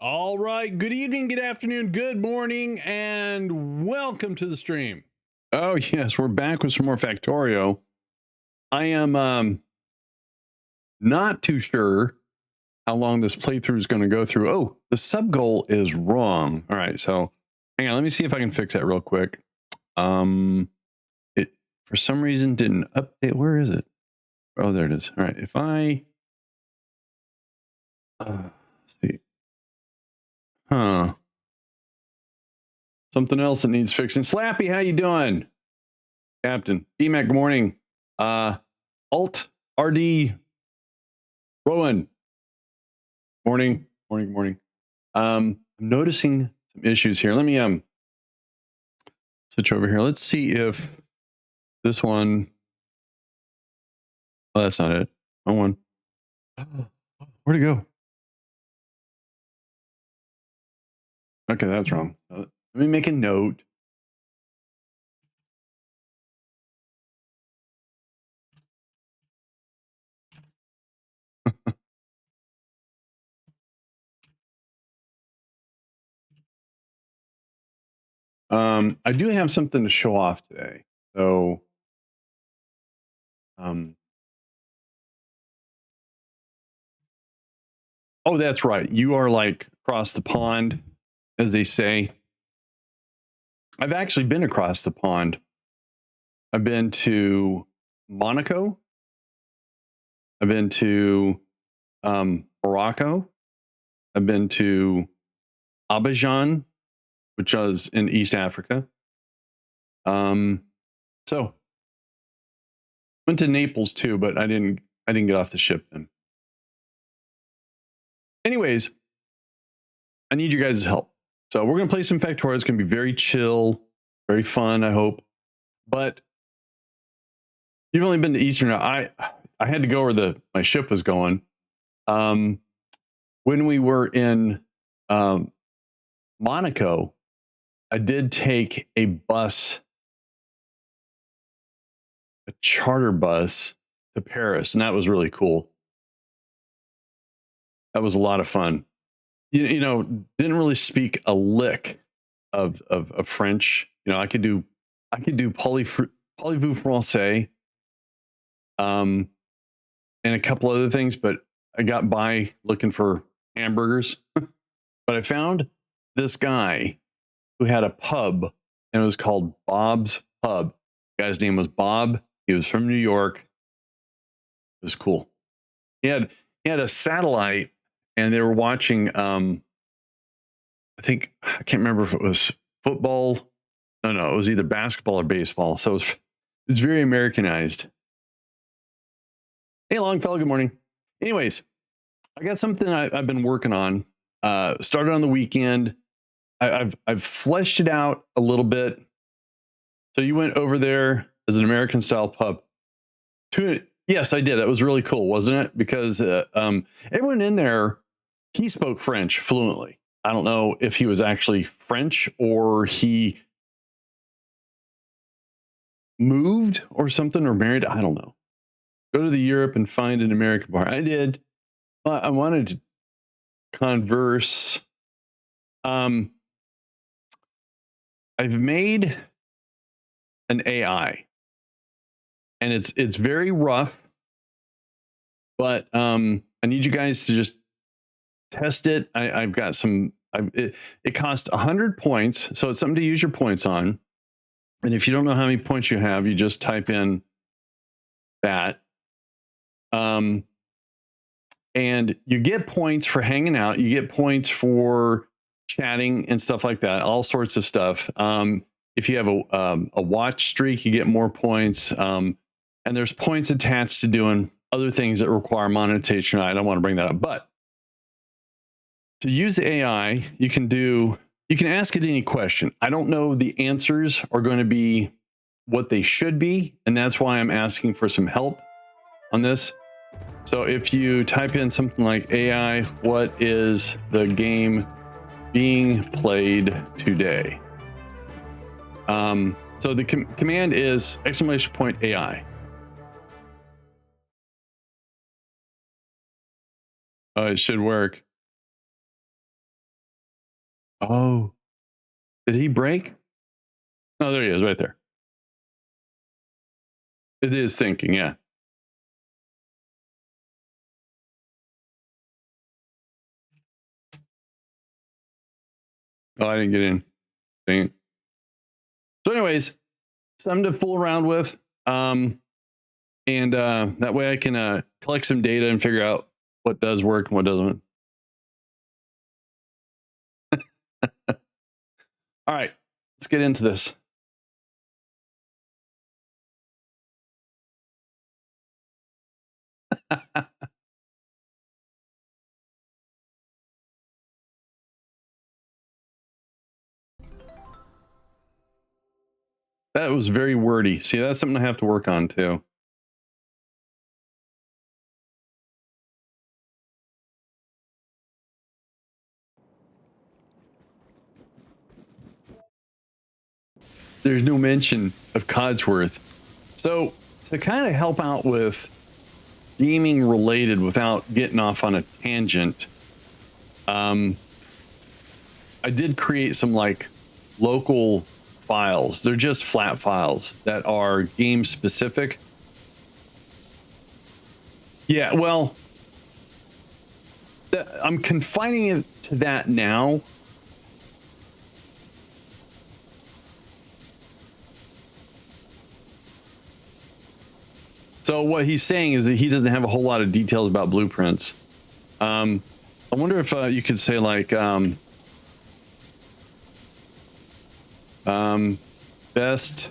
All right. Good evening, good afternoon, good morning, and welcome to the stream. Oh, yes, we're back with some more Factorio. I am not too sure how long this playthrough is going to go through. Oh, the sub goal is wrong. All right, so hang on, let me see if I can fix that real quick. It for some reason didn't update. Where is it? Oh, there it is. All right, if I see. Huh. Something else that needs fixing. Slappy, how you doing? Captain. DMAC, good morning. Alt RD Rowan. Morning. I'm noticing some issues here. Let me switch over here. Let's see if this one. Oh, that's not it. Wrong one. Where'd it go? Okay, that's wrong. Let me make a note. I do have something to show off today. So, oh, that's right. You are like across the pond, as they say. I've actually been across the pond. I've been to Monaco. I've been to Morocco. I've been to Abidjan, which is in East Africa. So went to Naples too, but I didn't get off the ship then. Anyways, I need you guys' help. So we're gonna play some Factorio. It's gonna be very chill, very fun, I hope. But you've only been to Eastern. I had to go where my ship was going. When we were in Monaco, I did take a bus, a charter bus to Paris, and that was really cool. That was a lot of fun. You know, didn't really speak a lick of French. You know, I could do parlez-vous français, and a couple other things, but I got by looking for hamburgers. But I found this guy who had a pub, and it was called Bob's Pub. The guy's name was Bob. He was from New York. It was cool. He had he had a satellite, and they were watching. I think I can't remember if it was football. No, it was either basketball or baseball. So it's very Americanized. Hey, Longfellow, good morning. Anyways, I got something I've been working on. Started on the weekend. I've fleshed it out a little bit. So you went over there as an American style pub. Yes, I did. That was really cool, wasn't it? Because everyone in there, he spoke French fluently. I don't know if he was actually French or he moved or something or married. I don't know. Go to the Europe and find an American bar. I did. I wanted to converse. I've made an AI, and it's very rough, but I need you guys to just test it. I've got some. It costs 100 points, so it's something to use your points on. And if you don't know how many points you have, you just type in that. And you get points for hanging out. You get points for chatting and stuff like that. All sorts of stuff. If you have a watch streak, you get more points. And there's points attached to doing other things that require monetization. I don't want to bring that up, but to use the AI, you can ask it any question. I don't know the answers are going to be what they should be, and that's why I'm asking for some help on this. So if you type in something like AI, what is the game being played today? So the command is !AI. Oh, it should work. Oh, did he break? Oh, there he is, right there. It is thinking, yeah. Oh, I didn't get in. Dang it. So anyways, something to fool around with. And that way I can collect some data and figure out what does work and what doesn't. All right, let's get into this. That was very wordy. See, that's something I have to work on too. There's no mention of Codsworth. So to kind of help out with gaming related without getting off on a tangent, I did create some like local files. They're just flat files that are game specific. Yeah, well, I'm confining it to that now. So what he's saying is that he doesn't have a whole lot of details about blueprints. I wonder if you could say like best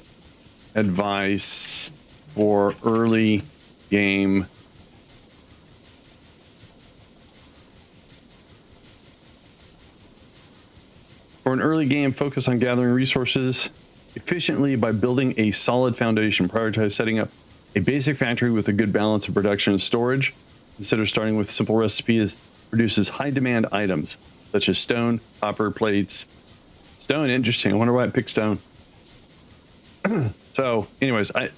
advice for early game focus on gathering resources efficiently by building a solid foundation. Prioritize setting up a basic factory with a good balance of production and storage. Consider starting with a simple recipe that produces high demand items such as stone, copper, plates. Stone, interesting. I wonder why it picked stone. So anyways, I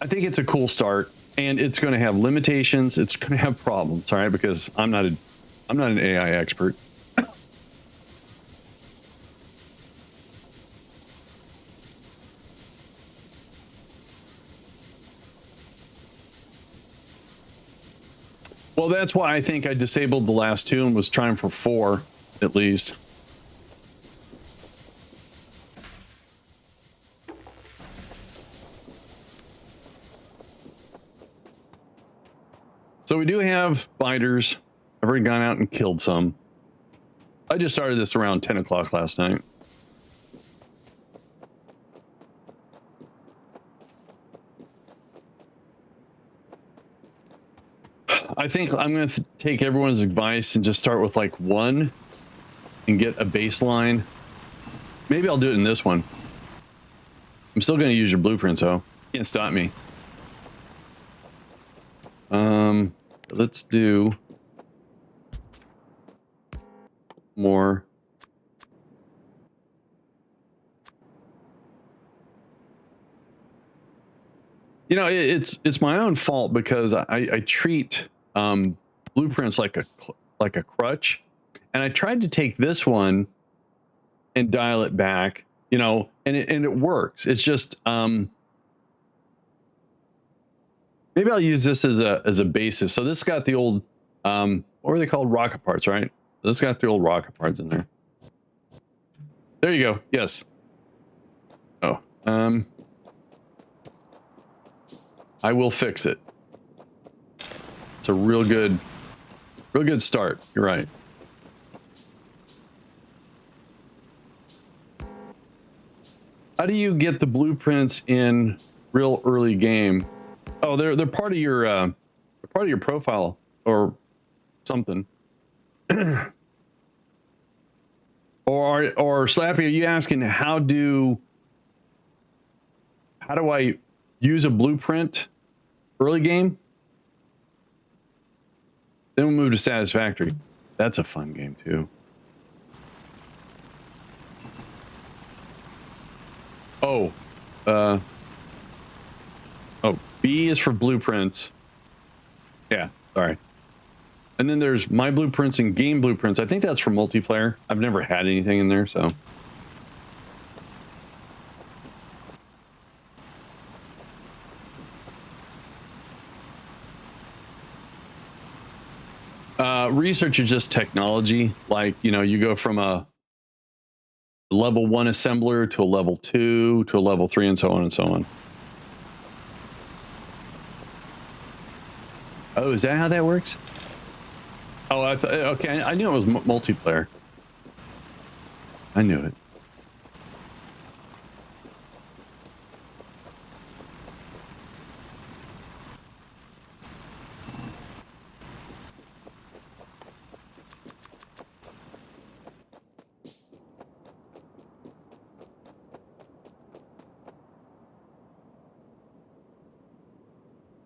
think it's a cool start, and it's going to have limitations. It's going to have problems, all right, because I'm not an AI expert. Well, that's why I think I disabled the last two and was trying for 4 at least. So we do have spiders. I've already gone out and killed some. I just started this around 10 o'clock last night. I think I'm going to take everyone's advice and just start with like one and get a baseline. Maybe I'll do it in this one. I'm still going to use your blueprints, though. Can't stop me. Let's do more. You know, it's my own fault because I treat blueprints like a crutch, and I tried to take this one and dial it back, you know, and it works. It's just maybe I'll use this as a basis. So this got the old what are they called, rocket parts, right? This got the old rocket parts in there. There you go. Yes. Oh, I will fix it. It's a real good start. You're right. How do you get the blueprints in real early game? Oh, they're part of your profile or something. or Slappy, are you asking how do I use a blueprint early game? Then we'll move to Satisfactory. That's a fun game too. Oh, B is for blueprints. Yeah, sorry. And then there's my blueprints and game blueprints. I think that's for multiplayer. I've never had anything in there, so. Research is just technology. Like, you know, you go from a level 1 assembler to a level 2 to a level 3 and so on and so on. Oh, is that how that works? Oh, I thought, okay, I knew it was multiplayer. I knew it.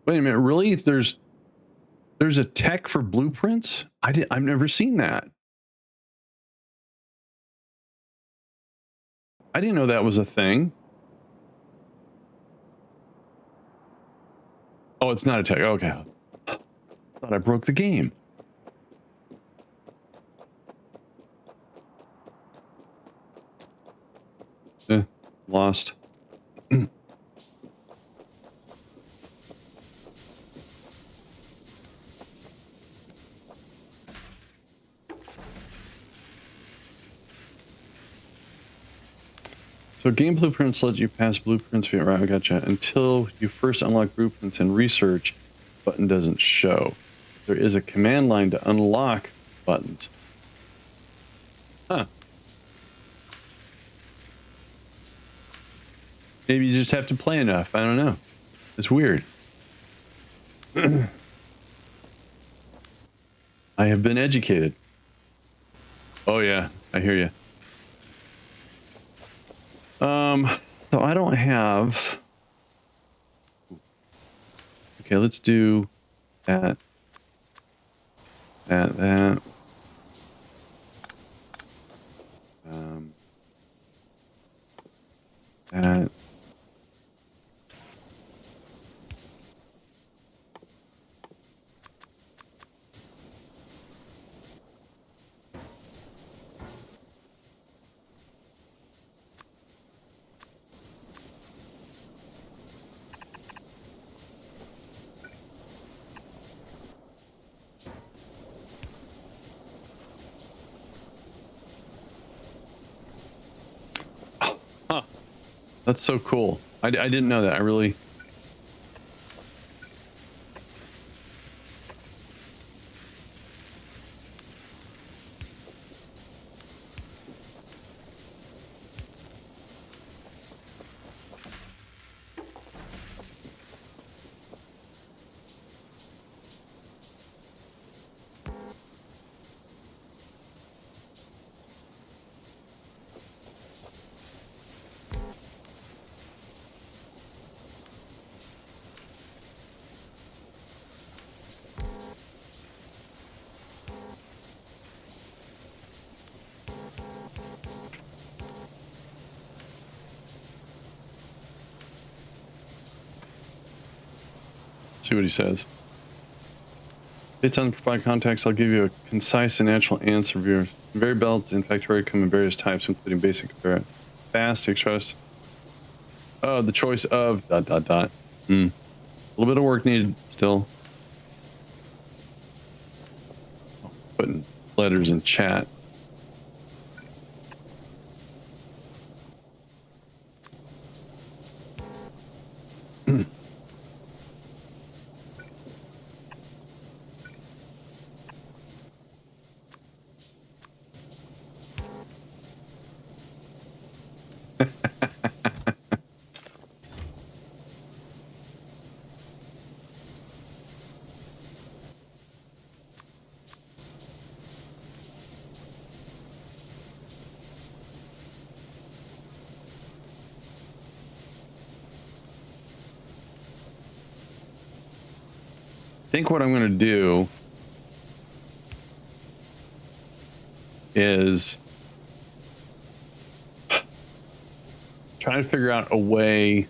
Wait a minute, really? There's a tech for blueprints? I've never seen that. I didn't know that was a thing. Oh, it's not a tech. Okay. Thought I broke the game. Lost. So game blueprints let you pass blueprints via, right, I gotcha. Until you first unlock blueprints in research, button doesn't show. There is a command line to unlock buttons. Huh. Maybe you just have to play enough. I don't know. It's weird. I have been educated. Oh yeah, I hear you. So I don't have. Okay, let's do that. That. That. Huh. That's so cool. I didn't know that. I really. See what he says. Based on provide context, I'll give you a concise and natural answer. Variables in Factorio come in various types, including basic, fast, express. Oh, the choice of ... A little bit of work needed still. Putting letters in chat. I think what I'm going to do is try to figure out a way,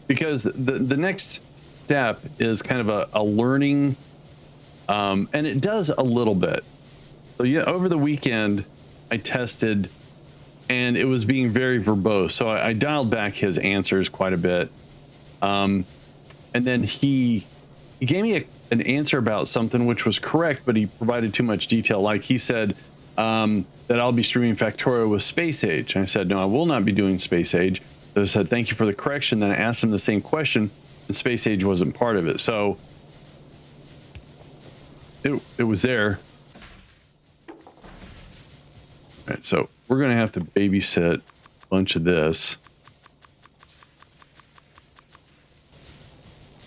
because the next step is kind of a learning, and it does a little bit. So yeah, over the weekend I tested and it was being very verbose. So I dialed back his answers quite a bit. And then he gave me an answer about something which was correct, but he provided too much detail. Like he said that I'll be streaming Factorio with Space Age. And I said, no, I will not be doing Space Age. So I said, thank you for the correction. Then I asked him the same question and Space Age wasn't part of it. So it was there. All right, so we're going to have to babysit a bunch of this.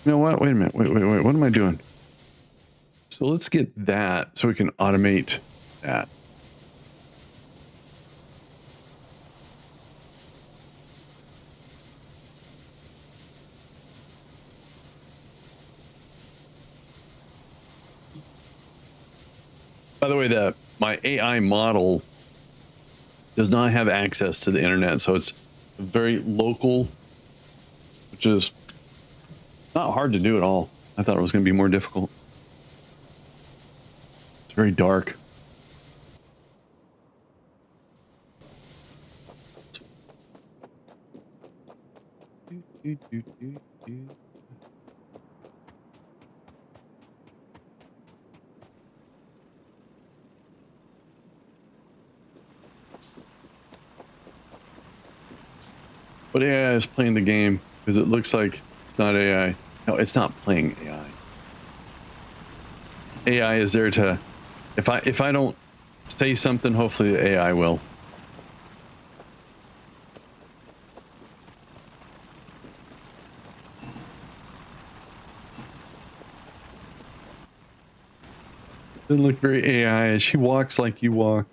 You know what? Wait a minute. Wait. What am I doing? So let's get that so we can automate that. By the way, my AI model does not have access to the internet, so it's very local, which is not hard to do at all. I thought it was going to be more difficult. It's very dark. But AI is playing the game because it looks like it's not AI. No, it's not playing AI. AI is there to, if I don't say something, hopefully the AI will. Doesn't look very AI. She walks like you walk.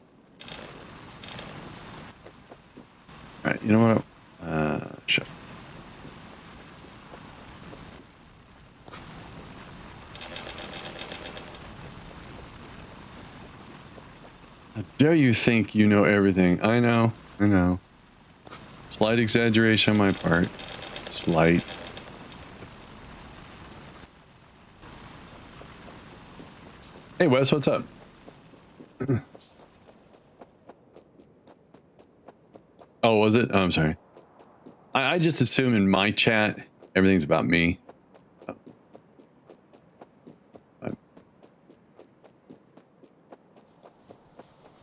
All right, you know what? Shut. How dare you think you know everything? I know. Slight exaggeration on my part. Slight. Hey Wes, what's up? Oh, was it? Oh, I'm sorry. I just assume in my chat everything's about me.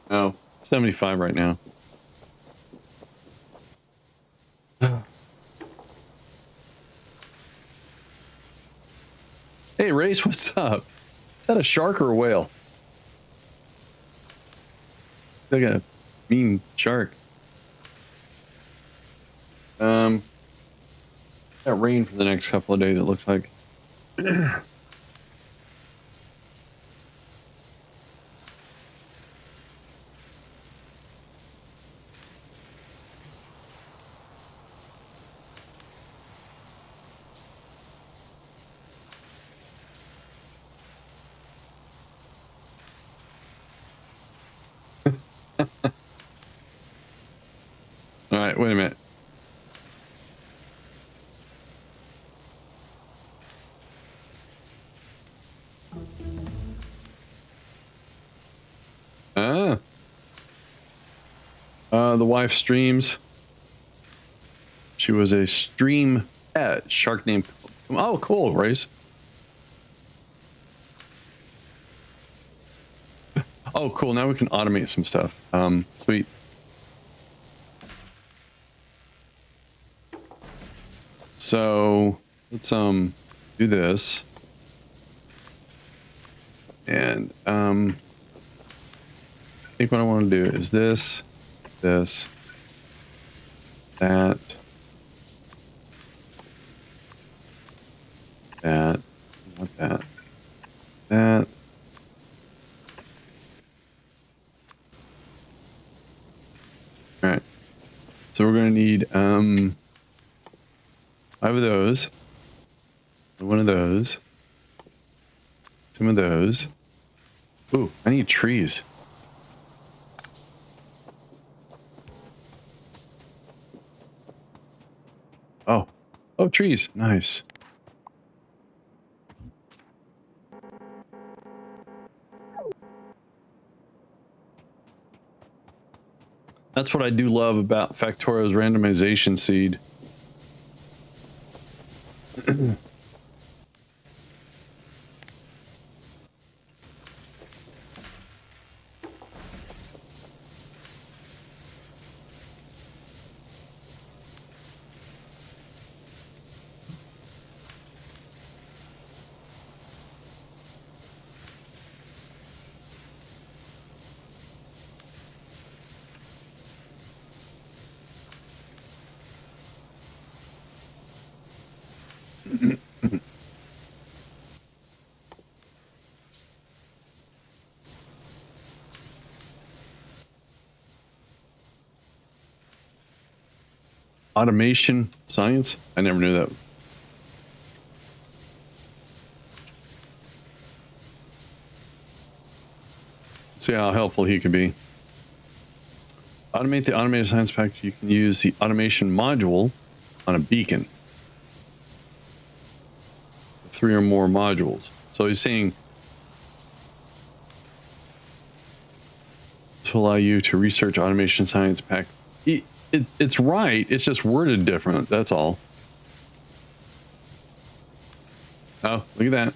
Oh, 75 right now. Hey Race, what's up? Is that a shark or a whale? Like a mean shark. Got rain for the next couple of days, it looks like. All right, wait a minute. The wife streams. She was a stream pet. Shark named. Oh, cool, Grace. Oh, cool. Now we can automate some stuff. Sweet. So let's do this. And I think what I want to do is this, that, not that, that. All right. So we're going to need 5 of those, one of those, some of those. Ooh, I need trees. Oh, trees. Nice. That's what I do love about Factorio's randomization seed. Automation science? I never knew that. See how helpful he could be. Automate the automated science package. You can use the automation module on a beacon. 3 or more modules. So he's saying to allow you to research automation science pack. It's right. It's just worded different. That's all. Oh, look at that.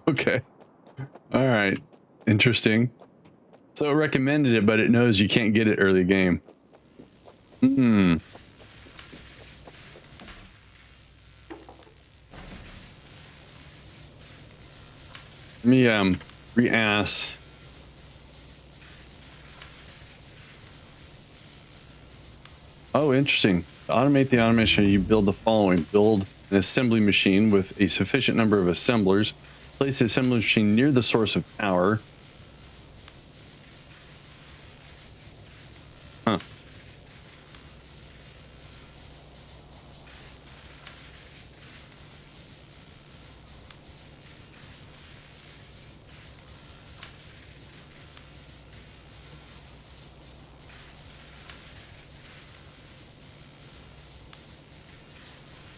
Okay. All right. Interesting. So it recommended it, but it knows you can't get it early game. Hmm. Let me re-ask. Oh, interesting. To automate the automation, you build the following. Build an assembly machine with a sufficient number of assemblers. Place the assembly machine near the source of power. Huh.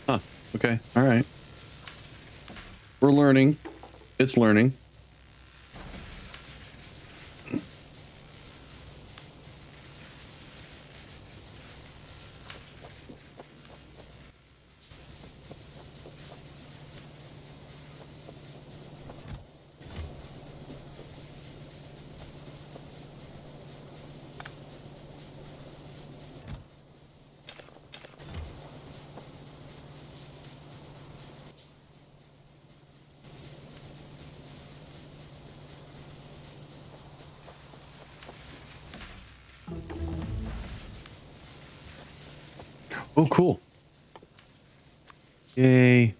Huh. Okay. All right. We're learning. It's learning. Oh, cool. Yay.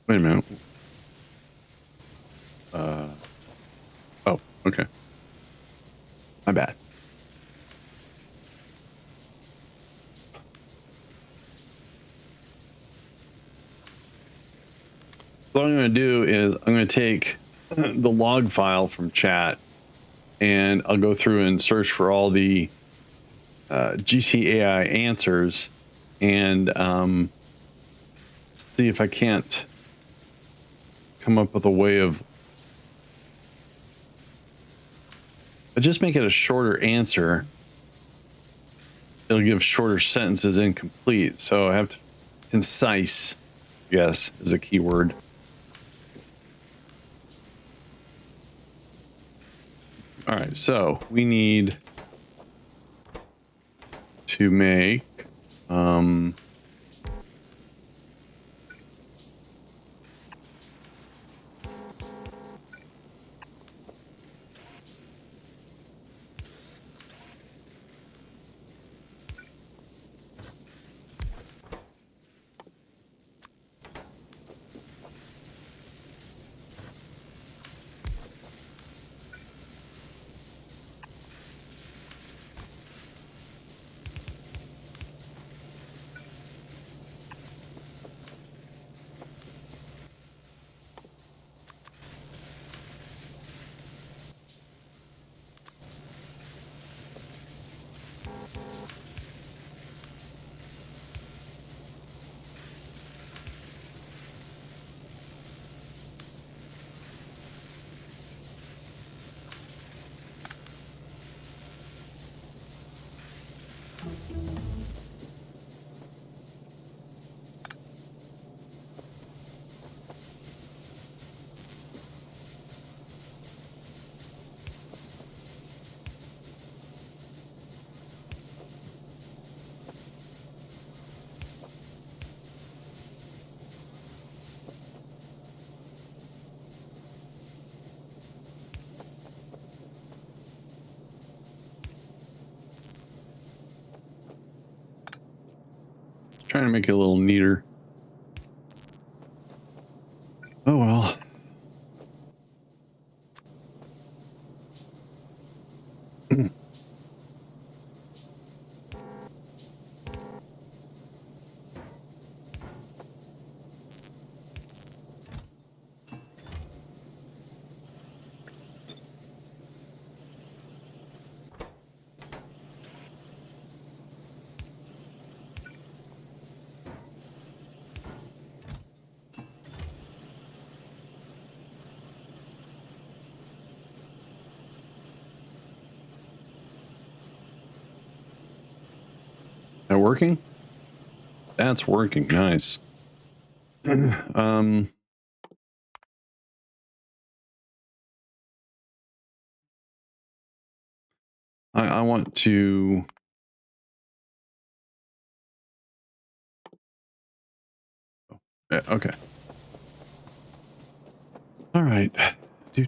Wait a minute. Oh, okay. My bad. What I'm going to do is I'm going to take the log file from chat and I'll go through and search for all the GCAI answers and see if I can't come up with a way of just make it a shorter answer. It'll give shorter sentences incomplete. So I have to concise, yes, is a key word. All right, so we need to make trying to make it a little neater. Oh well. That working? That's working. Nice. I want to. Okay. All right. Do.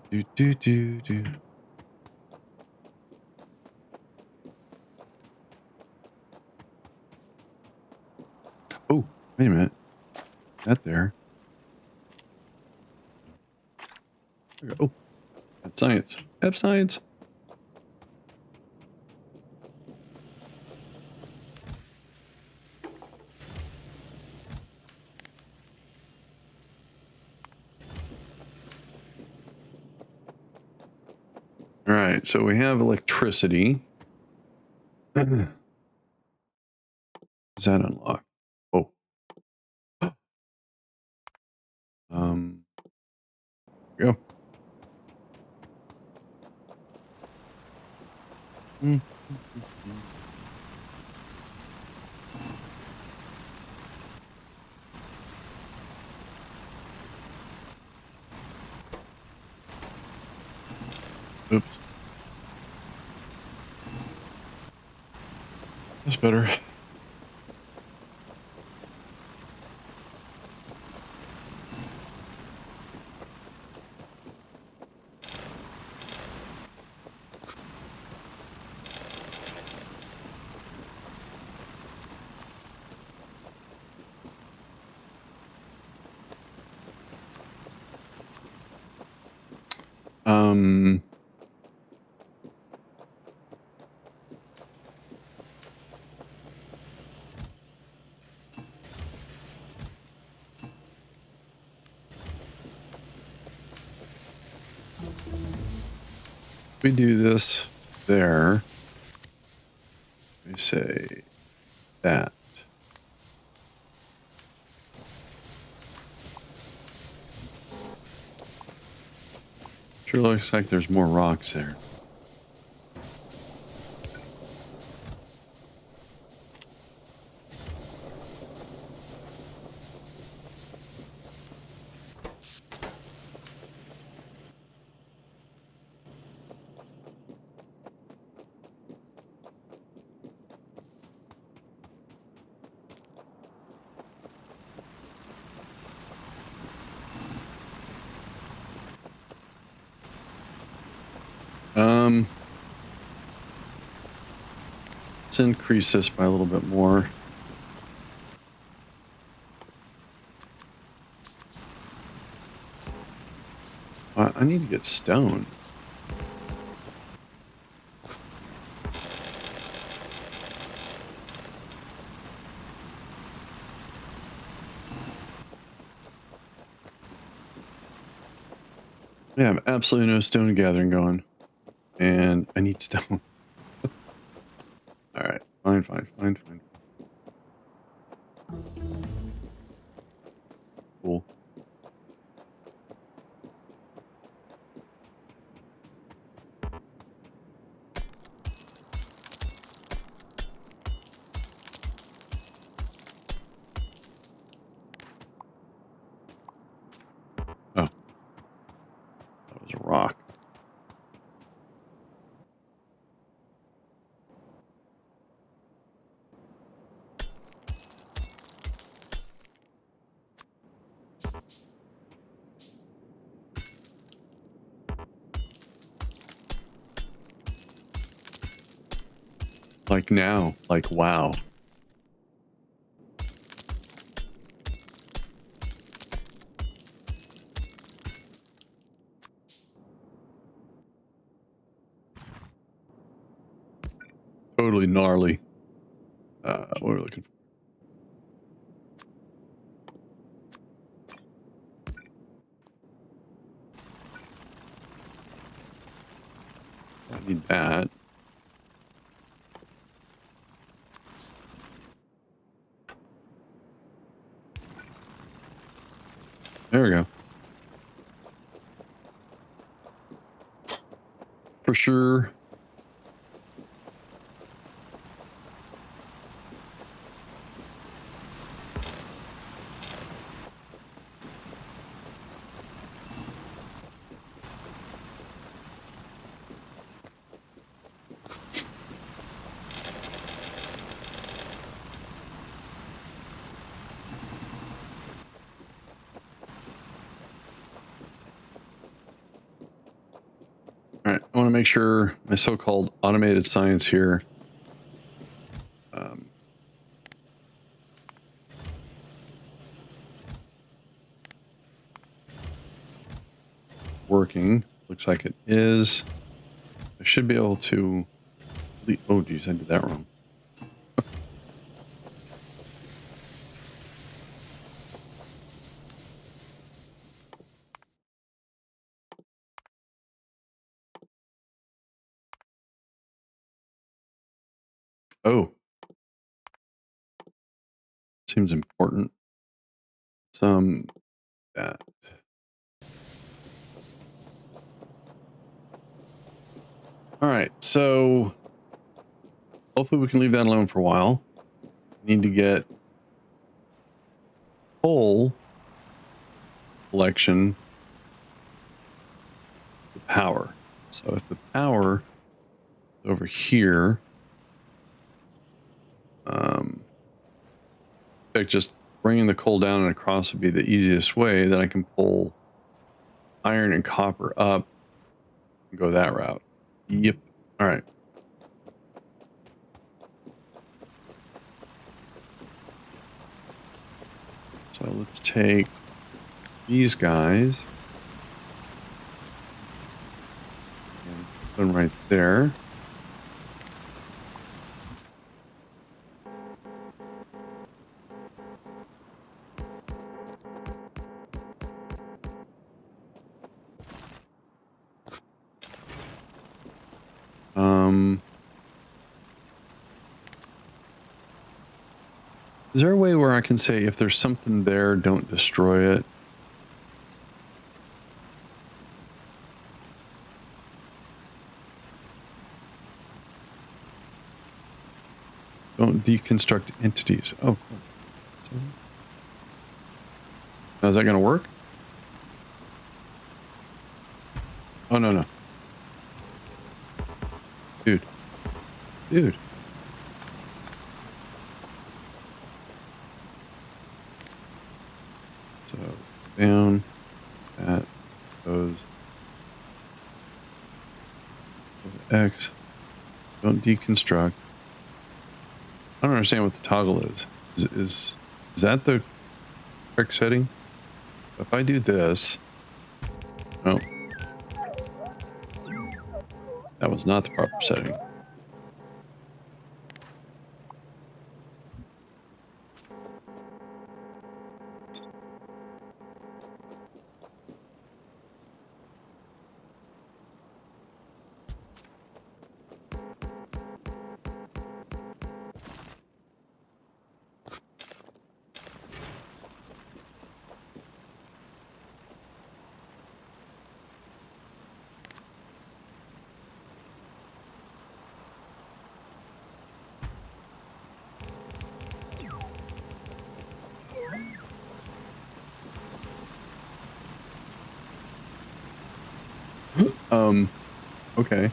Oh, wait a minute. That there. Oh, that's science. Have science. All right. So we have electricity. Is that unlocked? Oh. Go. Oops. That's better. Um, we do this there. We say that. Sure looks like there's more rocks there. Let's increase this by a little bit more. I need to get stone. Yeah, I have absolutely no stone gathering going. And I need stone. Alright, fine. Cool. Oh, that was a rock. Like now, like wow. Totally gnarly. What are we looking for? I need that. There we go. For sure. All right, I want to make sure my so-called automated science here working. Looks like it is. I should be able to... Oh, geez, I did that wrong. Oh, seems important. Some that. All right, so hopefully we can leave that alone for a while. Need to get coal collection to power. So if the power is over here, in fact, just bringing the coal down and across would be the easiest way. Then I can pull iron and copper up and go that route. Yep. All right. So let's take these guys. One right there. Is there a way where I can say if there's something there, don't destroy it? Don't deconstruct entities. Oh, cool. Now, is that going to work? Oh, no, no. Dude. Dude. So, down. That goes. X. Don't deconstruct. I don't understand what the toggle is. Is that the correct setting? If I do this. No. That was not the proper setting. Okay.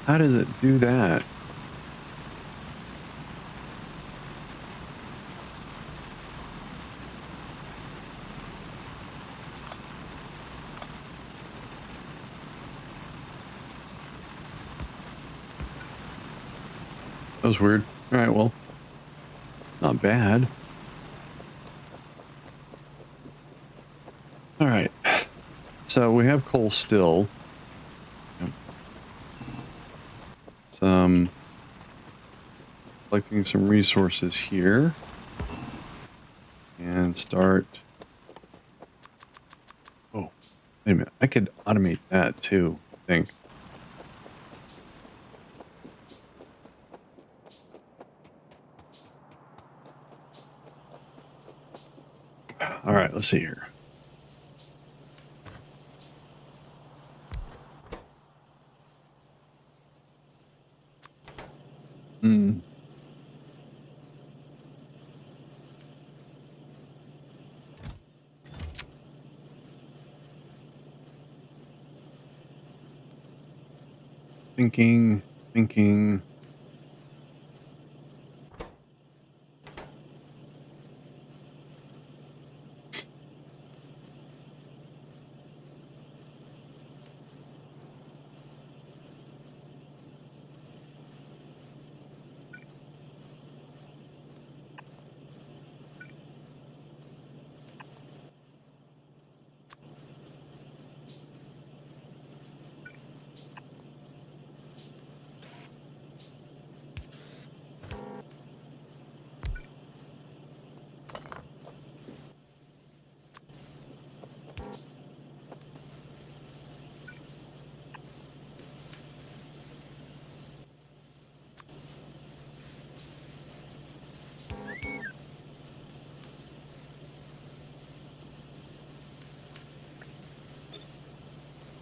How does it do that? That was weird. All right, well, not bad. All right. So we have coal still. It's, collecting some resources here. And start. Oh, wait a minute. I could automate that too, I think. All right, let's see here. Hmm. Thinking.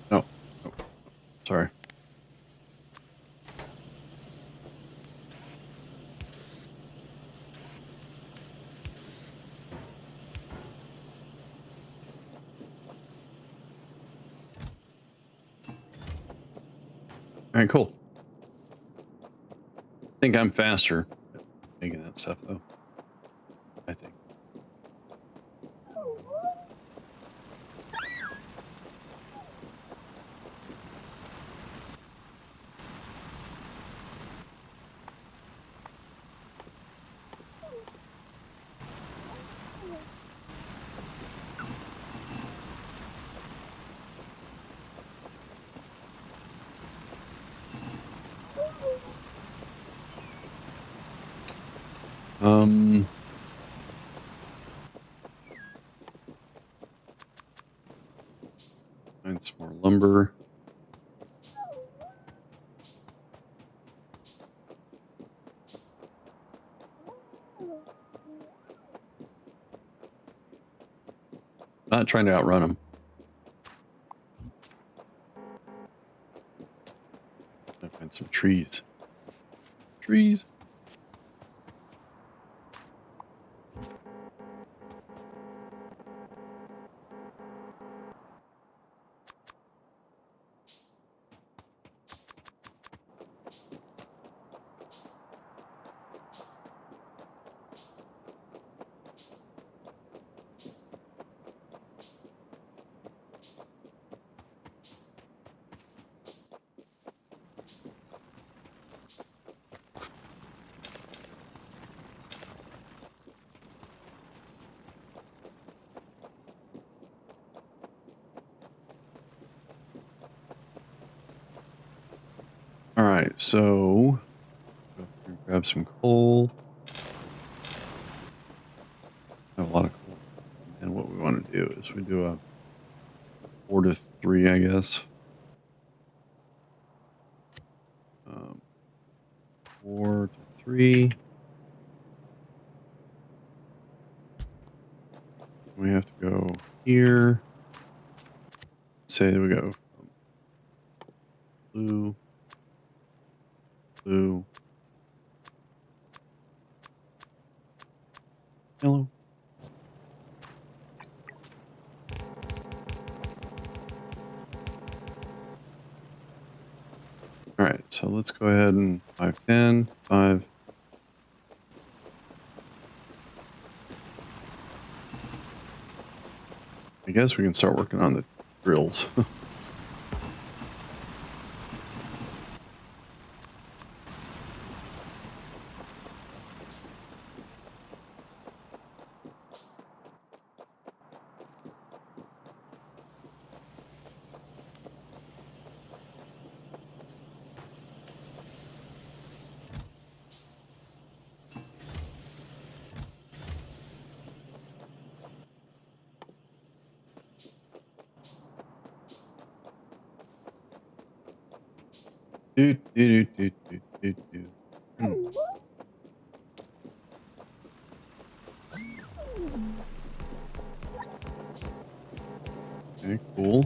Oh, sorry. All right, cool. I think I'm faster at making that stuff, though. I think. Um, find some more lumber. Not trying to outrun them. I find some trees. Trees. All right, so go through and grab some coal. I have a lot of coal. And what we want to do is we do a 4 to 3, I guess. 4 to 3. We have to go here. Say that we go from blue, blue, yellow. All right, so let's go ahead and 5, 10, 5. I guess we can start working on the drills. Do, do, do, do, do, do, do. Okay, cool.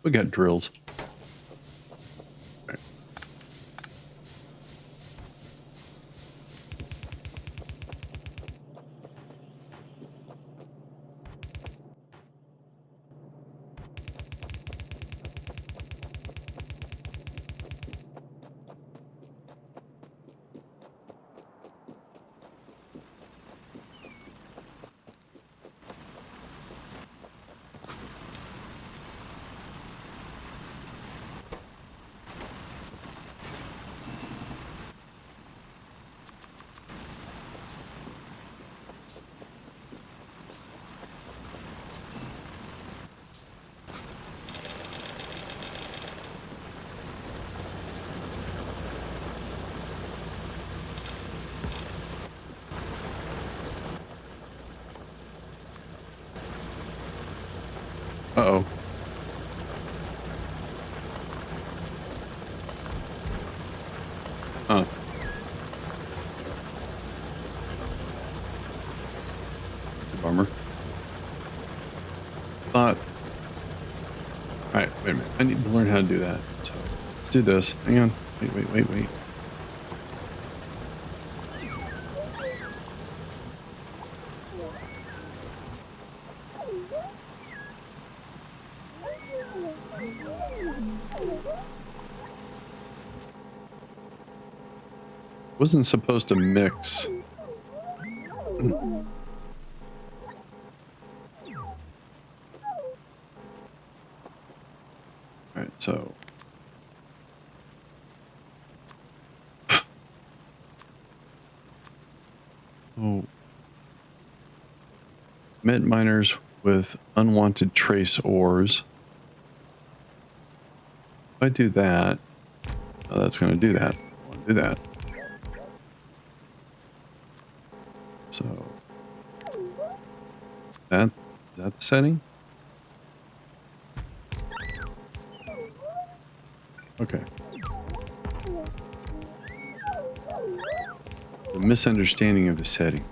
We got drills. Right. Uh-oh. Huh. It's a bummer. Thought. All right, wait a minute. I need to learn how to do that. So Let's do this. Hang on. Wait. Wasn't supposed to mix. All right, so emit miners with unwanted trace ores. If I do that, oh, that's going to do that. I want to do that. So is that the setting? Okay. The misunderstanding of the setting.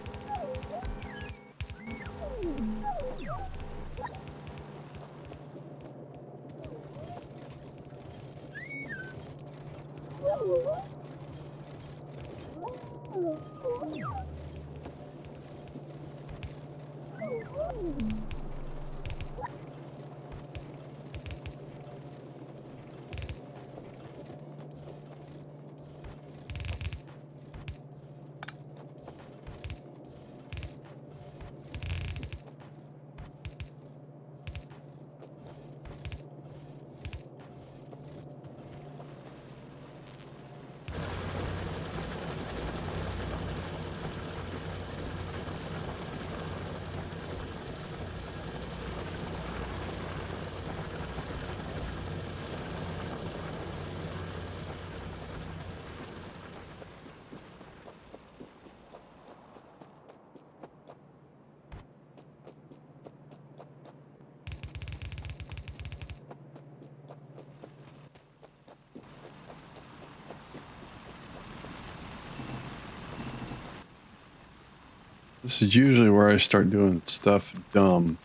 This is usually where I start doing stuff dumb.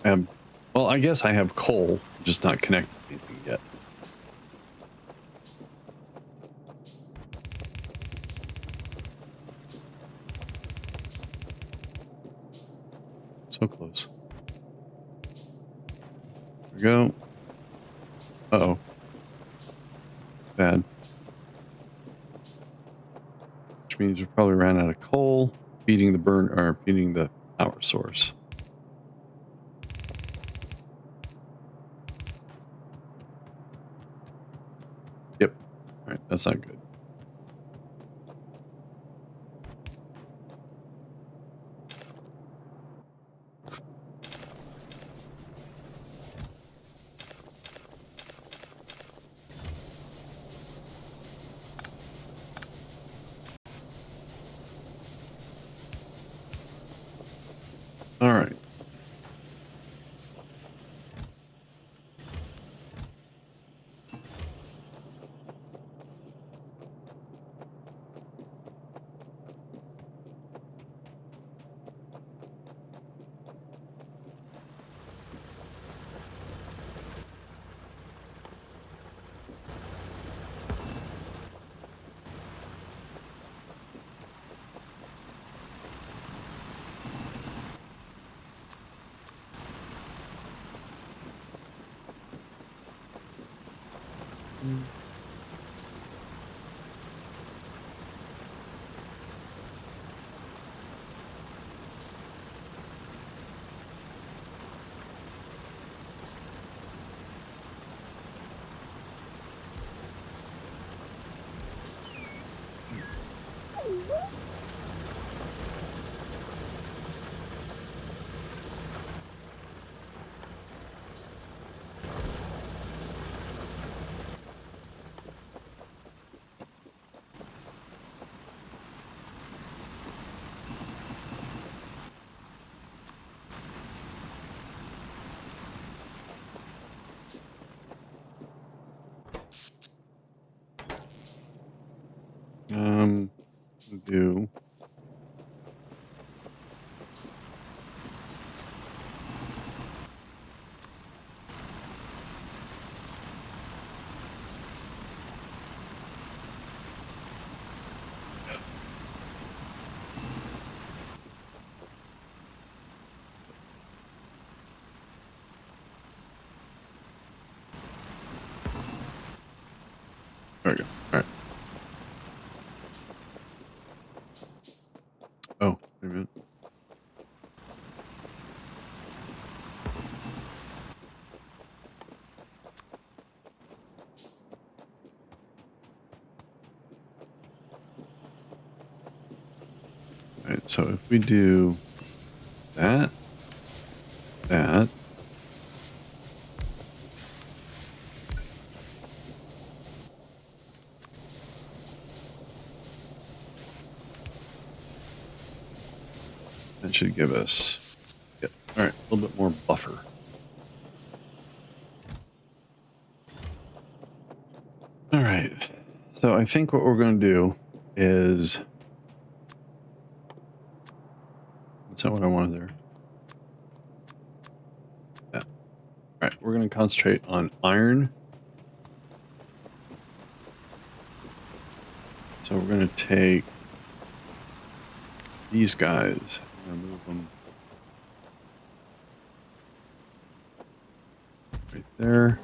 Well, I guess I have coal, just not connected to anything yet. So close. There we go. Uh-oh. Bad. Which means we probably ran out of coal, feeding the power source. Yep. All right, that's not good. All right. Do There we go. All right. Oh, wait a minute. All right, so if we do that, that should give us, yeah, all right, a little bit more buffer. All right, so I think what we're going to do is, that's not what I wanted there. Yeah. All right, we're going to concentrate on iron. So we're going to take these guys, I'm going to move them right there.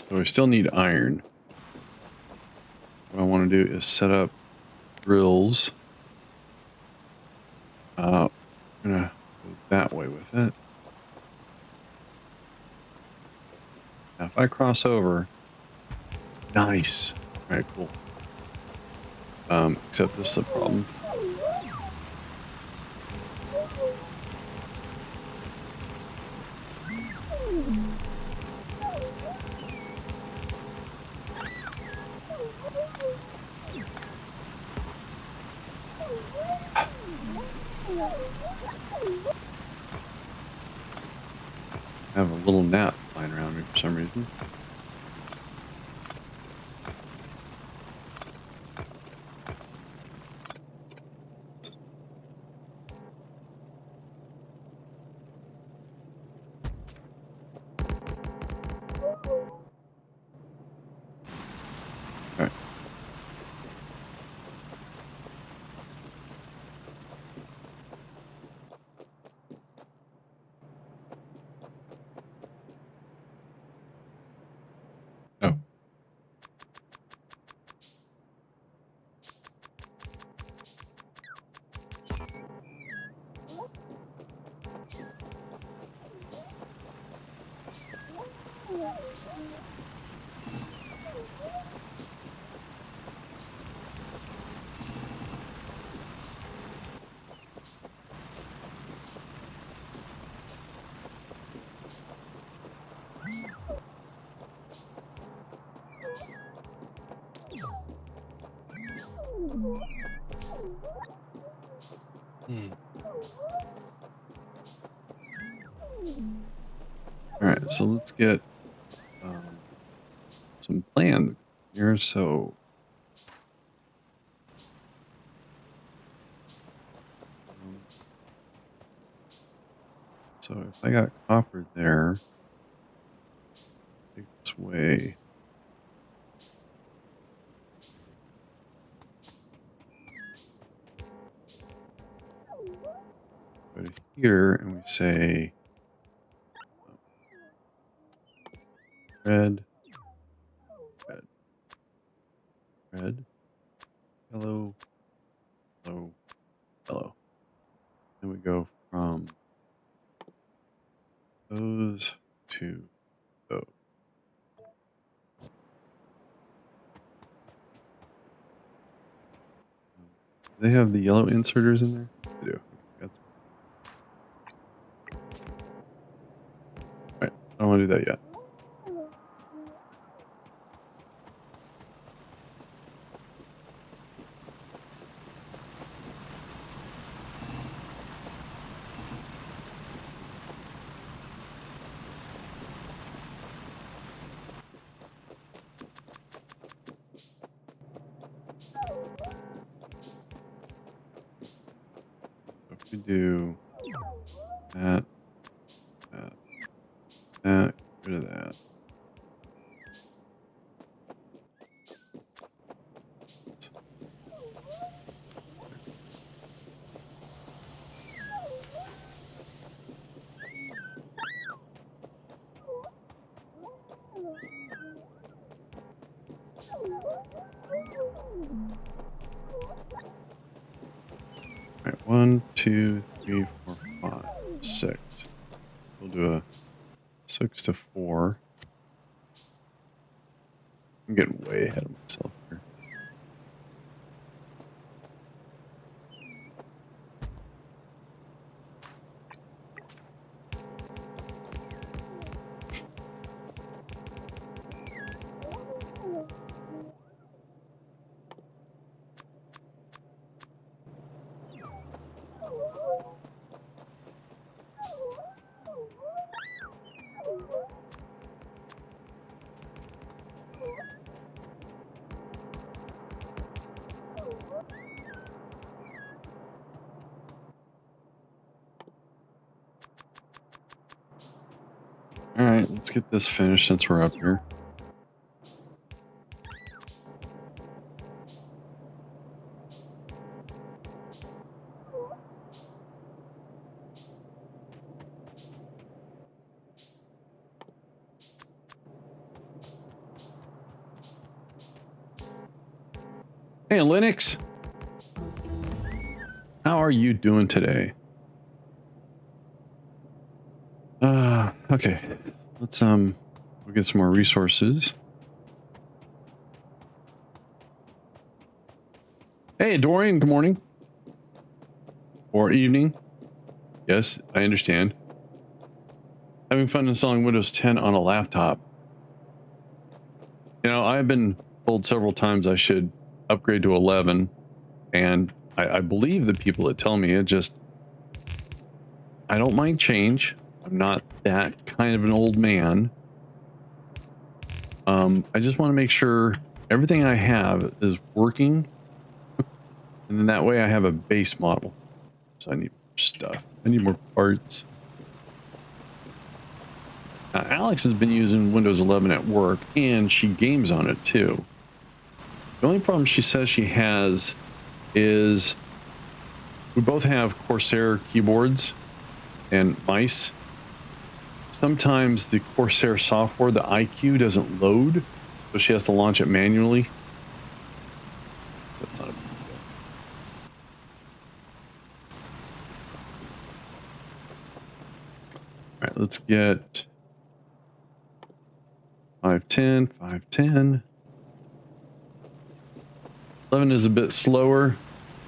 So we still need iron. What I want to do is set up drills. I'm going to go that way with it. Now if I cross over, nice. All right, cool. Except this is a problem. I have a little gnat flying around me for some reason. All right. Oh. All right, so let's get some plan here. So if I got copper there, take this way. Go to here and we say red, red, red, yellow, yellow, yellow. Then we go from those to those. Do they have the yellow inserters in there? They do. That's... All right, I don't want to do that yet. So if we do that, that, that, get rid of that. All right, 1, 2, 3, 4, 5, 6. We'll do a 6 to 4. I'm getting way ahead of myself here. All right, let's get this finished since we're up here. Hey, Linux. How are you doing today? Okay. We'll get some more resources. Hey, Dorian, good morning. Or evening. Yes, I understand. Having fun installing Windows 10 on a laptop. You know, I've been told several times I should upgrade to 11, and I believe the people that tell me. I don't mind change. I'm not that kind of an old man. I just want to make sure everything I have is working, and then that way I have a base model. So I need more stuff. I need more parts. Alex has been using Windows 11 at work, and she games on it too. The only problem she says she has is we both have Corsair keyboards and mice. Sometimes the Corsair software, the IQ, doesn't load, so she has to launch it manually. So that's not a big deal. All right, let's get 510, 510. 11 is a bit slower.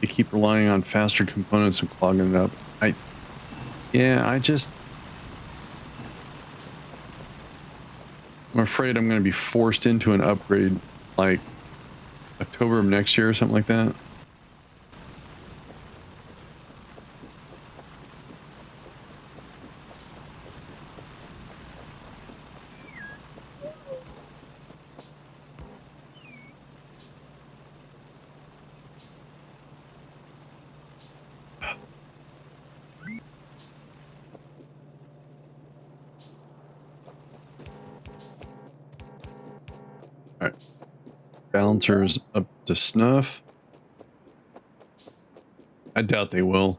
You keep relying on faster components and clogging it up. I'm afraid I'm going to be forced into an upgrade like October of next year or something like that. All right. Balancers up to snuff. I doubt they will.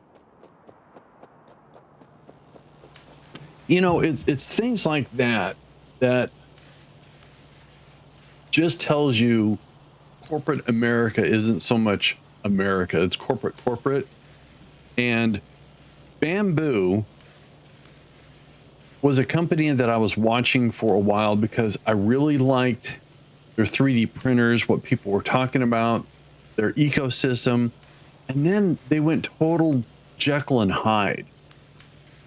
You know, it's things like that that just tells you corporate America isn't so much America. It's corporate. And Bamboo was a company that I was watching for a while because I really liked their 3D printers, what people were talking about, their ecosystem. And then they went total Jekyll and Hyde.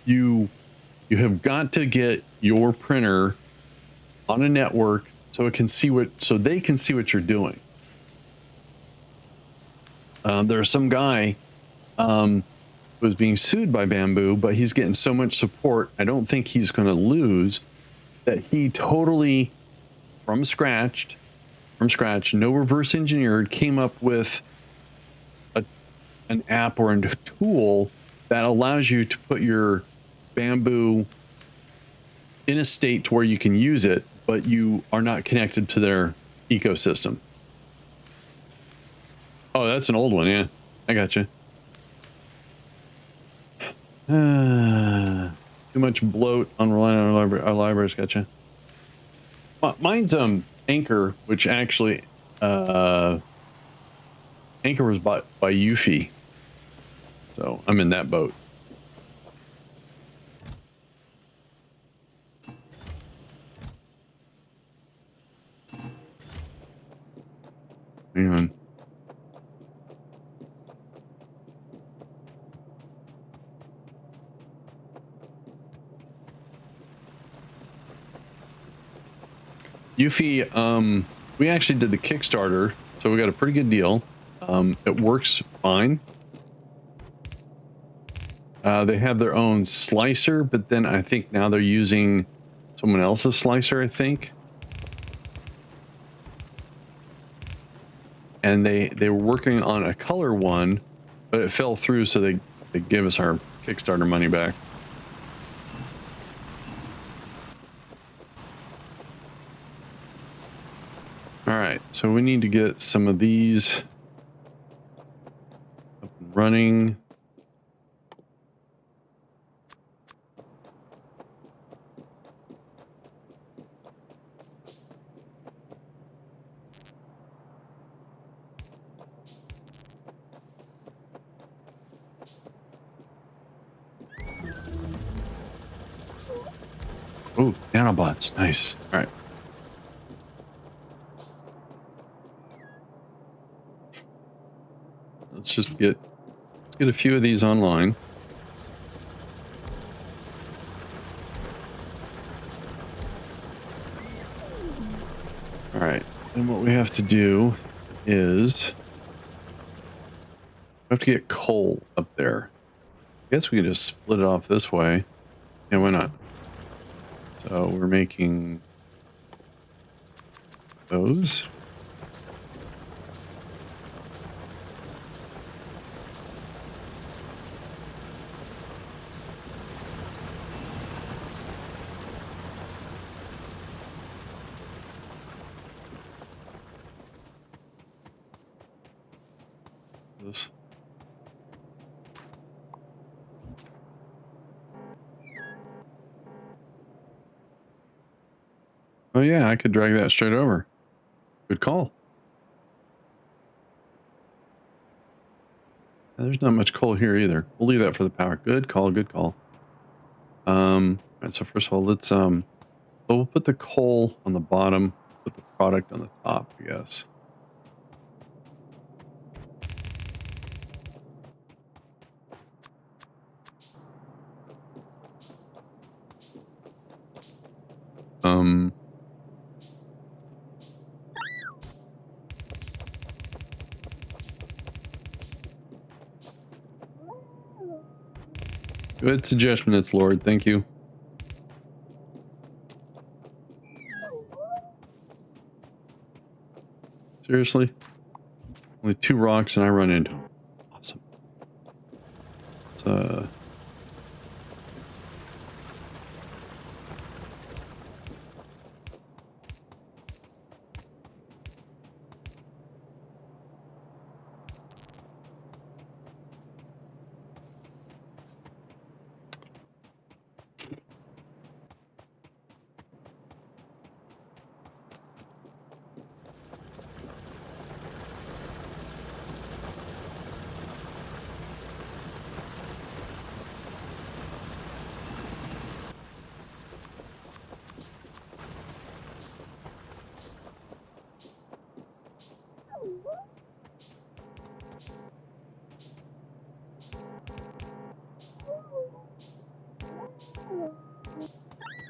You have got to get your printer on a network so they can see what you're doing. There's some guy who was being sued by Bamboo, but he's getting so much support. I don't think he's going to lose. That he totally, from scratch, no reverse engineered, came up with an app or a tool that allows you to put your Bamboo in a state to where you can use it, but you are not connected to their ecosystem. Oh, that's an old one. Yeah, I got you. Too much bloat on relying on our libraries. Gotcha. Mine's Anchor, which actually Anchor was bought by Yuffie, so I'm in that boat. Hang on. Yuffie, we actually did the Kickstarter, so we got a pretty good deal. It works fine. They have their own slicer, but then I think now they're using someone else's slicer, I think. And they were working on a color one, but it fell through, so they gave us our Kickstarter money back. All right, so we need to get some of these up and running. Oh, nanobots, nice. All right. Let's get a few of these online. All right, and what we have to do is we have to get coal up there. I guess we can just split it off this way. Yeah, why not? So we're making those. This. Oh yeah, I could drag that straight over. Good call. There's not much coal here either. We'll leave that for the power. Good call, good call. All right, so first of all, let's so we'll put the coal on the bottom, put the product on the top, I guess. Good suggestion, it's Lord. Thank you. Seriously? Only 2 rocks and I run into them. Awesome. Let's,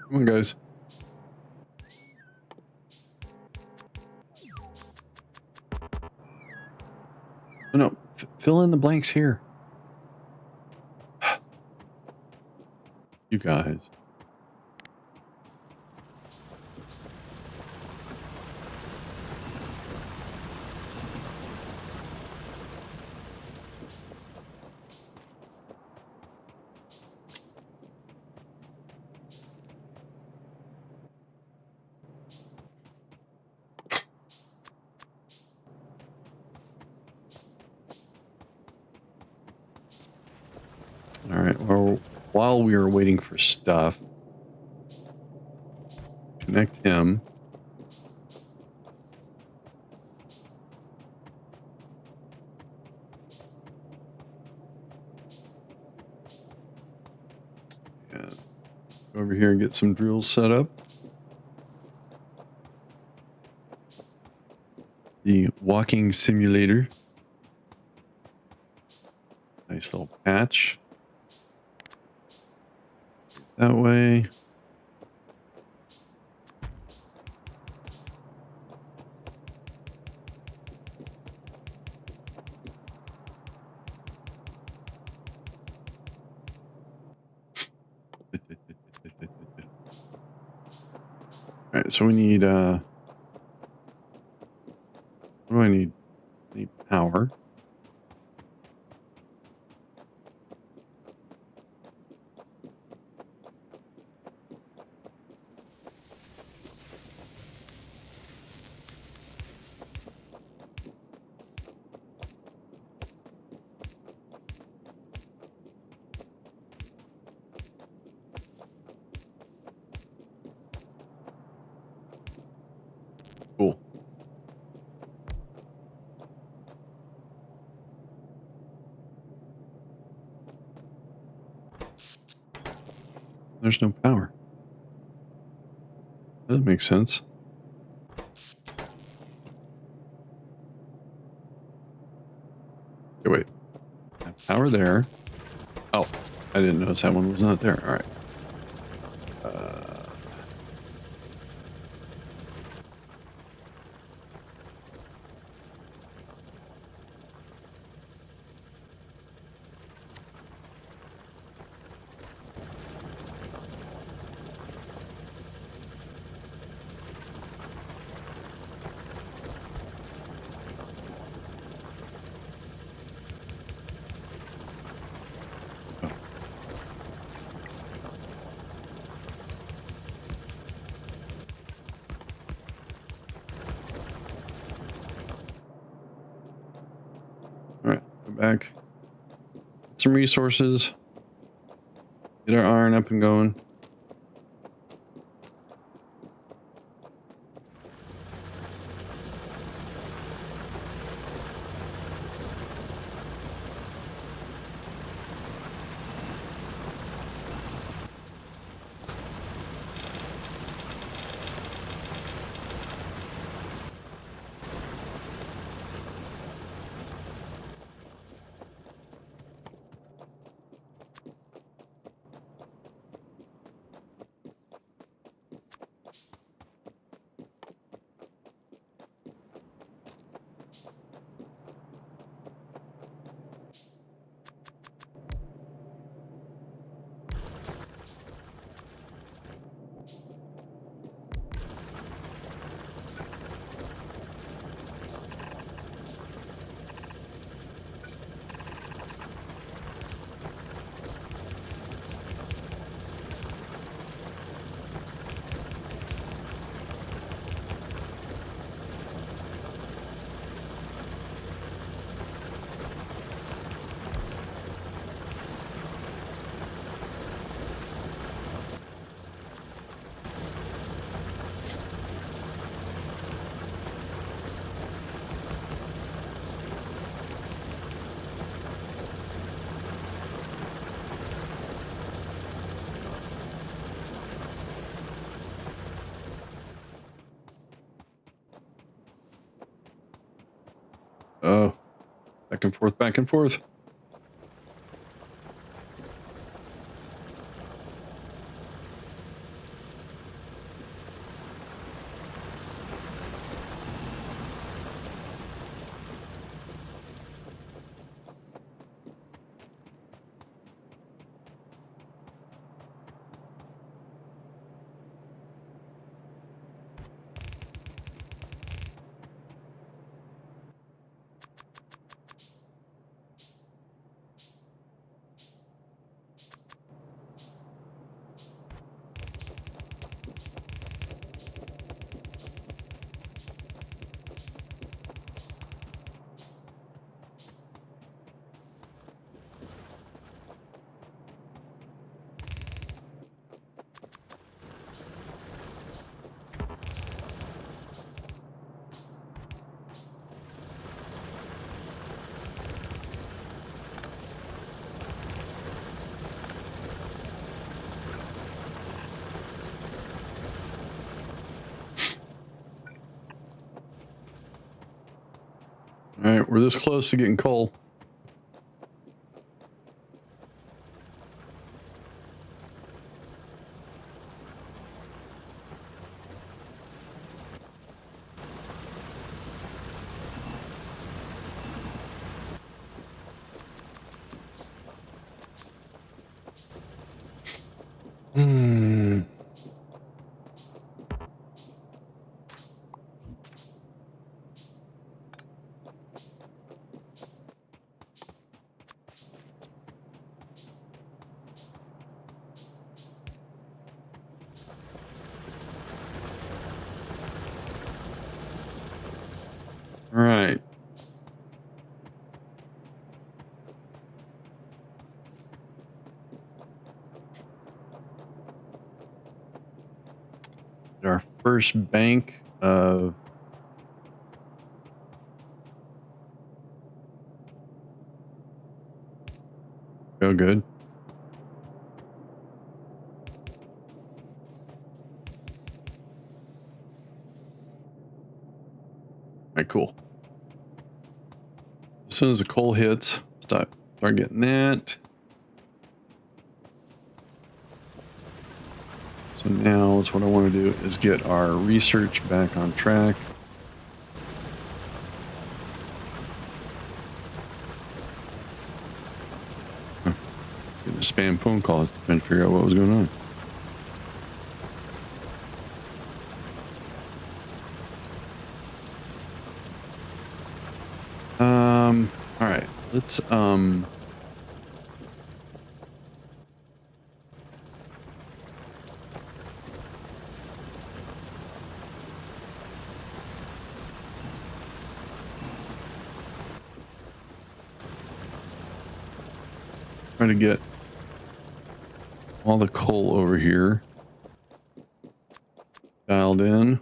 come on, guys. Oh, no, fill in the blanks here. You guys. All right, well, while we are waiting for stuff, connect him. And go over here and get some drills set up. The walking simulator. Nice little patch. That way. All right, so we need what do I need? I need power. Cool. There's no power. That doesn't make sense. Okay, wait. I have power there. Oh, I didn't notice that one was not there. All right. All right, go back. Get some resources. Get our iron up and going. Oh, back and forth, back and forth. All right, we're this close to getting coal. Hmm. All right. Our first bank of go good. All right, cool. As soon as the coal hits, start getting that. So now that's what I want to do is get our research back on track. Huh. Getting a spam phone call, trying to figure out what was going on. All right, let's try to get all the coal over here dialed in.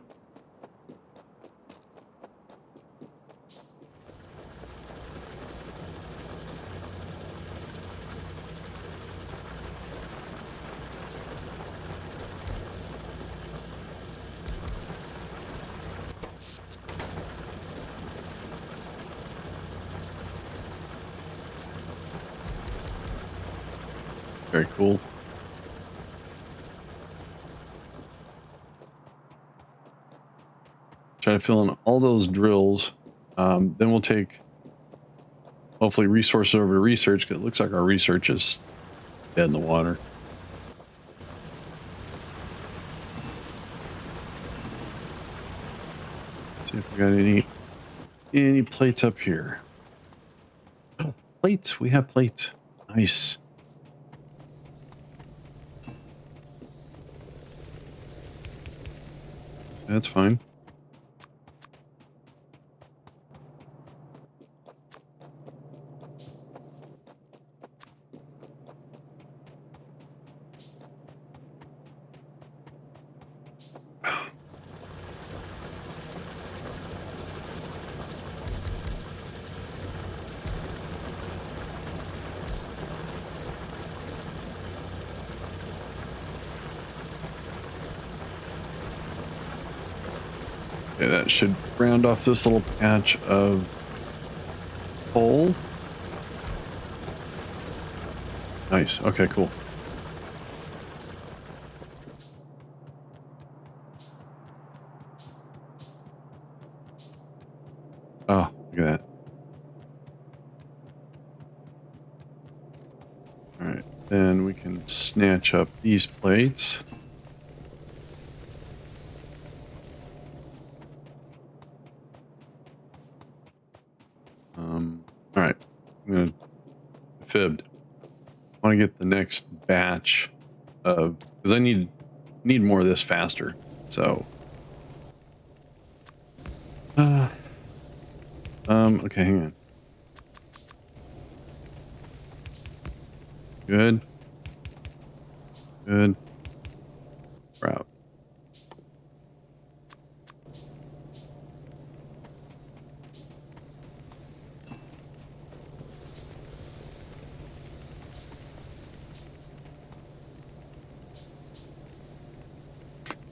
Very cool. Try to fill in all those drills. Then we'll take hopefully resources over to research, because it looks like our research is dead in the water. Let's see if we got any plates up here. Oh, plates. We have plates. Nice. That's fine. Okay, that should round off this little patch of coal. Nice. Okay, cool. Oh, look at that. All right, then we can snatch up these plates. All right, I'm gonna fibbed. I want to get the next batch of, because I need more of this faster. So, okay, hang on. Good. Good. Route.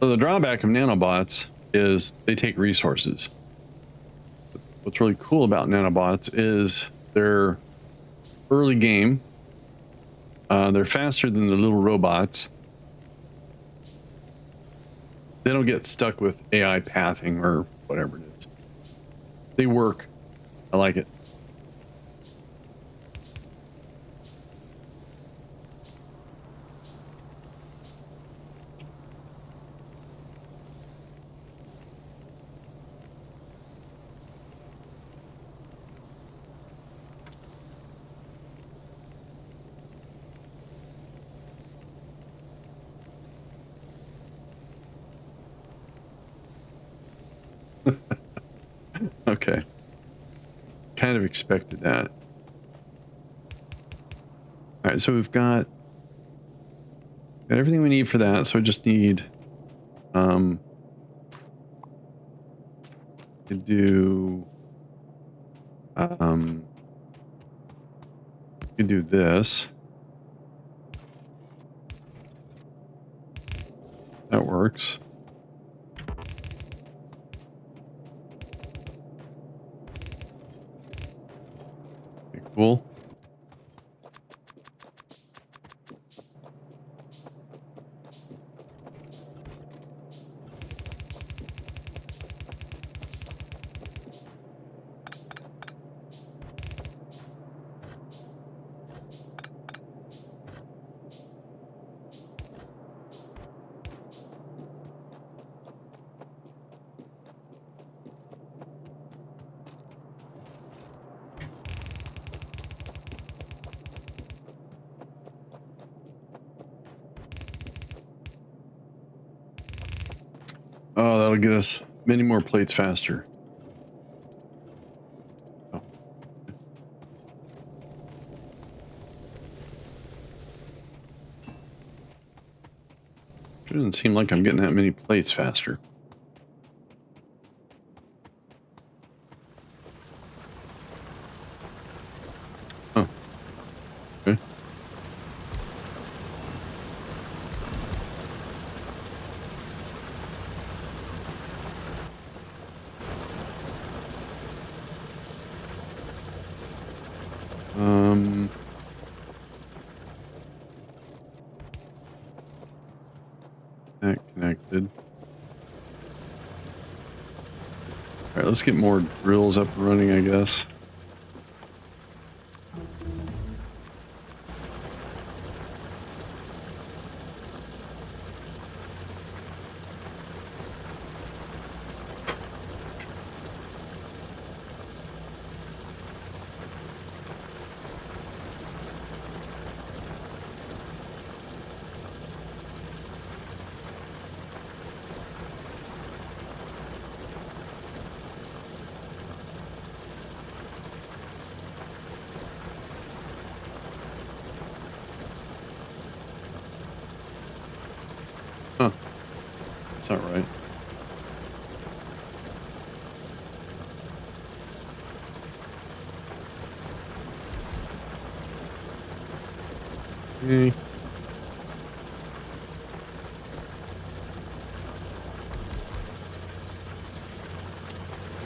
So the drawback of nanobots is they take resources. what's really cool about nanobots is they're early game. They're faster than the little robots. They don't get stuck with AI pathing or whatever it is. They work. I like it. Okay. Kind of expected that. All right, so we've got everything we need for that. So I just need to do you can do this. That works. Okay, cool. Oh, that'll get us many more plates faster. Oh. Doesn't seem like I'm getting that many plates faster. Oh. Okay. That connected. All right, let's get more drills up and running, I guess. Huh. That's not right. Okay.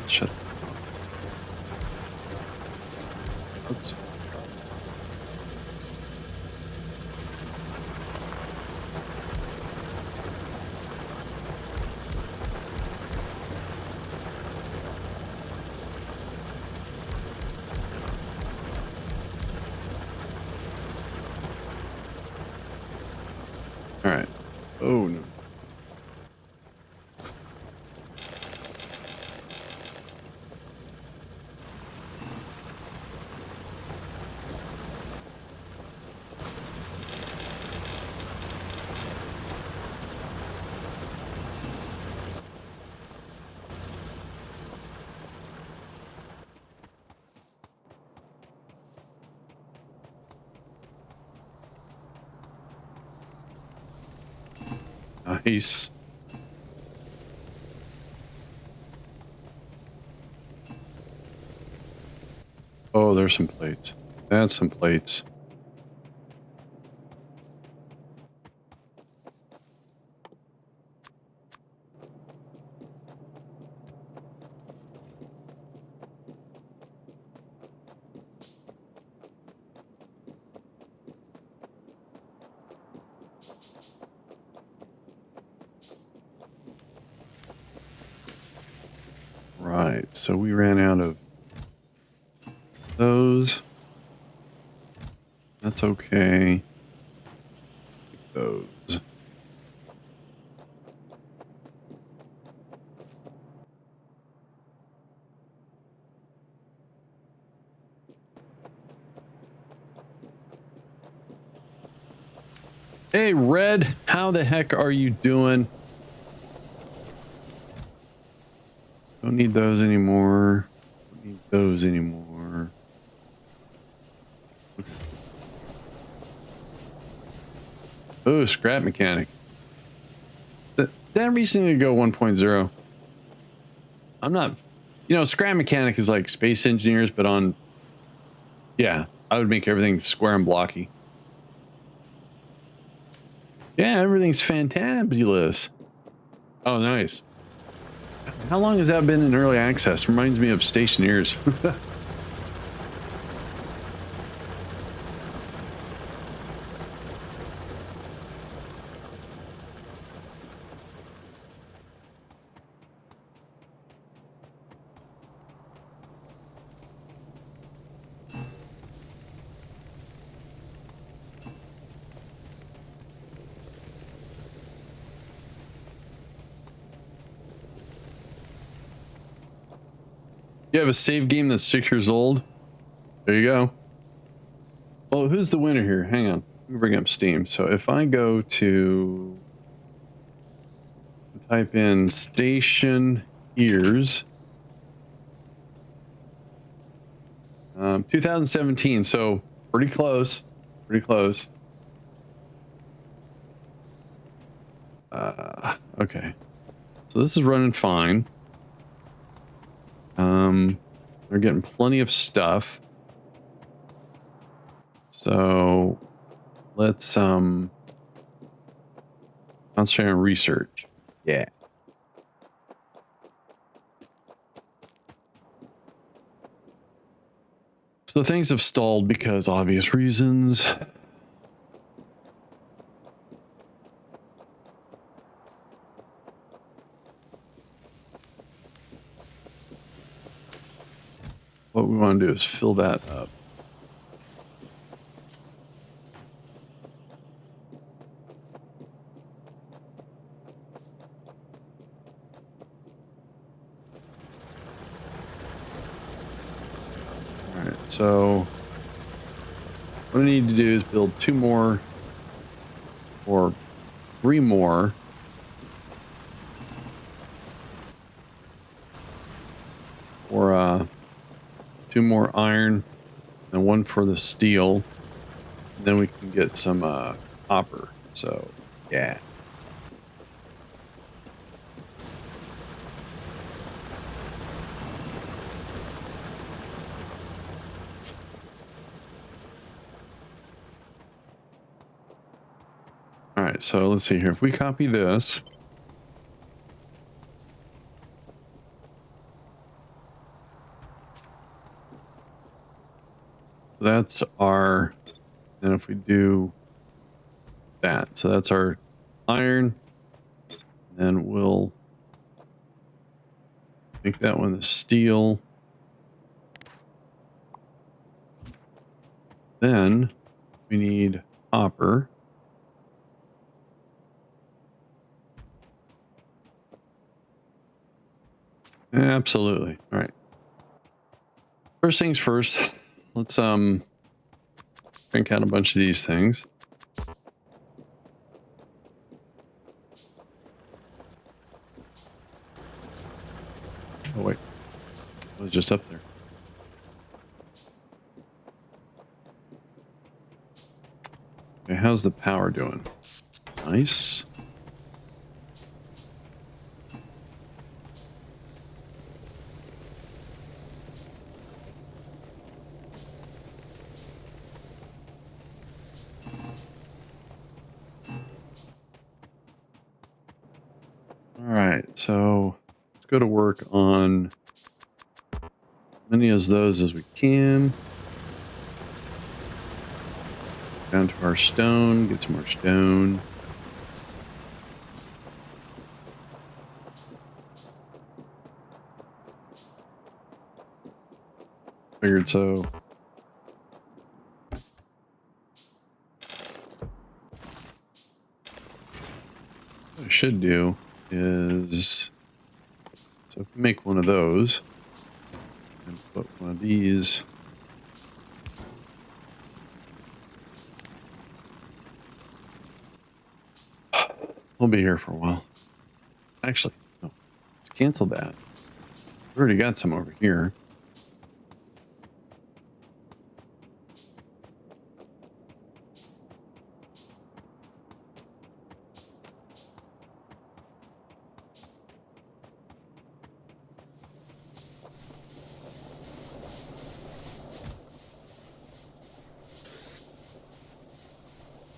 Shut. Oops. All right. Oh no. Nice. Oh, there's some plates. That's some plates. right, so we ran out of those. That's okay. Those. Hey, Red, how the heck are you doing? Don't need those anymore. Don't need those anymore. Okay. Oh, scrap mechanic. That recently go 1.0. I'm not, you know, scrap mechanic is like space engineers, but on, yeah, I would make everything square and blocky. Yeah, everything's fantabulous. Oh, nice. How long has that been in early access? Reminds me of Stationeers. You have a save game that's 6 years old. There you go. Well, who's the winner here? Hang on. Let me bring up Steam. So if I go to type in station years, 2017. So pretty close. Pretty close. Okay. So this is running fine. They're getting plenty of stuff. So let's concentrate on research. Yeah. So things have stalled because obvious reasons. What we want to do is fill that up. All right, so what I need to do is build 2 more or 3 more. Or 2 more iron and 1 for the steel. And then we can get some copper. So yeah. All right, so let's see here. If we copy this, that's our, and if we do that, so that's our iron, then we'll make that one the steel. Then we need copper. Absolutely. All right. First things first, let's crank out a bunch of these things. Oh wait, it was just up there. Okay, how's the power doing? Nice. All right, so let's go to work on as many of those as we can. Down to our stone, get some more stone. Figured so. What I should do is, so if we make one of those and put one of these. We'll be here for a while. Actually, no. Let's cancel that. We already got some over here.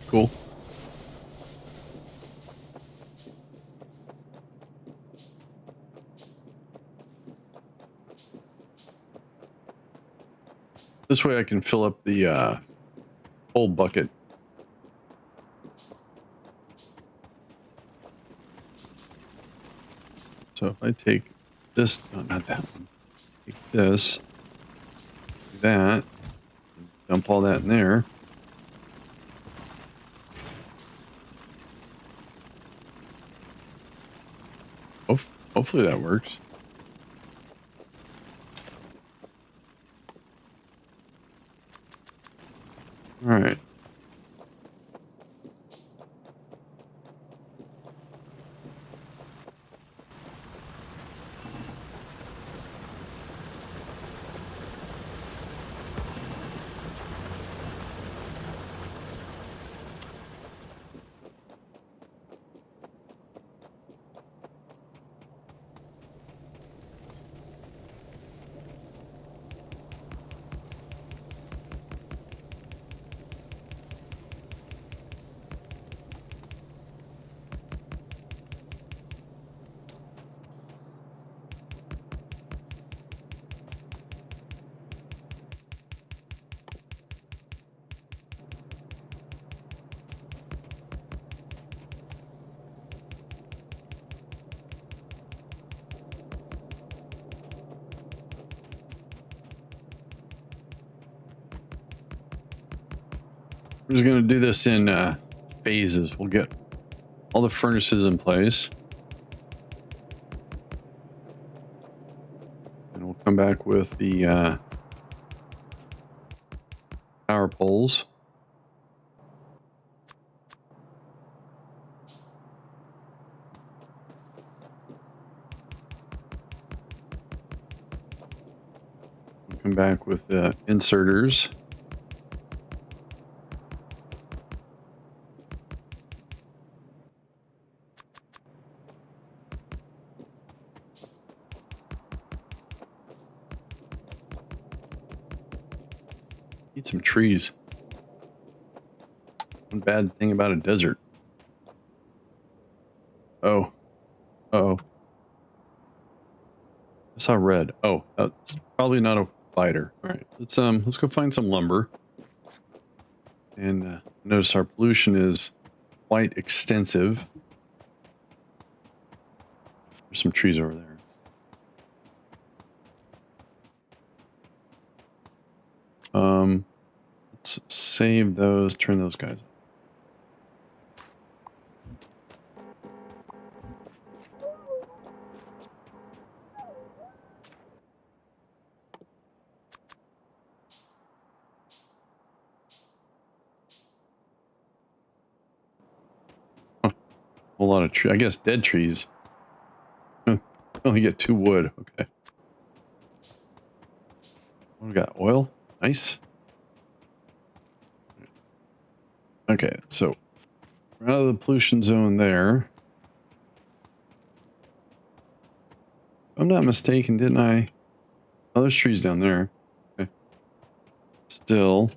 Cool. This way I can fill up the whole bucket. So if I take this, no, not that one. Take this, do that, dump all that in there. Hopefully that works. All right. We're just going to do this in phases. We'll get all the furnaces in place. And we'll come back with the power poles. We'll come back with the inserters. Need some trees. One bad thing about a desert. Oh. Uh-oh. I saw red. Oh, that's probably not a spider. All right, let's go find some lumber. And notice our pollution is quite extensive. There's some trees over there. Let's save those, turn those guys on. Huh, a whole lot of trees. I guess dead trees. Only get 2 wood. Okay. What we got? Oil? Nice. Okay, so we're out of the pollution zone there. If I'm not mistaken, didn't I? Oh, there's trees down there. Okay. Still,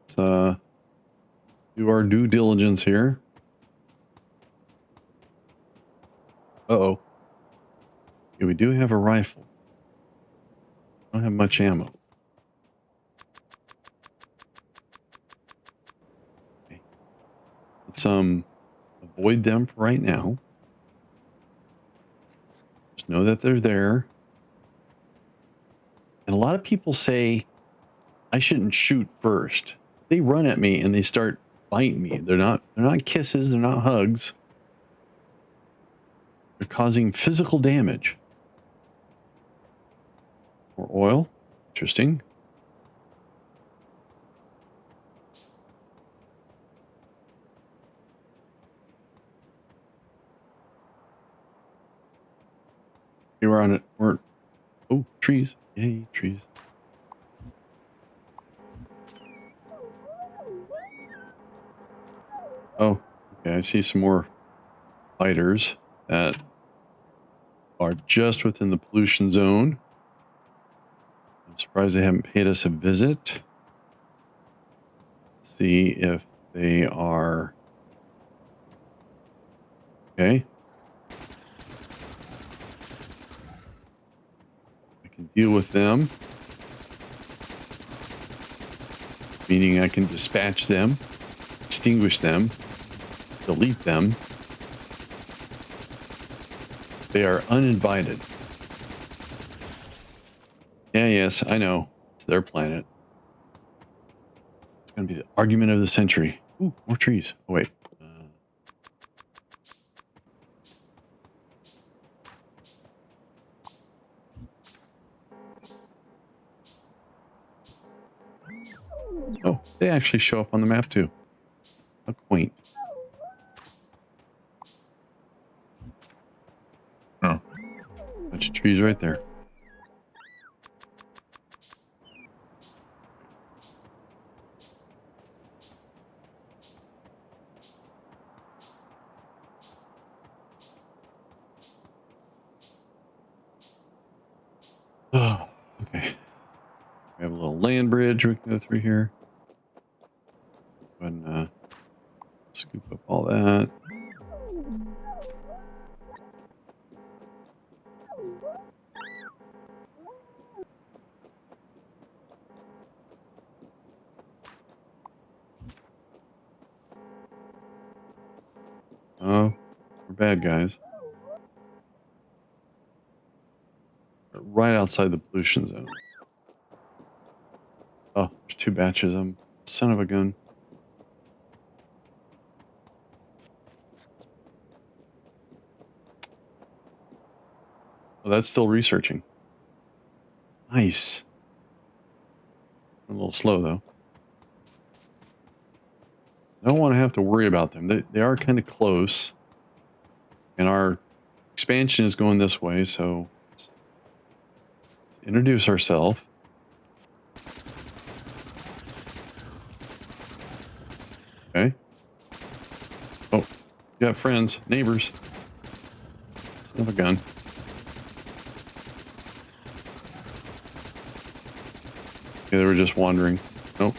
let's do our due diligence here. Uh-oh. Yeah, we do have a rifle. Don't have much ammo. Okay. Let's avoid them for right now. Just know that they're there. And a lot of people say I shouldn't shoot first. They run at me and they start biting me. They're not kisses, they're not hugs. They're causing physical damage. More oil. Interesting. Okay, we're on it. Oh, trees. Yay, trees. Oh, okay. I see some more fighters that are just within the pollution zone. I'm surprised they haven't paid us a visit. Let's see if they are okay. I can deal with them, meaning I can dispatch them, extinguish them, delete them. They are uninvited. Yeah, yes, I know. It's their planet. It's going to be the argument of the century. Ooh, more trees. Oh, wait. Oh, they actually show up on the map too. How quaint. Oh. Bunch of trees right there. Oh, okay. We have a little land bridge we can go through here. Go ahead and scoop up all that. Oh, we're bad guys. We're right outside the pollution zone. Oh, there's 2 batches. I'm son of a gun. Oh, that's still researching. Nice. A little slow though. I don't want to have to worry about them. They are kind of close. And our expansion is going this way, so let's introduce ourselves. Okay. Oh, you got friends, neighbors. Son of a gun. Okay, they were just wandering. Nope.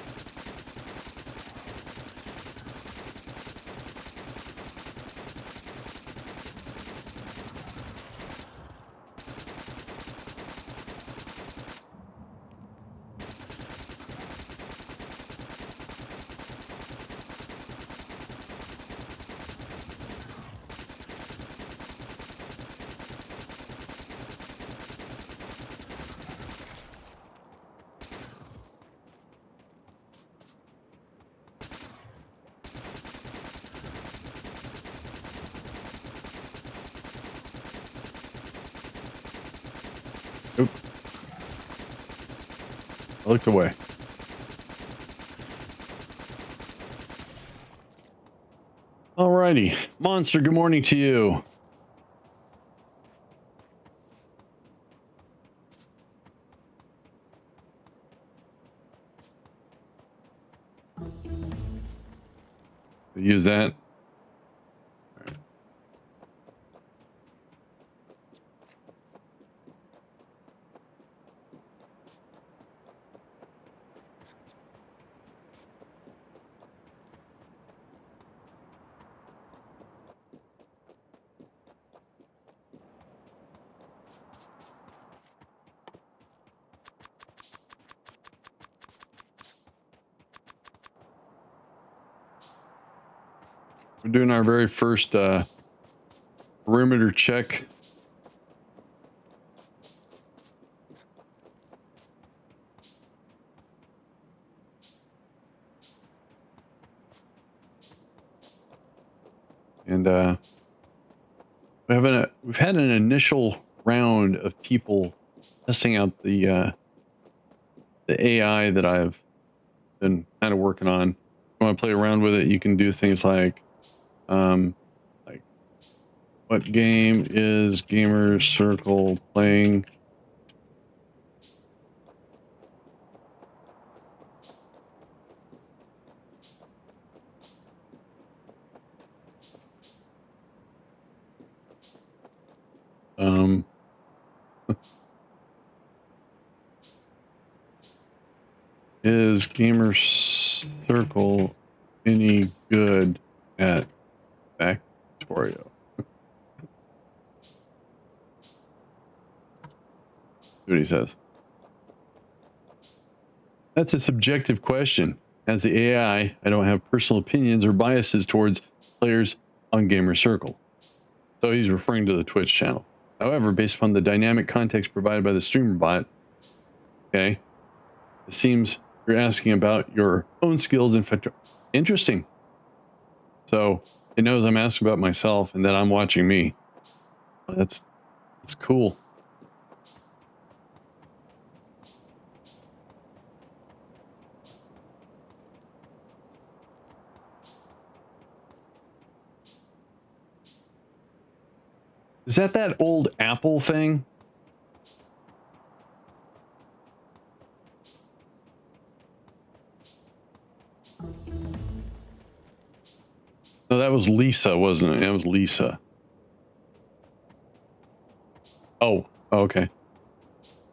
Oop. I looked away. Alrighty. Monster, good morning to you. Use that. We're doing our very first perimeter check. And we've had an initial round of people testing out the AI that I've been kind of working on. If you want to play around with it, you can do things like what game is Gamer Circle playing? Is Gamer Circle any good at Factorio? See what he says. That's a subjective question. As the AI, I don't have personal opinions or biases towards players on Gamer Circle. So he's referring to the Twitch channel. However, based upon the dynamic context provided by the streamer bot, okay, it seems you're asking about your own skills in Factorio. Interesting. So it knows I'm asking about myself and that I'm watching me. That's cool. Is that old Apple thing? No, that was Lisa, wasn't it? That was Lisa. Oh, okay.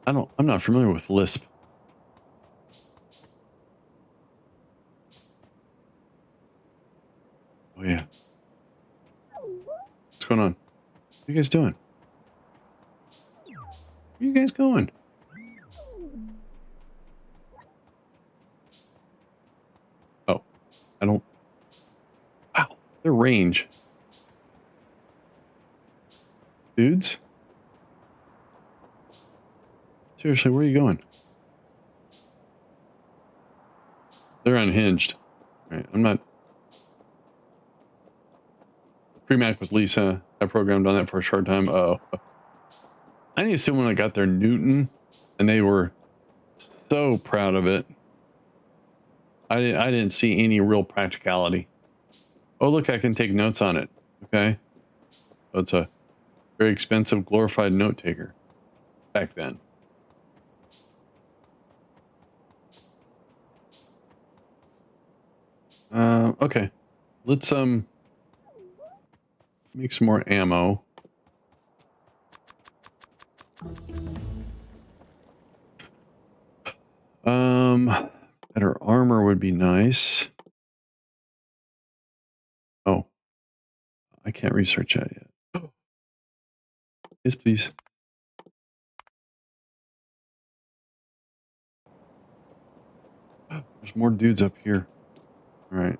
I'm not familiar with Lisp. Oh yeah. What's going on? What are you guys doing? Where are you guys going? Oh, I don't. Wow, their range. Dudes? Seriously, where are you going? They're unhinged. All right, I'm not. Pre-Mac was Lisa. I programmed on that for a short time. Oh. I knew someone that got their Newton, and they were so proud of it. I didn't see any real practicality. Oh, look, I can take notes on it. Okay. So it's a very expensive glorified note taker back then. Okay. Let's make some more ammo. Better armor would be nice. Oh, I can't research that yet. Yes, please. There's more dudes up here. All right.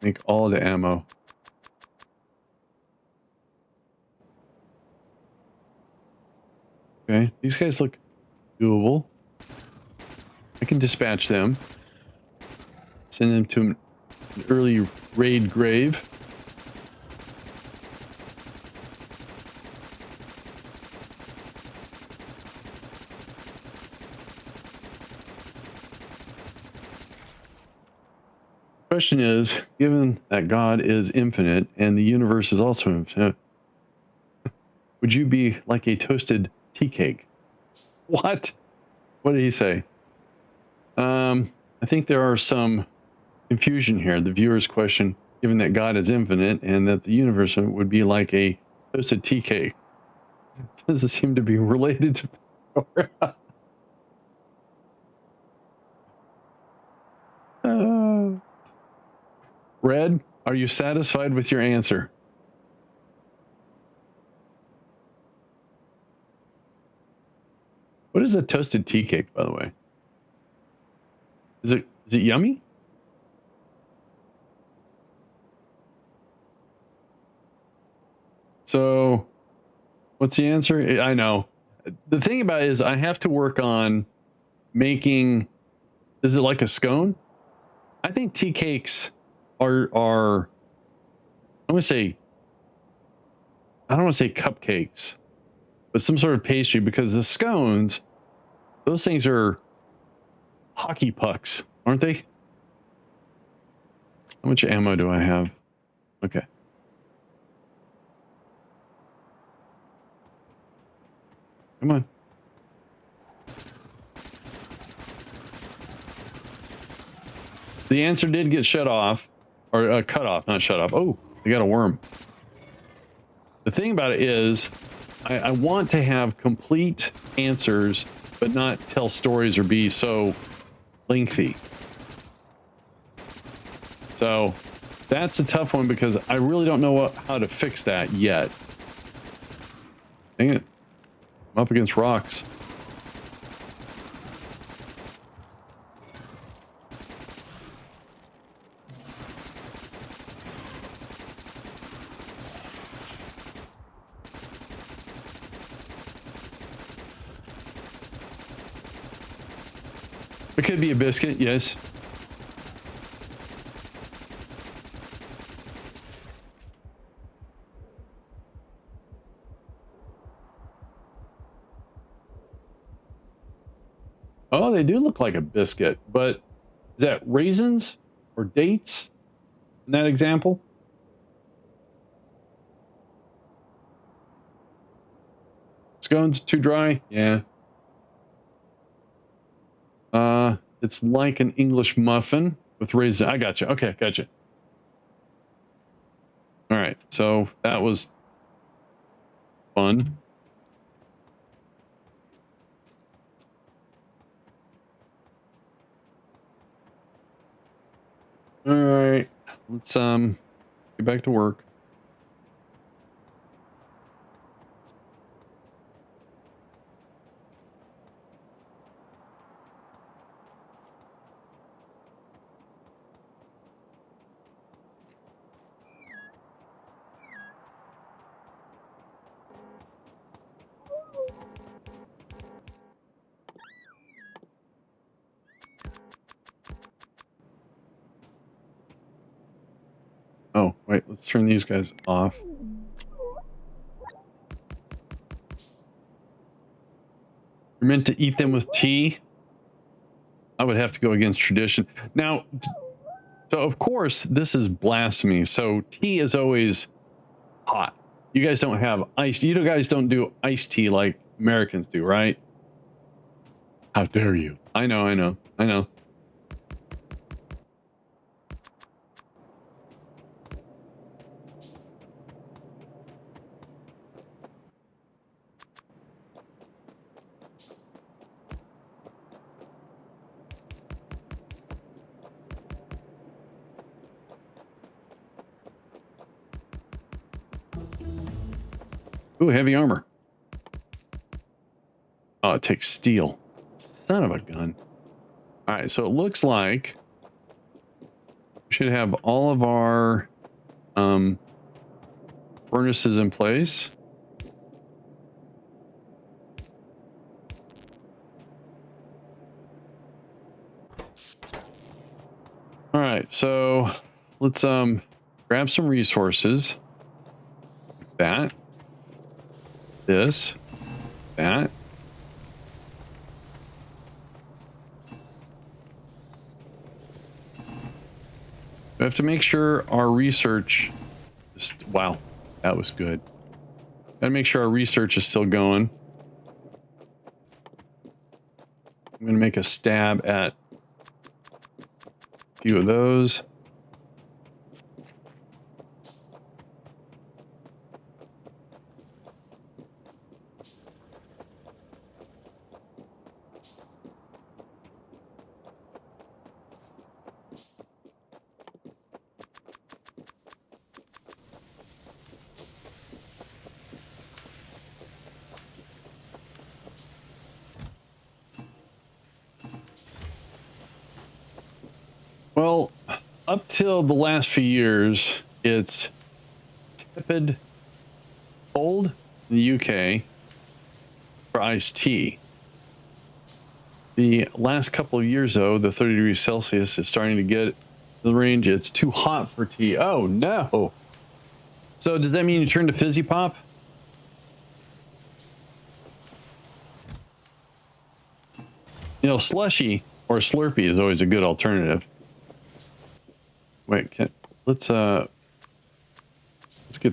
Make all the ammo. Okay, these guys look doable. I can dispatch them. Send them to an early raid grave. Question is, given that God is infinite and the universe is also infinite, would you be like a toasted tea cake? What? What did he say? I think there are some confusion here. The viewer's question, given that God is infinite and that the universe would be like a toasted tea cake, doesn't seem to be related to Red, are you satisfied with your answer? What is a toasted tea cake, by the way? Is it yummy? So, what's the answer? I know. The thing about it is I have to work on making, is it like a scone? I think tea cakes are I want to say, I don't want to say cupcakes, but some sort of pastry, because the scones, those things are hockey pucks, aren't they? How much ammo do I have? Okay. Come on. The answer did get shut off, or cut off, not shut off. Oh, I got a worm. The thing about it is, I want to have complete answers, but not tell stories or be so lengthy. So that's a tough one because I really don't know how to fix that yet. Dang it. I'm up against rocks. It could be a biscuit, yes. Oh, they do look like a biscuit, but is that raisins or dates in that example? Scones too dry? Yeah. It's like an English muffin with raisins. I got you. Okay, gotcha. All right, so that was fun. All right, let's get back to work. Oh, wait, let's turn these guys off. You're meant to eat them with tea. I would have to go against tradition. Now, so of course, this is blasphemy. So tea is always hot. You guys don't have ice. You guys don't do iced tea like Americans do, right? How dare you? I know, I know, I know. Ooh, heavy armor. Oh, it takes steel. Son of a gun. All right, so it looks like we should have all of our furnaces in place. All right, so let's grab some resources. That, this, that. We have to make sure our research is, wow, that was good. Gotta make sure our research is still going. I'm gonna make a stab at a few of those. Well, up till the last few years, it's tepid cold in the UK for iced tea. The last couple of years, though, the 30 degrees Celsius is starting to get the range. It's too hot for tea. Oh, no. So does that mean you turn to fizzy pop? You know, slushy or Slurpee is always a good alternative. Wait, let's get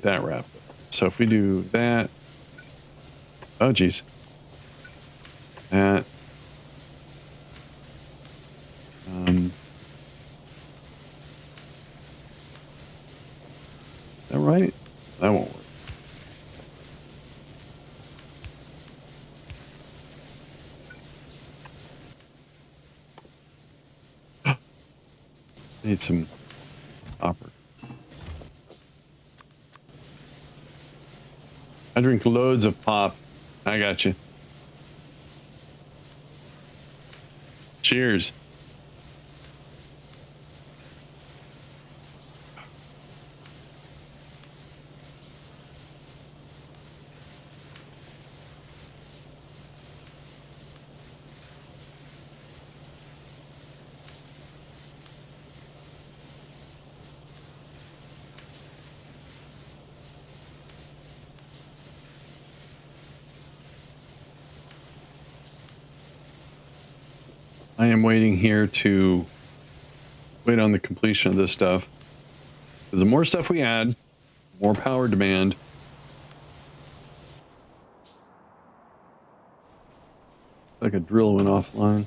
that wrapped up. So if we do that, oh geez, that, is that right? That won't work. Need some copper. I drink loads of pop. I got you. Cheers. I am waiting here to wait on the completion of this stuff. Because the more stuff we add, more power demand. Like a drill went offline.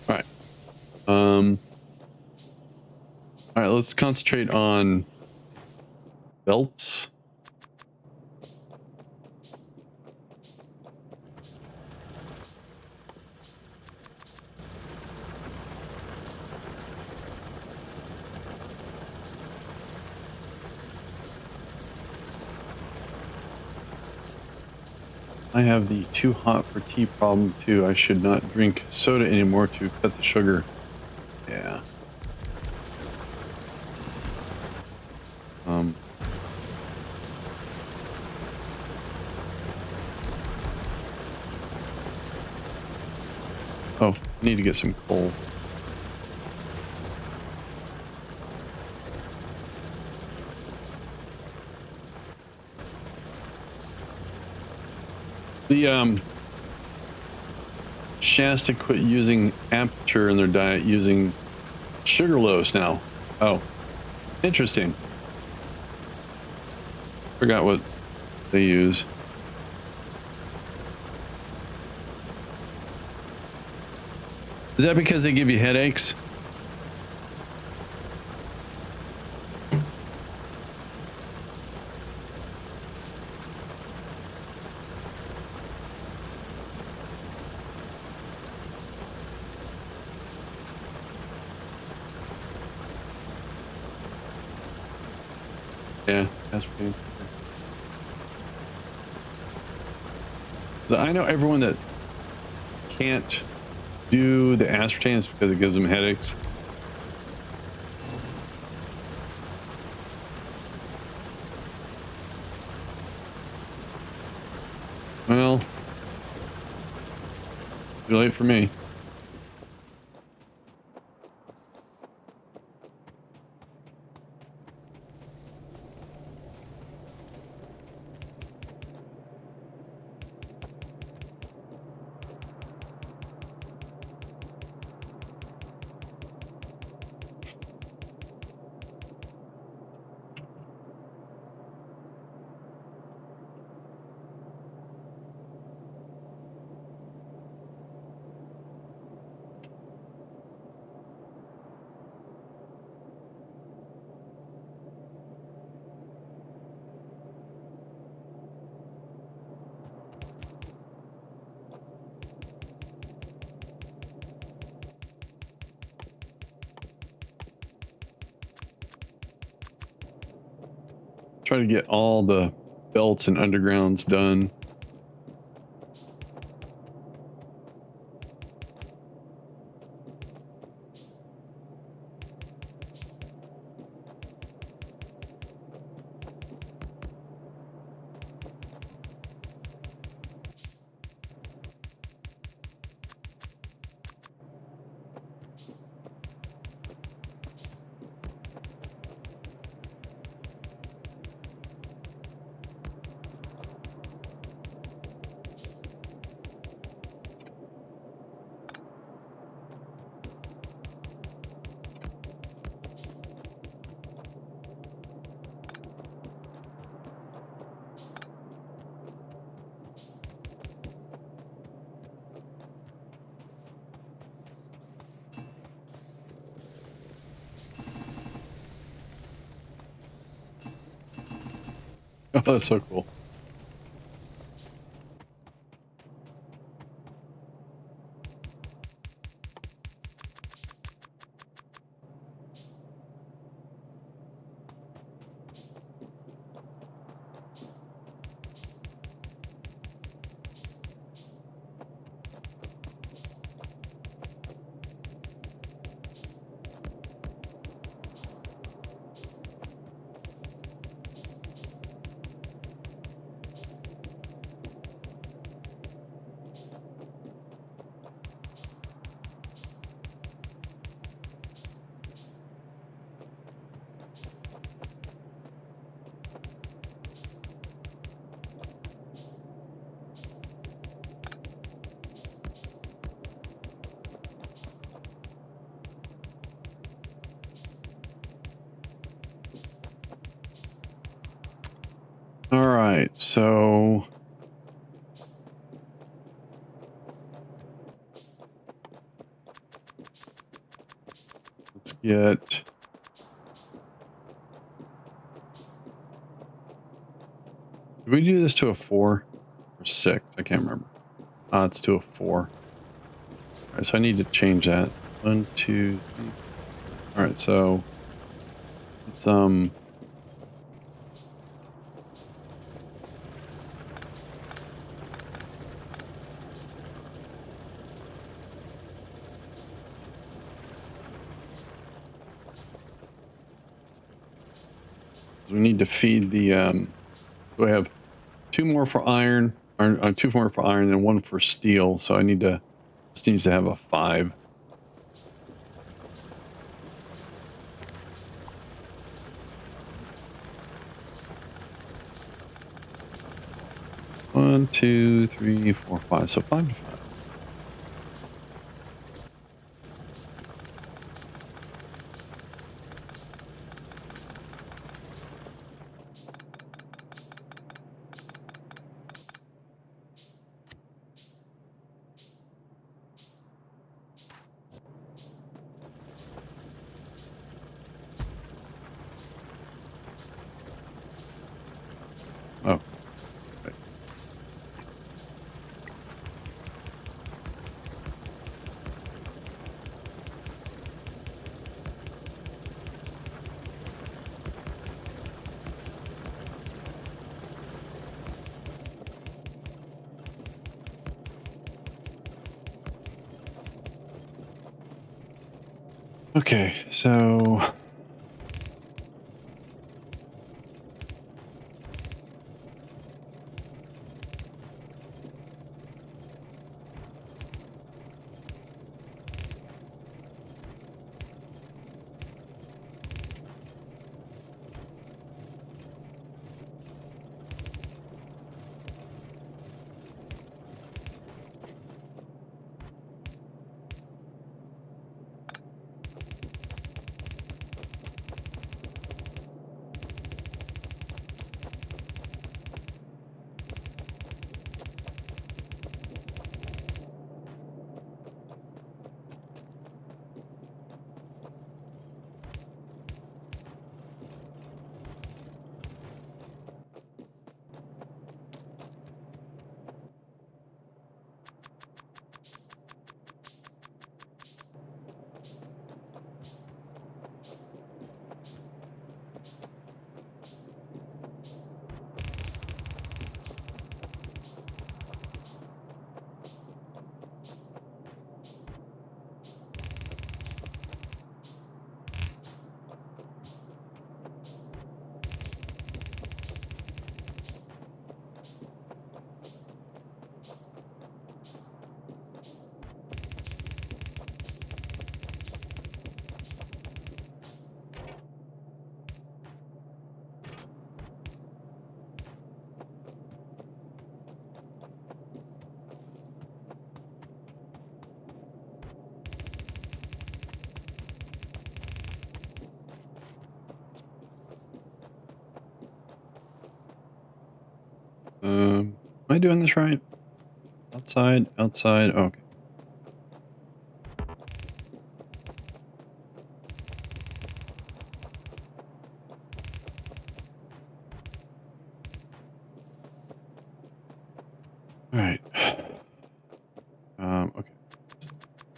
All right. All right, let's concentrate on belts. I have the too hot for tea problem too. I should not drink soda anymore to cut the sugar. Yeah. Oh, I need to get some coal. The Shasta quit using aperture in their diet, using sugarlose now. Oh, interesting. Forgot what they use. Is that because they give you headaches? Yeah, aspartame. So I know everyone that can't do the aspartame because it gives them headaches. Well, too late for me. Try to get all the belts and undergrounds done. Oh, that's so cool. All right, so let's get. Did we do this to a 4 or 6? I can't remember. It's to a 4. All right, so I need to change that. 1, 2, 3. All right, so it's we need to feed the so I have 2 more for iron, or 2 more for iron and 1 for steel. So I need to, this needs to have a 5. One, 2, 3, 4, 5. So 5 to 5. Oh. Okay, so Am I doing this right? Outside, outside. Okay. All right. Okay.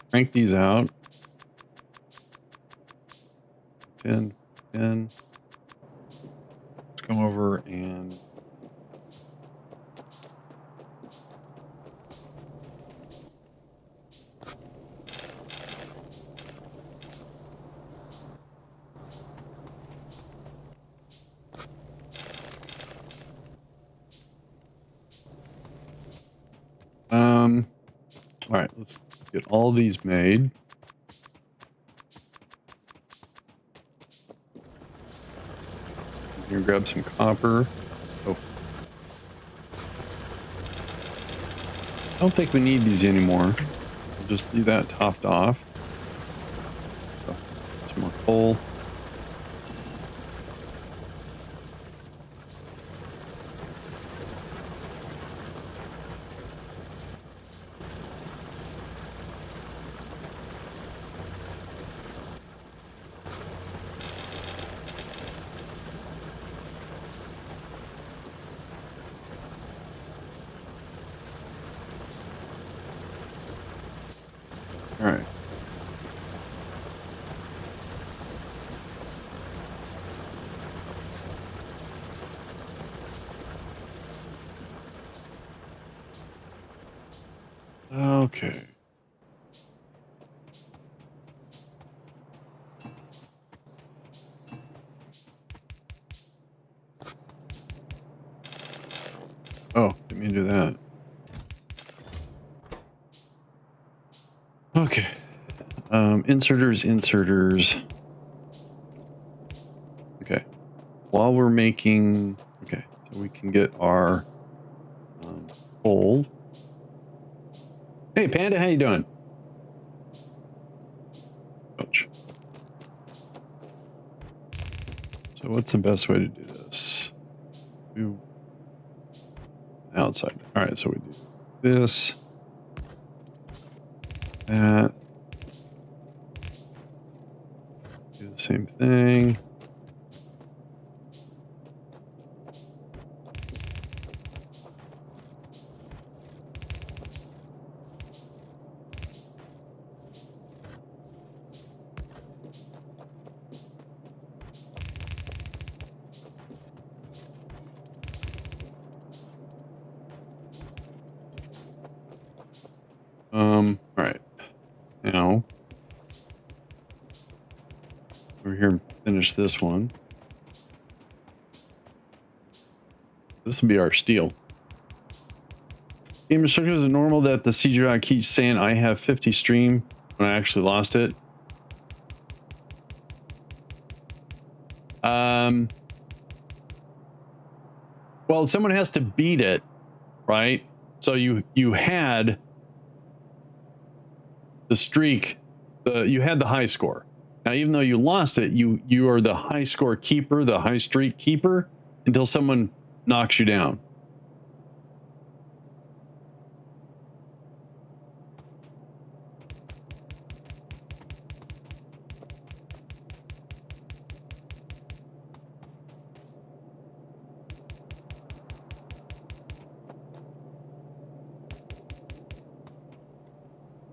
Crank these out. 10, 10. Let's come over and all right, let's get all these made. Here, grab some copper. Oh. I don't think we need these anymore. We'll just leave that topped off. So, some more coal. All right. Okay. Oh, didn't mean to do that. Okay. Inserters. Okay. While we're making, okay, so we can get our coal. Hey, Panda, how you doing? Ouch. So what's the best way to do this? Do outside. All right, so we do this, that. Do the same thing. All right. Now over here and finish this one. This will be our steel. Game restriction, is it normal that the CGI keeps saying I have 50 stream when I actually lost it? Well, someone has to beat it, right? So you had the streak, you had the high score. Now, even though you lost it, you are the high score keeper, the high streak keeper, until someone knocks you down.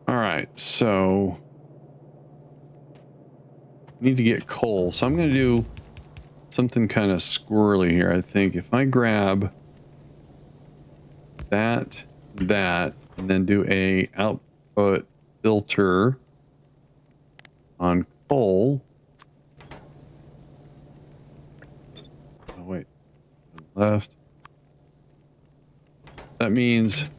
All right, so I need to get coal. So I'm going to do something kind of squirrely here. I think if I grab that, and then do a output filter on coal. Oh, wait, left. That means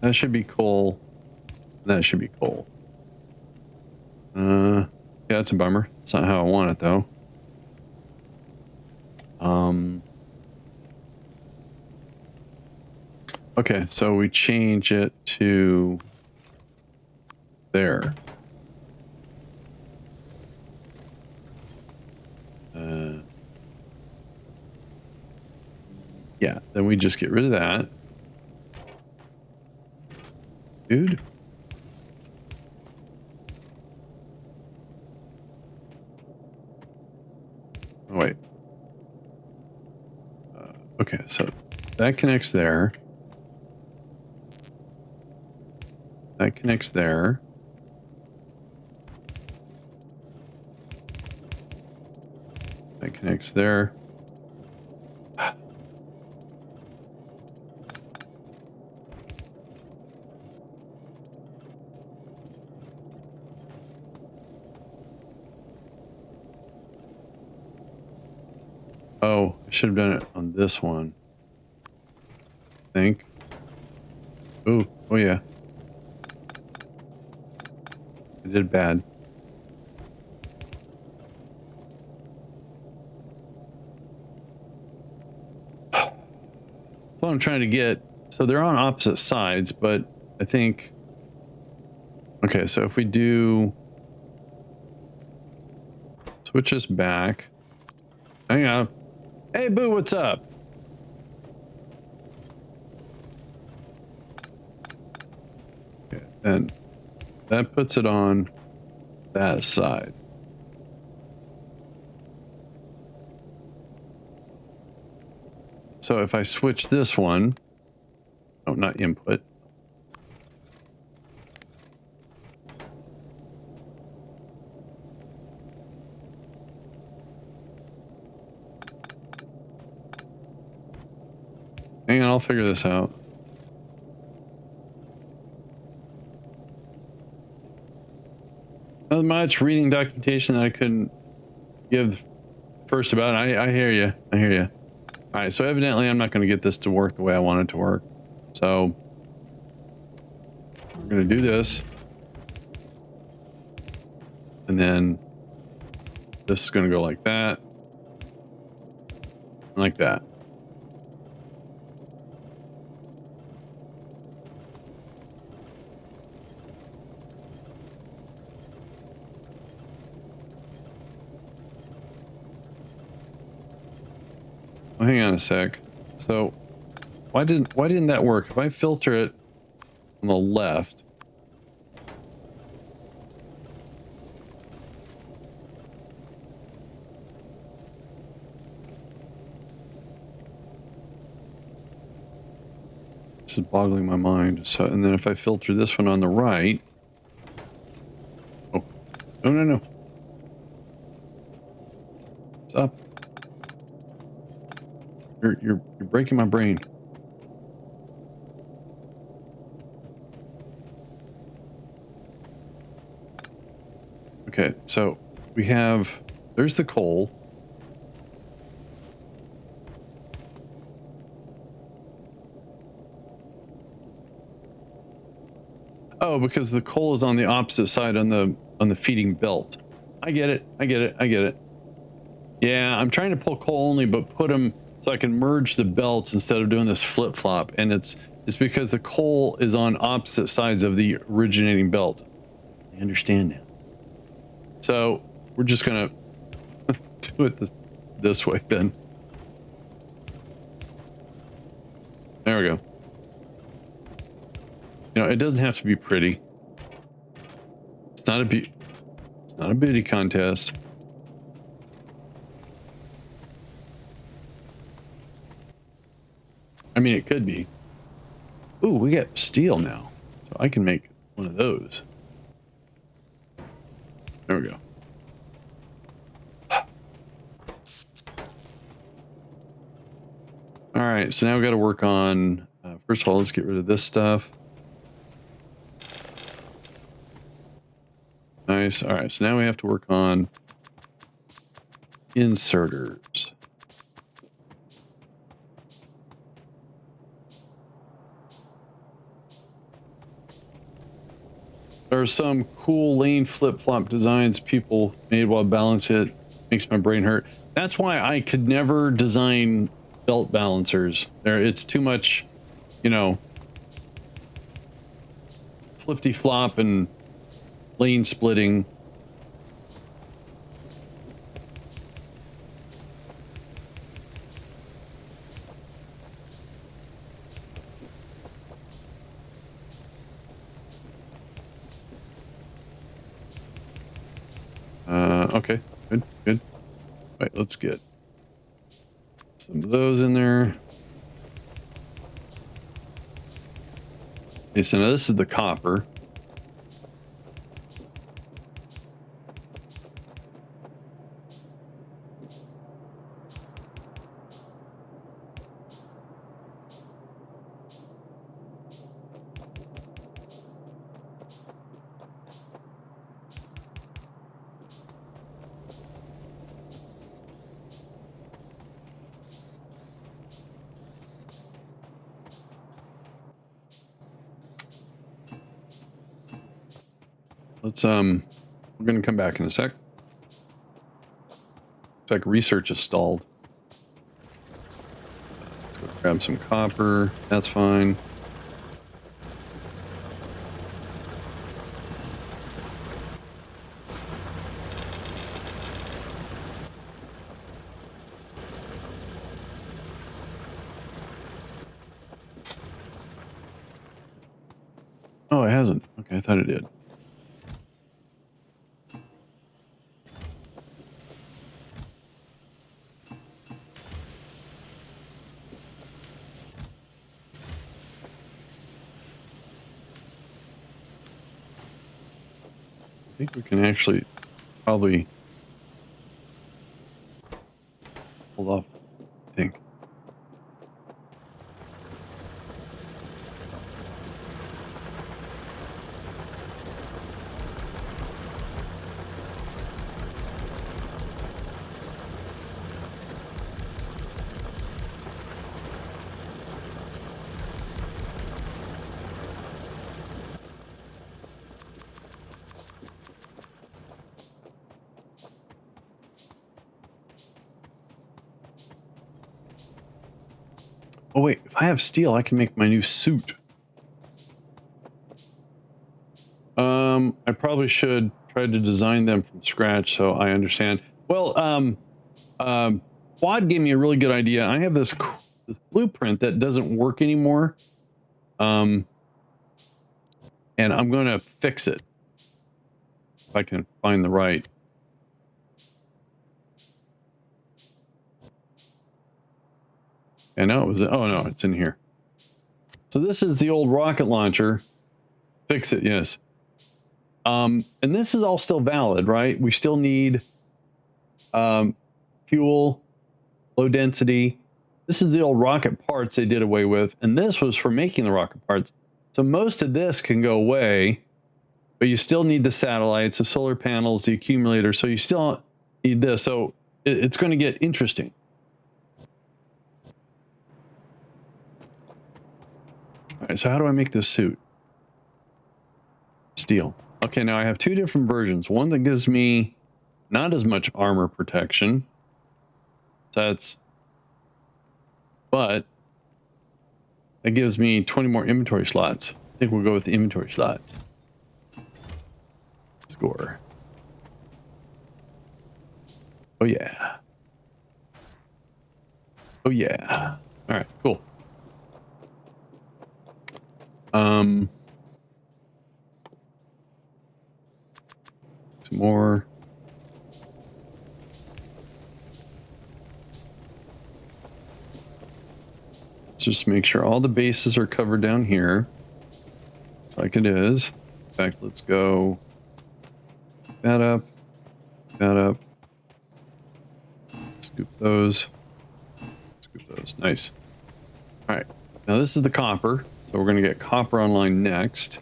that should be coal. That should be coal. Yeah, that's a bummer. That's not how I want it though. Okay, so we change it to there. Yeah, then we just get rid of that. Dude. Oh, wait. Okay, so that connects there. That connects there. That connects there. Oh, I should have done it on this one. I think. Oh, oh yeah. I did bad. What I'm trying to get. So they're on opposite sides, but I think. Okay, so if we do. Switch this back. Hang on. Hey, Boo, what's up? Okay, and that puts it on that side. So if I switch this one, oh, not input. Hang on, I'll figure this out. Not much reading documentation that I couldn't give first about it. I hear you. I hear you. All right, so evidently I'm not going to get this to work the way I want it to work. So we're going to do this. And then this is going to go like that. Like that. Well, hang on a sec. So why didn't that work? If I filter it on the left, this is boggling my mind. So, and then if I filter this one on the right, oh, no, no, no. It's up. You're breaking my brain. Okay, so we have, there's the coal. Oh, because the coal is on the opposite side on the feeding belt. I get it. I get it. I get it. Yeah, I'm trying to pull coal only, but put them so I can merge the belts instead of doing this flip flop. And it's because the coal is on opposite sides of the originating belt. I understand now. So we're just gonna do it this way then. There we go. You know, it doesn't have to be pretty. It's not a beauty contest. I mean, it could be. Ooh, we got steel now. So I can make one of those. There we go. All right, so now we got to work on, first of all, let's get rid of this stuff. Nice. All right, so now we have to work on inserters. There are some cool lane flip-flop designs people made while balance it. Makes my brain hurt. That's why I could never design belt balancers. It's too much, you know, flippity flop and lane splitting. Okay, good, good. Right, let's get some of those in there. Okay, so now this is the copper. Let's we're gonna come back in a sec. It's like research is stalled. Let's go grab some copper. That's fine. Oh, it hasn't. Okay, I thought it did. I think we can actually probably hold off. I think. Oh wait, if I have steel, I can make my new suit. I probably should try to design them from scratch so I understand. Well, Quad gave me a really good idea. I have this blueprint that doesn't work anymore. And I'm going to fix it if I can find the right. I know it was. Oh no, it's in here. So this is the old rocket launcher. Fix it, yes. And this is all still valid, right? We still need fuel, low density. This is the old rocket parts they did away with, and this was for making the rocket parts. So most of this can go away, but you still need the satellites, the solar panels, the accumulator. So you still need this. So it's going to get interesting. All right, so how do I make this suit? Steel. Okay, now I have two different versions. One that gives me not as much armor protection. But that gives me 20 more inventory slots. I think we'll go with the inventory slots. Score. Oh yeah. Oh yeah. All right, cool. Some more. Let's just make sure all the bases are covered down here. Like it is. In fact, let's go that up, that up. Scoop those. Scoop those. Nice. All right. Now this is the copper. So we're going to get copper online next.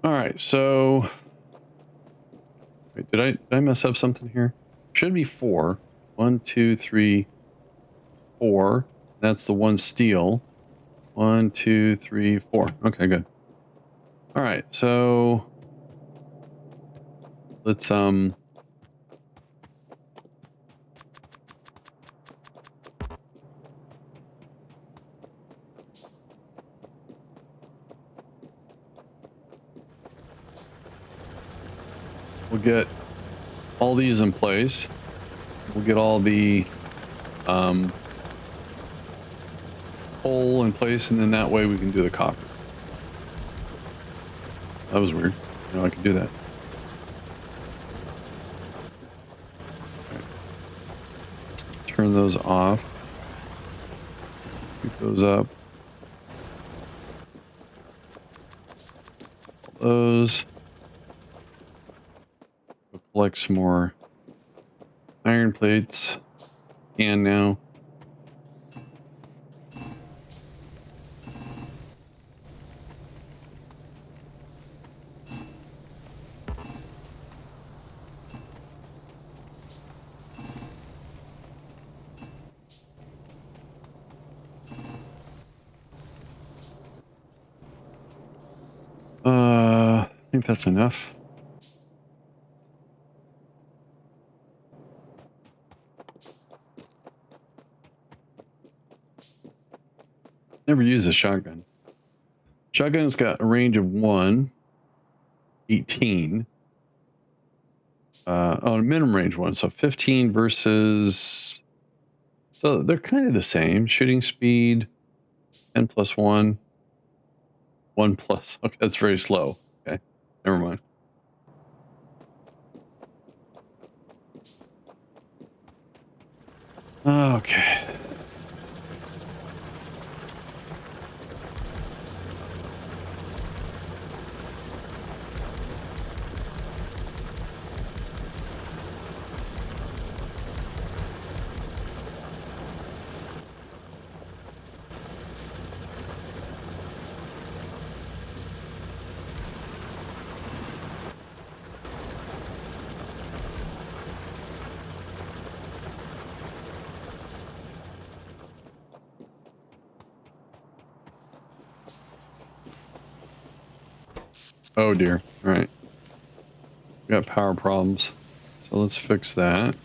All right, so wait, did I mess up something here? Should be 4. 1, 2, 3, 4. That's the one steel. 1, 2, 3, 4. Okay, good. All right, so let's We'll get all these in place. We'll get all the coal in place, and then that way we can do the copper. That was weird. You know, I could do that. Okay. Let's turn those off. Let's keep those up. All those. We'll collect some more iron plates. And now. I think that's enough. Never used a shotgun. Shotgun's got a range of 18. Oh, minimum range 1. So 15 versus. So they're kind of the same. Shooting speed, 10 plus 1. 1 plus. Okay, that's very slow. Okay, never mind. Okay. Oh dear. All right. We got power problems. So let's fix that.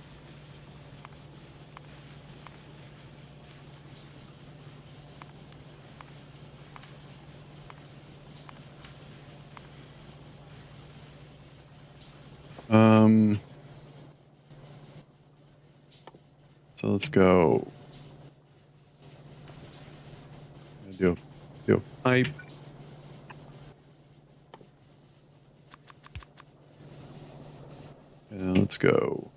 So let's go. Do a pipe. And let's go.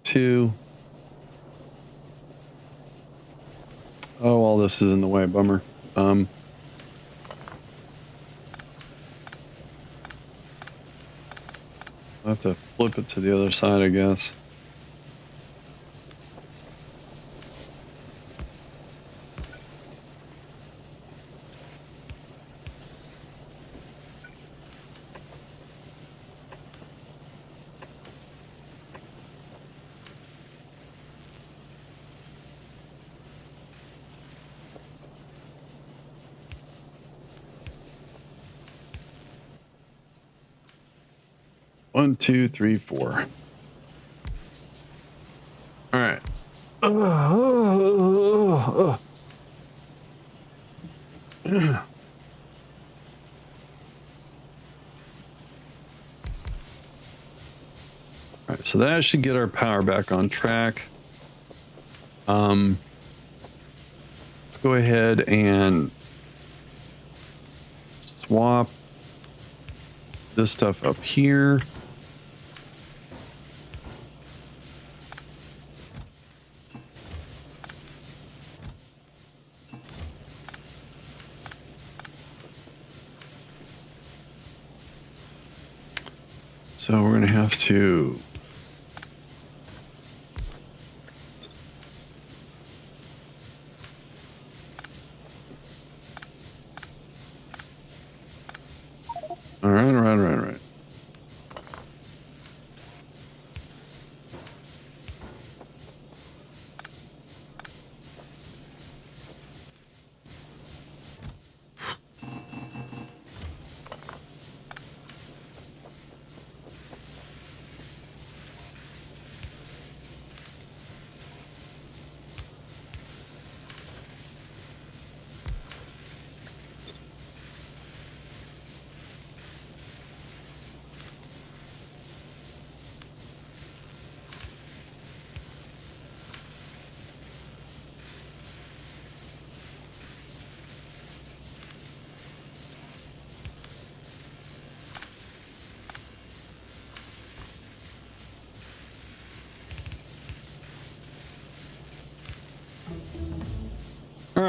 2. Oh, all this is in the way. Bummer. I have to flip it to the other side, I guess. One, two, three, 4. All right. All right, so that should get our power back on track. Let's go ahead and swap this stuff up here. So we're going to have to all right.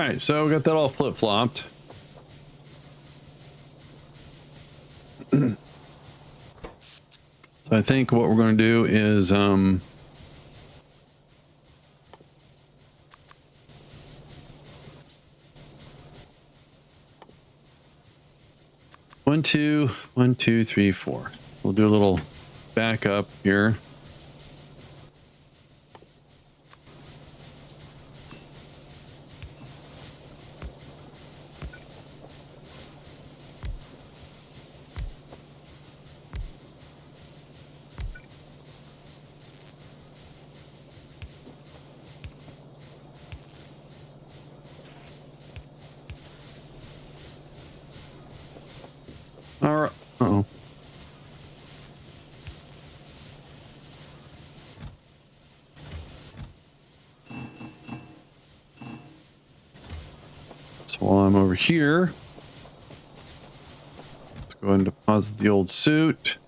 right, so we got that all flip-flopped. So I think what we're going to do is 1 2 1 2 3 4. We'll do a little backup here. All right. Uh-oh. So while I'm over here, let's go ahead and deposit the old suit.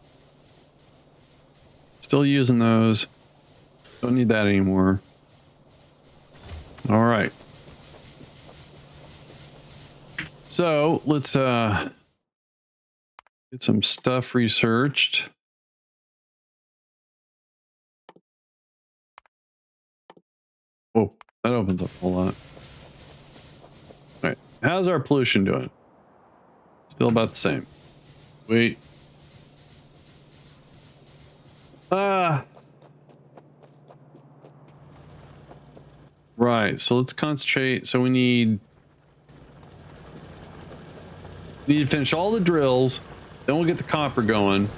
Still using those. Don't need that anymore. All right. So let's get some stuff researched. Oh, that opens up a whole lot. All right. How's our pollution doing? Still about the same. Wait. Right. So let's concentrate. So we need to finish all the drills. Then we'll get the copper going.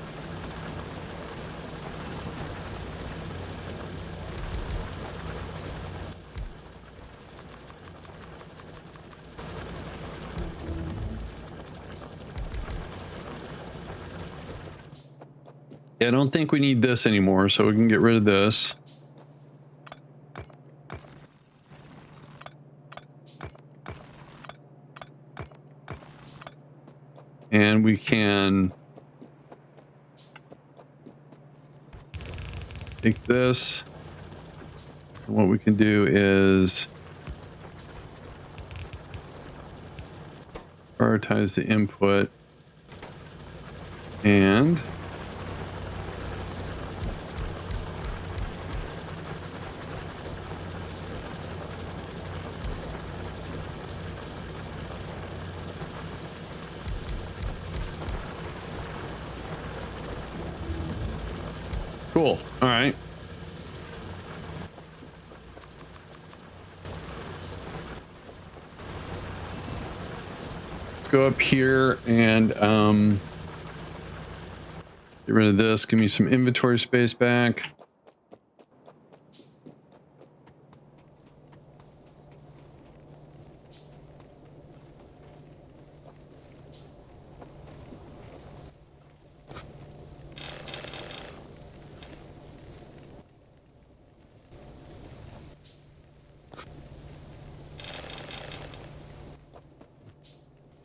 Yeah, I don't think we need this anymore, so we can get rid of this. And we can take this. And what we can do is prioritize the input and cool. All right. Let's go up here and get rid of this. Give me some inventory space back.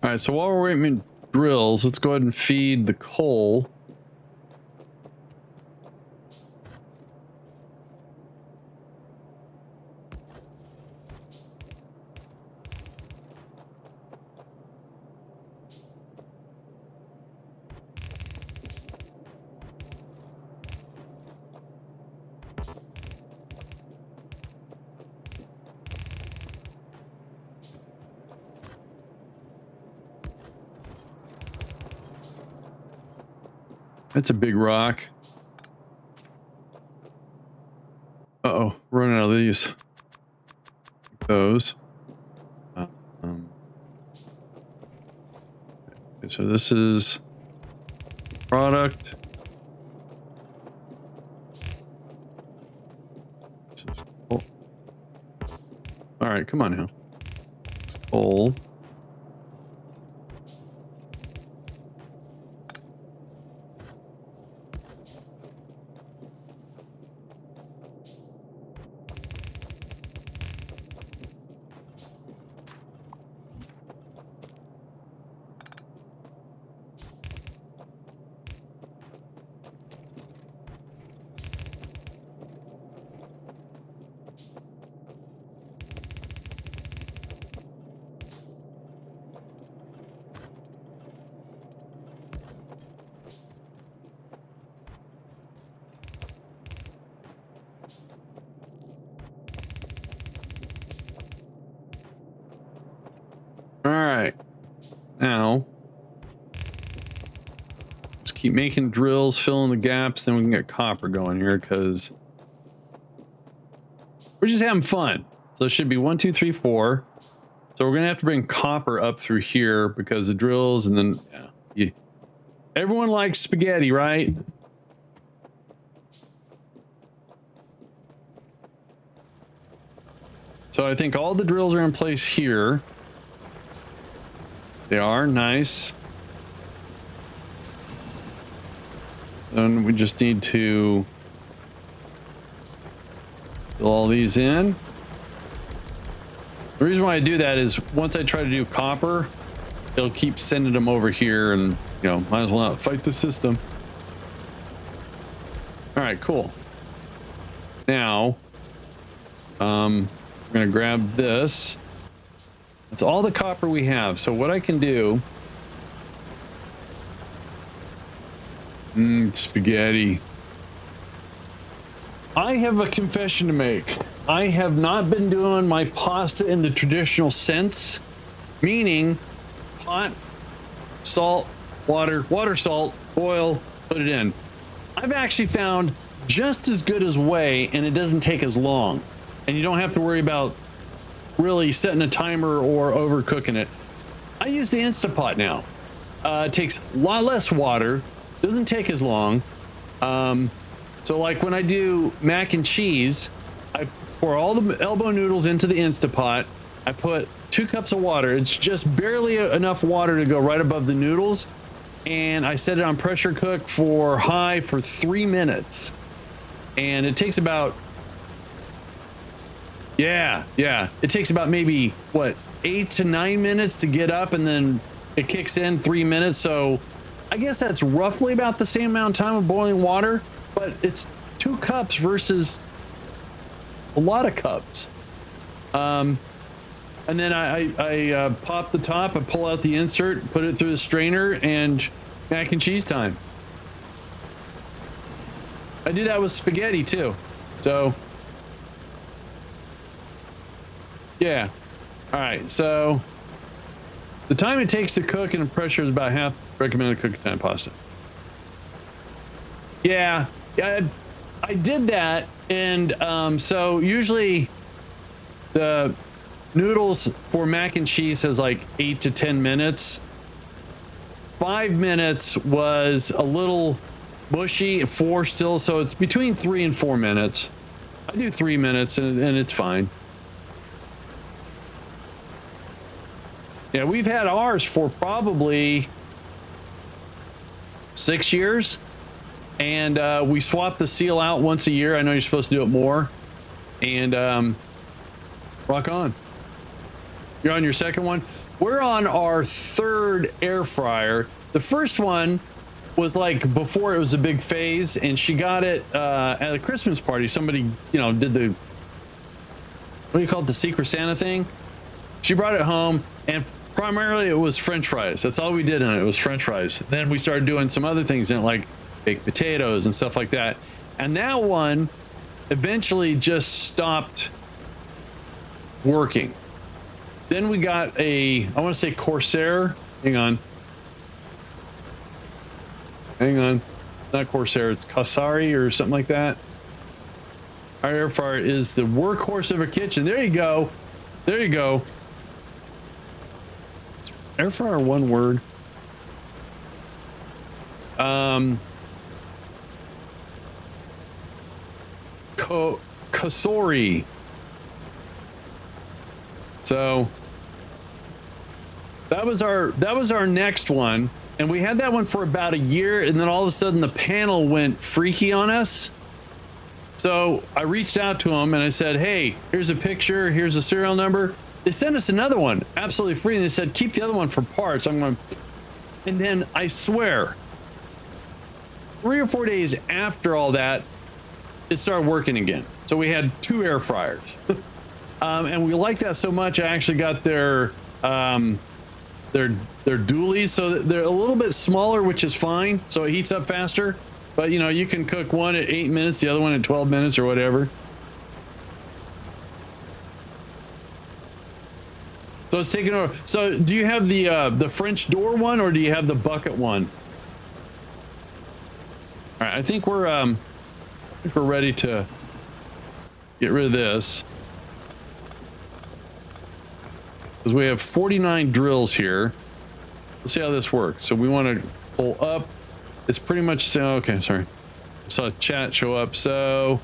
All right, so while we're waiting drills, let's go ahead and feed the coal. That's a big rock. Uh-oh, running out of these. Those. Okay, so this is product. Coal. All right, come on now. It's coal. right. Now, just keep making drills, filling the gaps, then we can get copper going here because we're just having fun. So it should be 1, 2, 3, 4. So we're gonna have to bring copper up through here because the drills, and then everyone likes spaghetti, right? So I think all the drills are in place here. They are nice. Then we just need to fill all these in. The reason why I do that is once I try to do copper, it'll keep sending them over here, and you know, might as well not fight the system. All right, cool. Now, we're gonna grab this. That's all the copper we have. So what I can do, spaghetti. I have a confession to make. I have not been doing my pasta in the traditional sense, meaning pot, salt, water, salt, oil, put it in. I've actually found just as good as whey, and it doesn't take as long. And you don't have to worry about really setting a timer or overcooking it. I use the Instapot now. It takes a lot less water, doesn't take as long. So like when I do mac and cheese, I pour all the elbow noodles into the Instapot. I put 2 cups of water. It's just barely enough water to go right above the noodles. And I set it on pressure cook for high for 3 minutes. And it takes about, it takes about maybe, what, 8 to 9 minutes to get up, and then it kicks in 3 minutes. So I guess that's roughly about the same amount of time of boiling water, but it's 2 cups versus a lot of cups. And then I pop the top, I pull out the insert, put it through the strainer, and mac and cheese time. I do that with spaghetti too. So yeah. All right, so the time it takes to cook and the pressure is about half recommended cooking time pasta. Yeah, I did that, and so usually the noodles for mac and cheese has like 8 to 10 minutes. 5 minutes was a little mushy, 4 still, so it's between 3 and 4 minutes. I do 3 minutes, and it's fine. Yeah, we've had ours for probably 6 years, and we swap the seal out once a year. I know you're supposed to do it more, and rock on. You're on your second one. We're on our 3rd air fryer. The first one was like before it was a big phase, and she got it at a Christmas party. Somebody, you know, did the, what do you call it, the Secret Santa thing. She brought it home, and primarily it was French fries. That's all we did in it. It was French fries. Then we started doing some other things in it, like baked potatoes and stuff like that. And that one eventually just stopped working. Then we got a, I want to say Corsair. Hang on. Not Corsair, it's Kasari or something like that. Our air fryer is the workhorse of our kitchen. There you go. There you go. Air fryer, one word. Kasori. So that was our next one, and we had that one for about a year, and then all of a sudden the panel went freaky on us. So I reached out to them and I said, hey, here's a picture, here's a serial number. They sent us another one absolutely free, and they said keep the other one for parts. I'm going, and then I swear 3 or 4 days after all that, it started working again. So we had 2 air fryers. And we like that so much, I actually got their dualies, so they're a little bit smaller, which is fine, so it heats up faster. But you know, you can cook one at 8 minutes, the other one at 12 minutes or whatever. So it's taking over. So do you have the French door one, or do you have the bucket one? All right, I think we're ready to get rid of this, because we have 49 drills here. Let's see how this works. So we want to pull up. It's pretty much, okay, sorry. I saw chat show up. So, all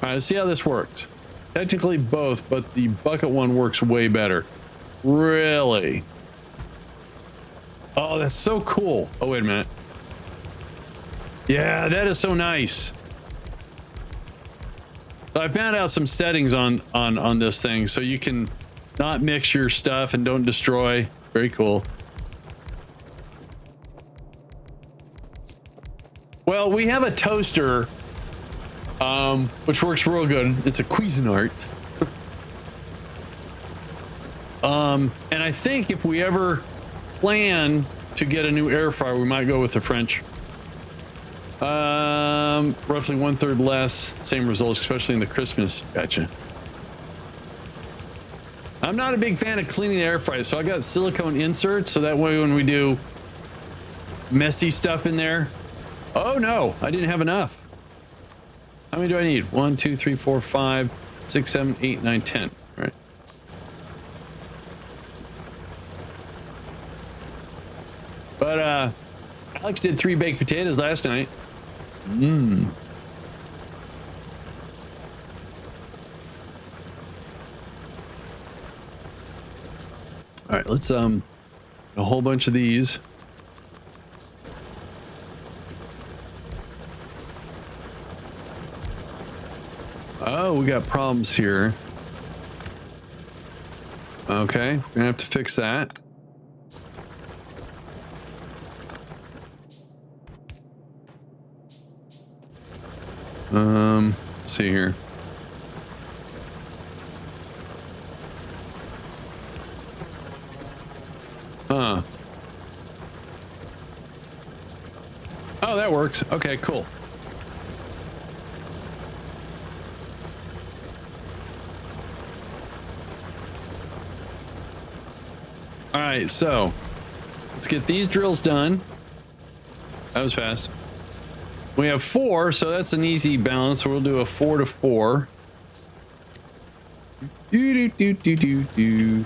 right, let's see how this works. Technically both, but the bucket one works way better. Really? Oh, that's so cool. Oh, wait a minute. Yeah, that is so nice. So I found out some settings on this thing, so you can not mix your stuff and don't destroy. Very cool. Well, we have a toaster, which works real good. It's a Cuisinart. And I think if we ever plan to get a new air fryer, we might go with the French. Roughly 1/3 less, same results, especially in the Christmas. Gotcha. I'm not a big fan of cleaning the air fryer, so I got silicone inserts, so that way when we do messy stuff in there. Oh no, I didn't have enough. How many do I need? 1, 2, 3, 4, 5, 6, 7, 8, 9, 10. All right. But Alex did 3 baked potatoes last night. Mmm. All right, let's a whole bunch of these. Oh, we got problems here. Okay, we're gonna have to fix that. Let's see here. Huh. Oh, that works. Okay, cool. All right, so let's get these drills done. That was fast. We have 4, so that's an easy balance. So we'll do a 4 to 4. Do do do do do do.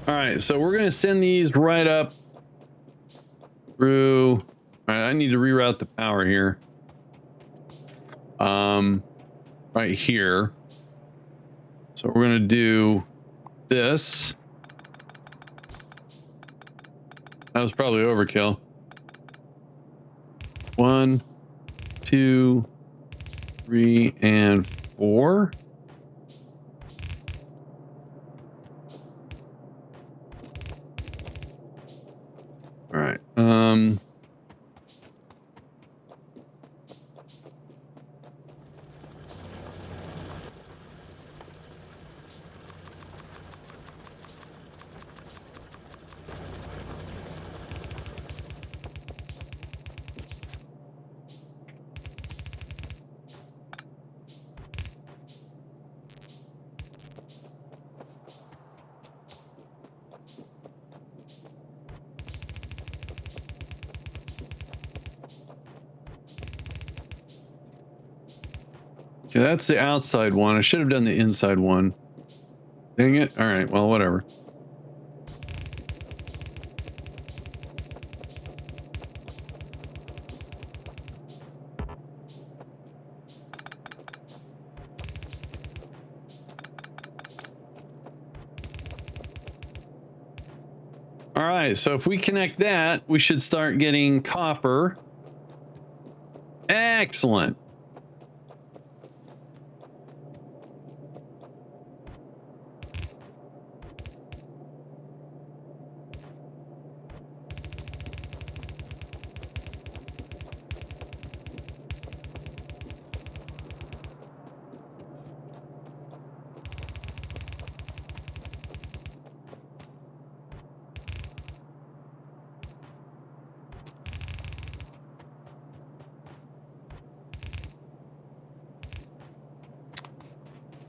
All right, so we're gonna send these right up through. All right, I need to reroute the power here. Right here. So we're gonna do this. That was probably overkill. 1, 2, 3, and 4. All right. Okay, that's the outside one. I should have done the inside one. Dang it. All right, well, whatever. All right, so if we connect that, we should start getting copper. Excellent.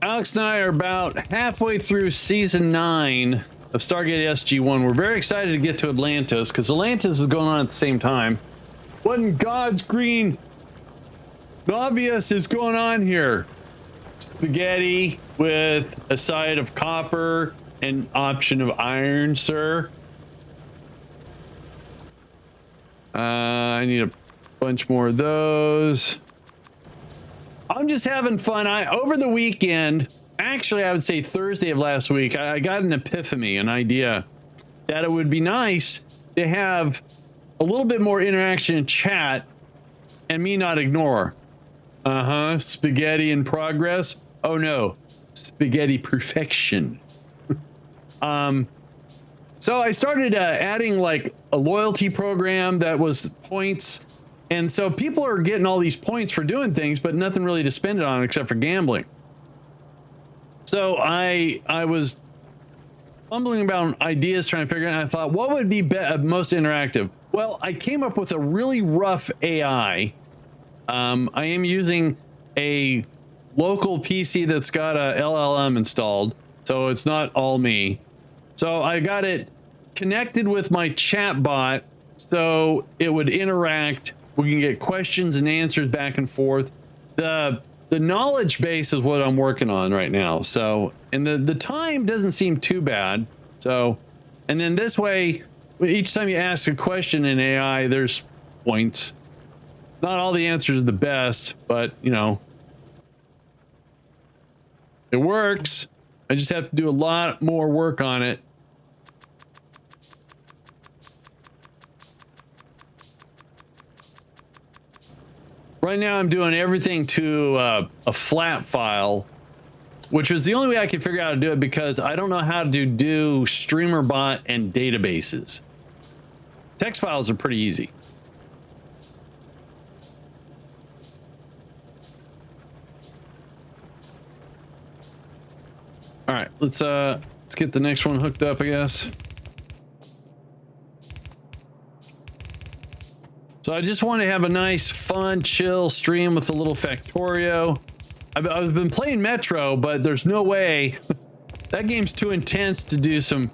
Alex and I are about halfway through season 9 of Stargate SG-1. We're very excited to get to Atlantis because Atlantis is going on at the same time. What in God's green obvious is going on here? Spaghetti with a side of copper and option of iron, sir. I need a bunch more of those. I'm just having fun. Over the weekend, actually, I would say Thursday of last week, I got an epiphany, an idea that it would be nice to have a little bit more interaction in chat and me not ignore. Spaghetti in progress. Oh no, spaghetti perfection. So I started adding like a loyalty program that was points. And so people are getting all these points for doing things, but nothing really to spend it on except for gambling. So I was fumbling about ideas trying to figure out, I thought, what would be most interactive? Well, I came up with a really rough AI. I am using a local PC that's got a LLM installed, so it's not all me. So I got it connected with my chat bot so it would interact. We can get questions and answers back and forth. The knowledge base is what I'm working on right now. So, and the time doesn't seem too bad. So, and then this way, each time you ask a question in AI, there's points. Not all the answers are the best, but you know, it works. I just have to do a lot more work on it. Right now I'm doing everything to a flat file, which was the only way I could figure out how to do it because I don't know how to do streamer bot and databases. Text files are pretty easy. All right, let's get the next one hooked up, I guess. So I just want to have a nice, fun, chill stream with a little Factorio. I've been playing Metro, but there's no way. That game's too intense to do some,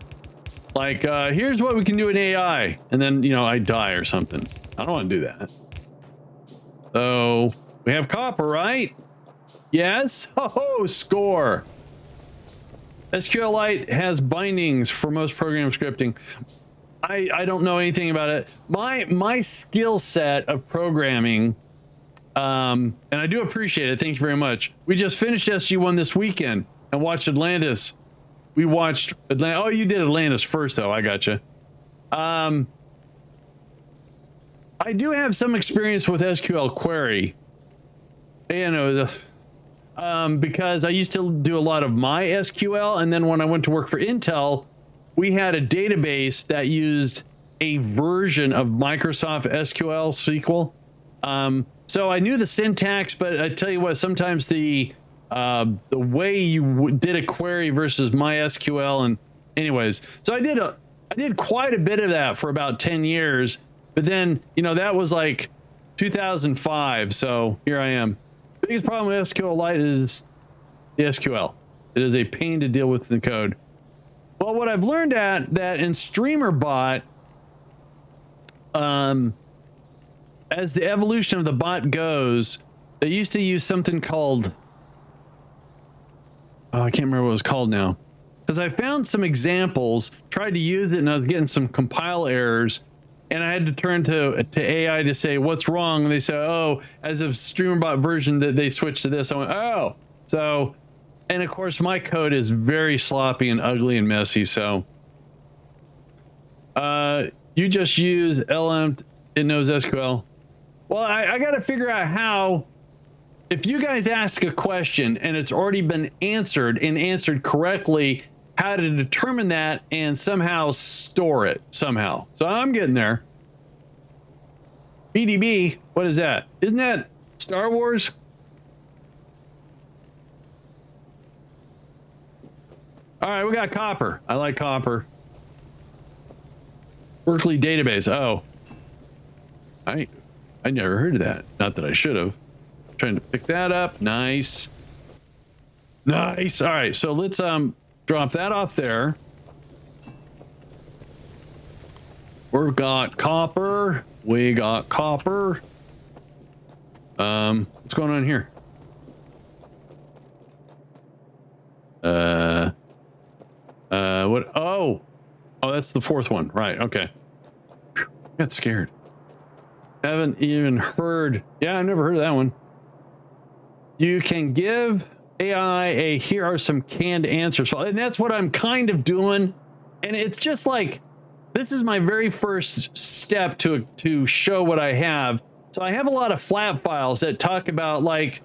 like, here's what we can do in AI. And then, you know, I die or something. I don't want to do that. So, we have copper, right? Yes? Oh, score. SQLite has bindings for most program scripting. I don't know anything about it. My skill set of programming, and I do appreciate it. Thank you very much. We just finished SG-1 this weekend and watched Atlantis. We watched Atlantis. Oh, you did Atlantis first, though. I gotcha. I do have some experience with SQL query. You know, because I used to do a lot of my SQL, and then when I went to work for Intel, we had a database that used a version of Microsoft SQL SQL. So I knew the syntax, but I tell you what, sometimes the way you did a query versus MySQL, and anyways, so I did quite a bit of that for about 10 years, but then, you know, that was like 2005. So here I am. The biggest problem with SQLite is the SQL. It is a pain to deal with the code. Well, what I've learned that in StreamerBot, as the evolution of the bot goes, they used to use something called, oh, I can't remember what it was called now, because I found some examples, tried to use it, and I was getting some compile errors, and I had to turn to AI to say what's wrong. And they said, oh, as of StreamerBot version that they switched to this. I went, oh, so. And of course, my code is very sloppy and ugly and messy. So, you just use LM. It knows SQL. Well, I got to figure out how. If you guys ask a question and it's already been answered and answered correctly, how to determine that and somehow store it somehow. So I'm getting there. BDB, what is that? Isn't that Star Wars? All right, we got copper. I like copper. Berkeley database. Oh, I never heard of that. Not that I should have. Trying to pick that up. Nice. Nice. All right, so let's drop that off there. We've got copper. We got copper. What's going on here? What? Oh, that's the fourth one, right? Okay. Whew, got scared. Haven't even heard. Yeah, I've never heard of that one. You can give AI a here are some canned answers, and that's what I'm kind of doing. And it's just like, this is my very first step to show what I have. So I have a lot of flat files that talk about like,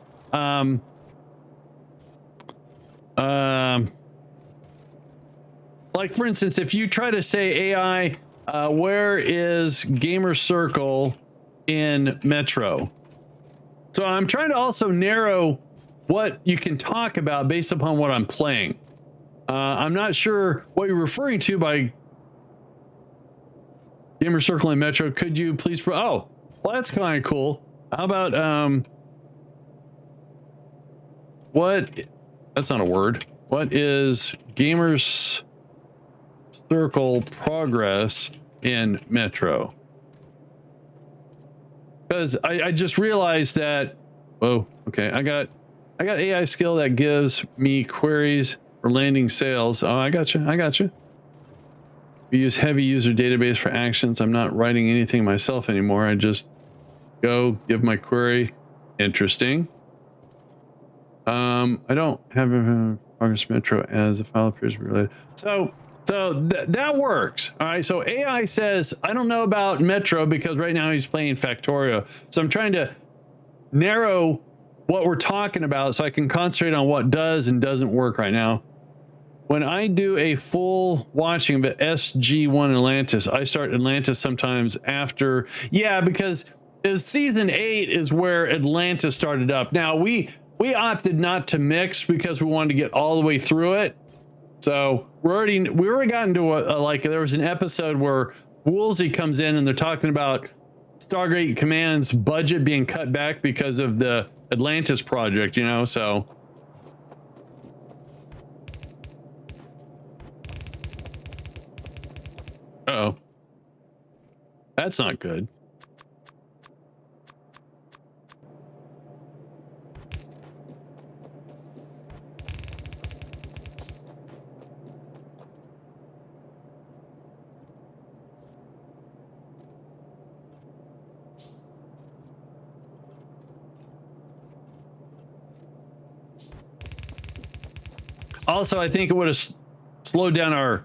like for instance, if you try to say AI, where is Gamer Circle in Metro? So I'm trying to also narrow what you can talk about based upon what I'm playing. I'm not sure what you're referring to by Gamer Circle in Metro. Could you please? Oh, well, that's kind of cool. How about what? That's not a word. What is Gamers Circle progress in Metro? Because I just realized that. Oh, okay. I got AI skill that gives me queries for landing sales. Oh, I got you. We use heavy user database for actions. I'm not writing anything myself anymore. I just go give my query. Interesting. I don't have progress Metro as the file appears to be related. So that works. All right. So AI says, I don't know about Metro because right now he's playing Factorio. So I'm trying to narrow what we're talking about so I can concentrate on what does and doesn't work right now. When I do a full watching of SG1 Atlantis, I start Atlantis sometimes after. Yeah, because season 8 is where Atlantis started up. Now we opted not to mix because we wanted to get all the way through it. So we already got into like there was an episode where Woolsey comes in and they're talking about Stargate Command's budget being cut back because of the Atlantis project, you know, so. Uh-oh. That's not good. Also, I think it would have slowed down our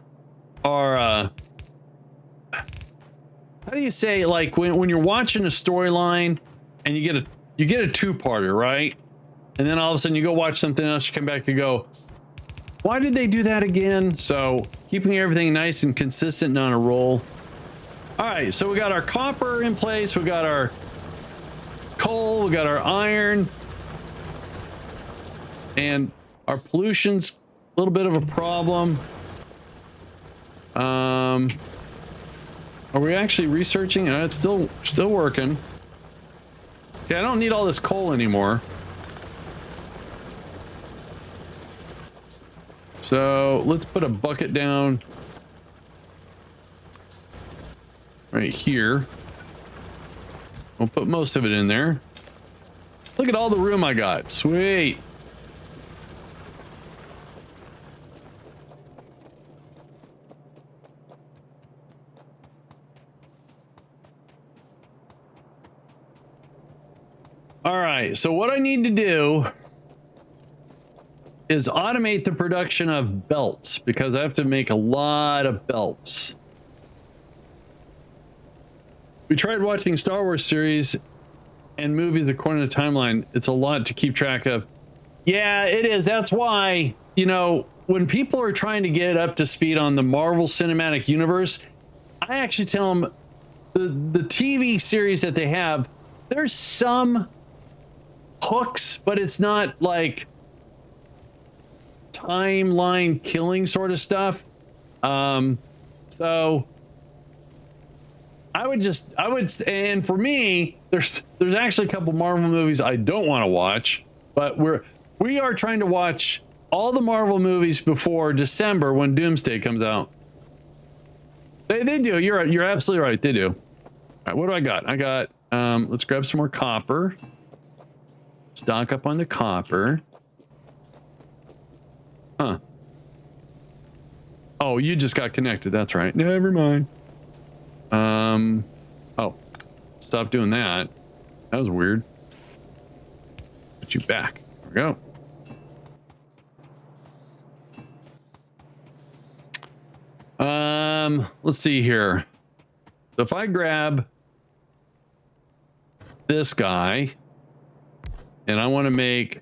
how do you say, like when you're watching a storyline and you get a two-parter, right? And then all of a sudden you go watch something else, you come back and go, why did they do that again? So keeping everything nice and consistent and on a roll. All right, so we got our copper in place, we got our coal, we got our iron, and our pollution's a little bit of a problem. Are we actually researching? It's still working. Okay, I don't need all this coal anymore. So let's put a bucket down right here. We'll put most of it in there. Look at all the room I got. Sweet. All right, so what I need to do is automate the production of belts because I have to make a lot of belts. We tried watching Star Wars series and movies according to timeline. It's a lot to keep track of. Yeah, it is. That's why, you know, when people are trying to get up to speed on the Marvel Cinematic Universe, I actually tell them the TV series that they have, there's some hooks, but it's not like timeline killing sort of stuff. So I would, and for me, there's actually a couple Marvel movies I don't want to watch, but we are trying to watch all the Marvel movies before December when Doomsday comes out. They do. You're absolutely right. They do. All right, what do I got? I got let's grab some more copper. Stock up on the copper. Huh. Oh, you just got connected. That's right. Never mind. Oh. Stop doing that. That was weird. Put you back. There we go. Let's see here. So if I grab this guy and I want to make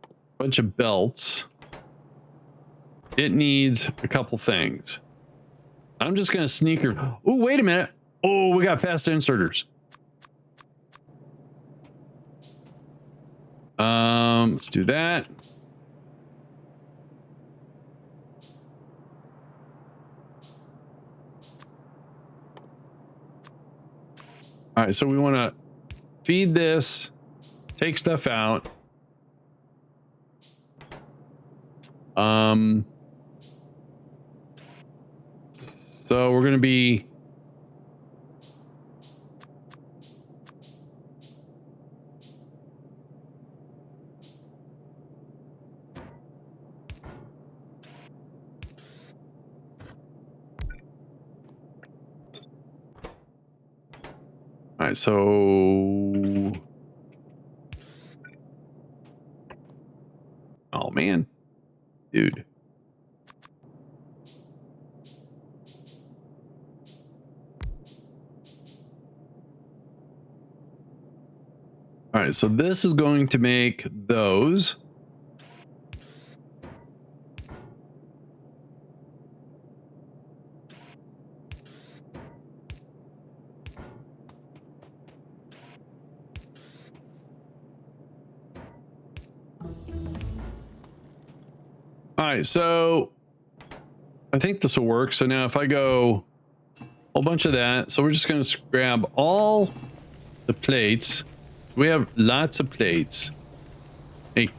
a bunch of belts, it needs a couple things. I'm just going to sneak her. Oh, wait a minute. Oh, we got fast inserters. Let's do that. All right, so we want to feed this, take stuff out. So we're going to be all right, so oh man, dude. All right, so this is going to make those. All right, so I think this will work. So now if I go a whole bunch of that, so we're just going to grab all the plates. We have lots of plates. Hey.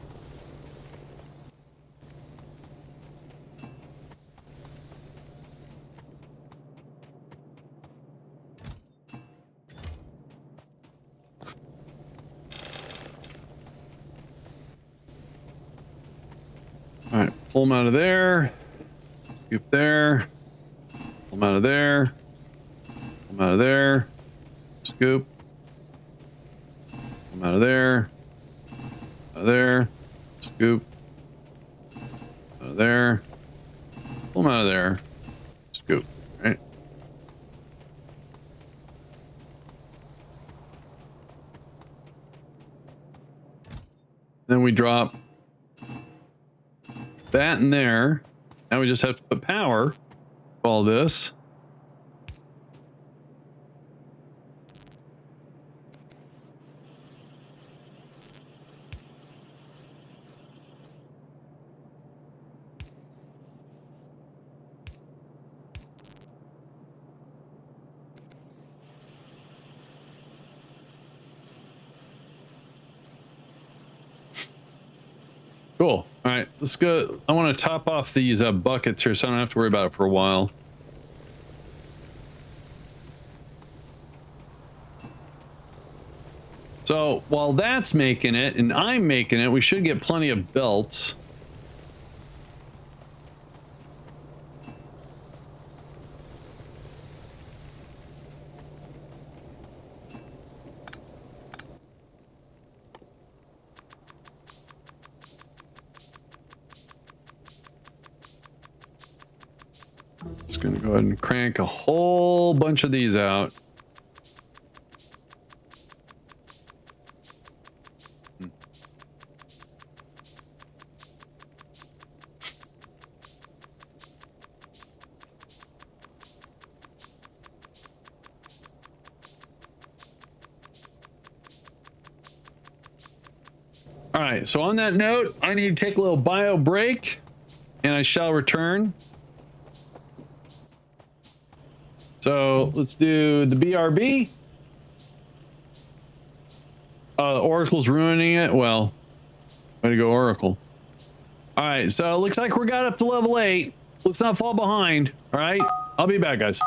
All right, pull them out of there. Scoop there. Pull them out of there. Pull them out of there. Scoop. Pull them out of there. Out of there. Scoop. Out of there. Pull them out of there. Scoop. Right. Then we drop that in there. Now we just have to put power to all this. Cool. All right, let's go. I want to top off these buckets here so I don't have to worry about it for a while. So while that's making it and I'm making it, we should get plenty of belts. Just gonna go ahead and crank a whole bunch of these out. All right, so on that note, I need to take a little bio break and I shall return. So let's do the BRB. Oracle's ruining it. Well, way to go, Oracle. All right, so it looks like we got up to level 8. Let's not fall behind. All right, I'll be back, guys.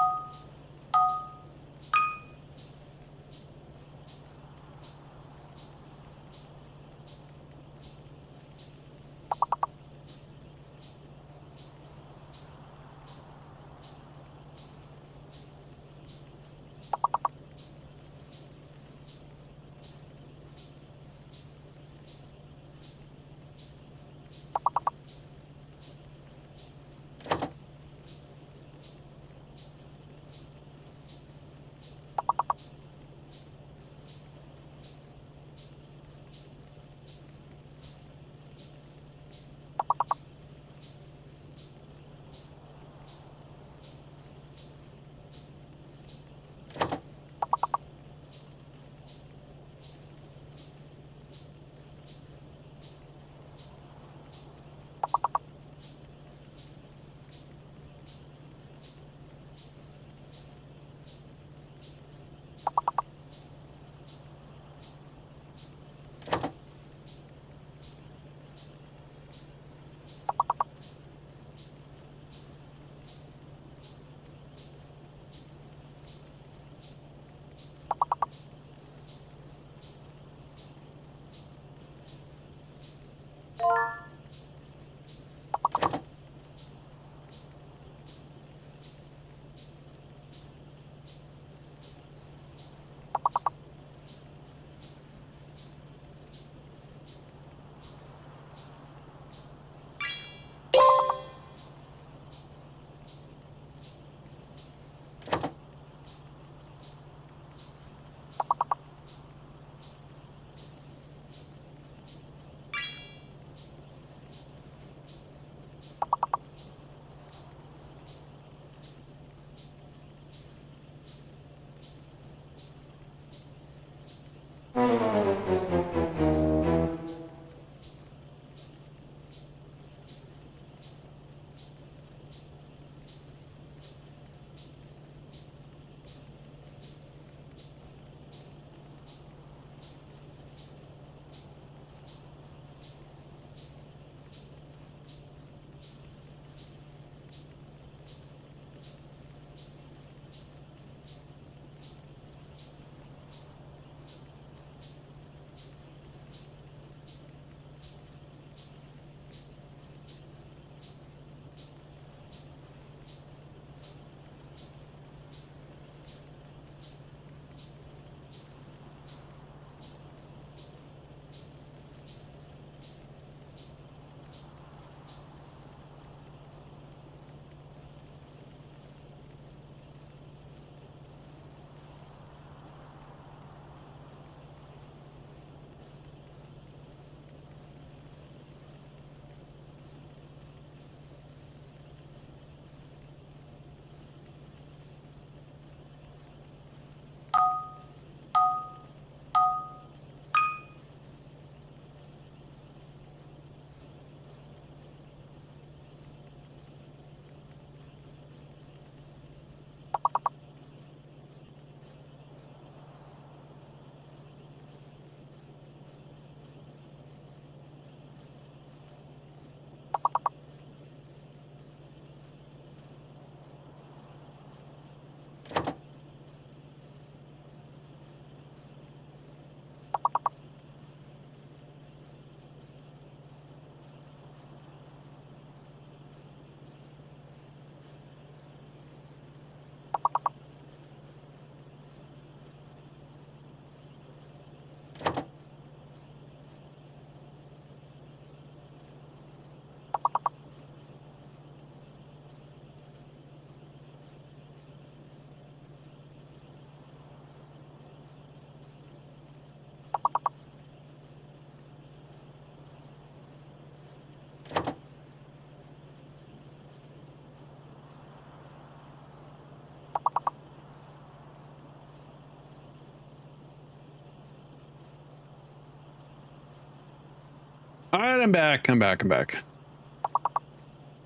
All right, I'm back.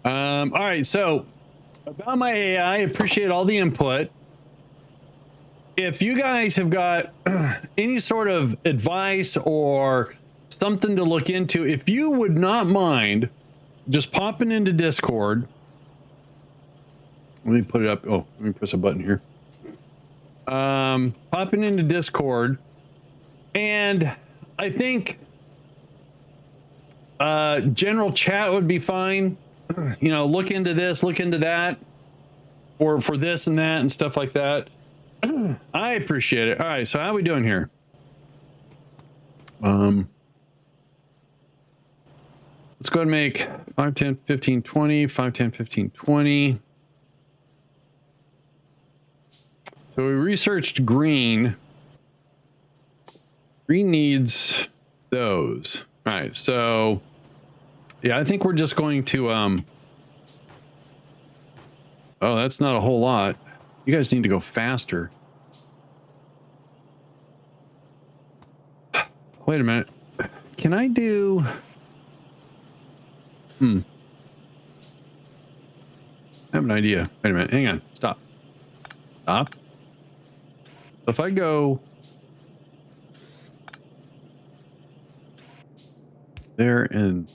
All right, so about my AI, I appreciate all the input. If you guys have got any sort of advice or something to look into, if you would not mind just popping into Discord. Let me put it up. Oh, let me press a button here. Popping into Discord, and I think general chat would be fine. You know, look into this, look into that, or for this and that and stuff like that. I appreciate it. All right, so how are we doing here? Let's go ahead and make 5, 10, 15, 20, 5, 10, 15, 20. So we researched green. Green needs those. All right, so yeah, I think we're just going to oh, that's not a whole lot. You guys need to go faster. Wait a minute. Can I do I have an idea. Wait a minute. Hang on. Stop. Stop. If I go there and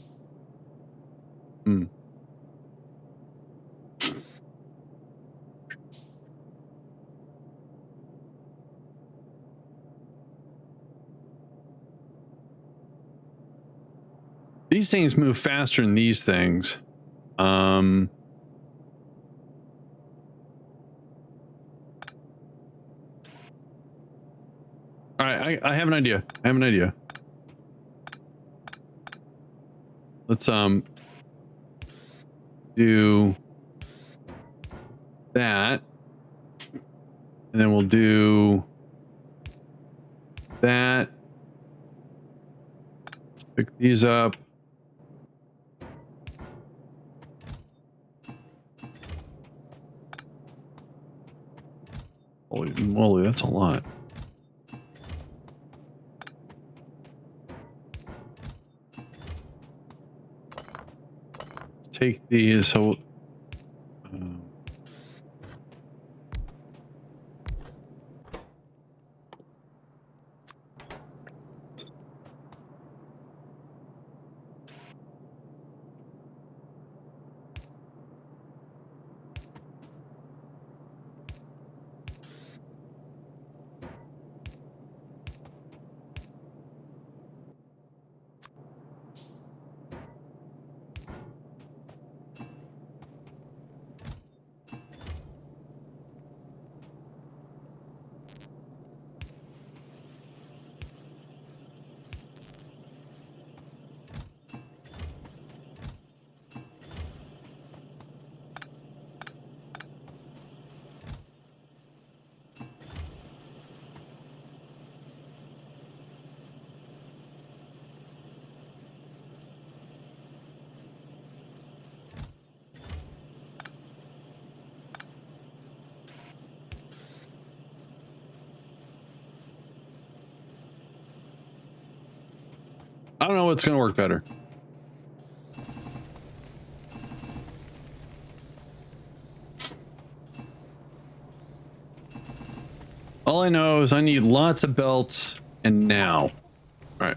these things move faster than these things. All right, I have an idea. I have an idea. Let's do that, and then we'll do that. Let's pick these up. Holy moly, that's a lot. Take these. So I don't know what's going to work better. All I know is I need lots of belts and now. All right.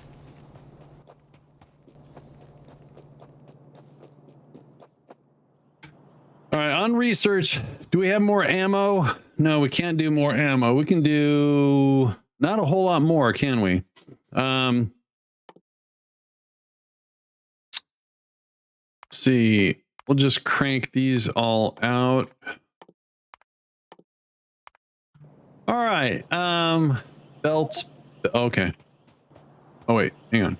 All right, on research, do we have more ammo? No, we can't do more ammo. We can do not a whole lot more, can we? See, we'll just crank these all out. All right, belts. Okay. Oh wait, hang on.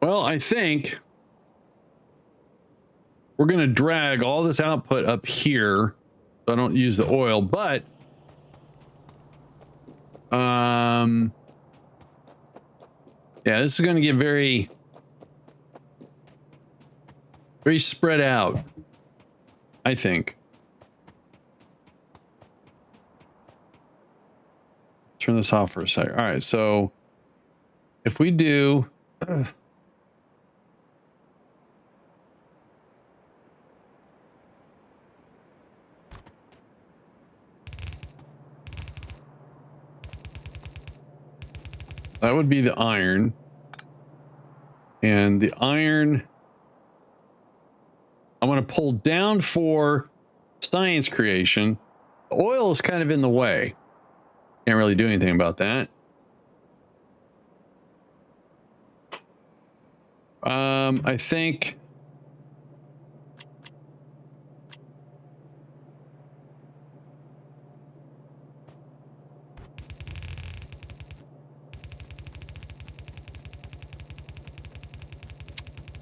Well, I think we're going to drag all this output up here so I don't use the oil, but yeah, this is going to get very spread out, I think. Turn this off for a second. All right, so if we do That would be the iron. And the iron, I'm going to pull down for science creation. The oil is kind of in the way. Can't really do anything about that. I think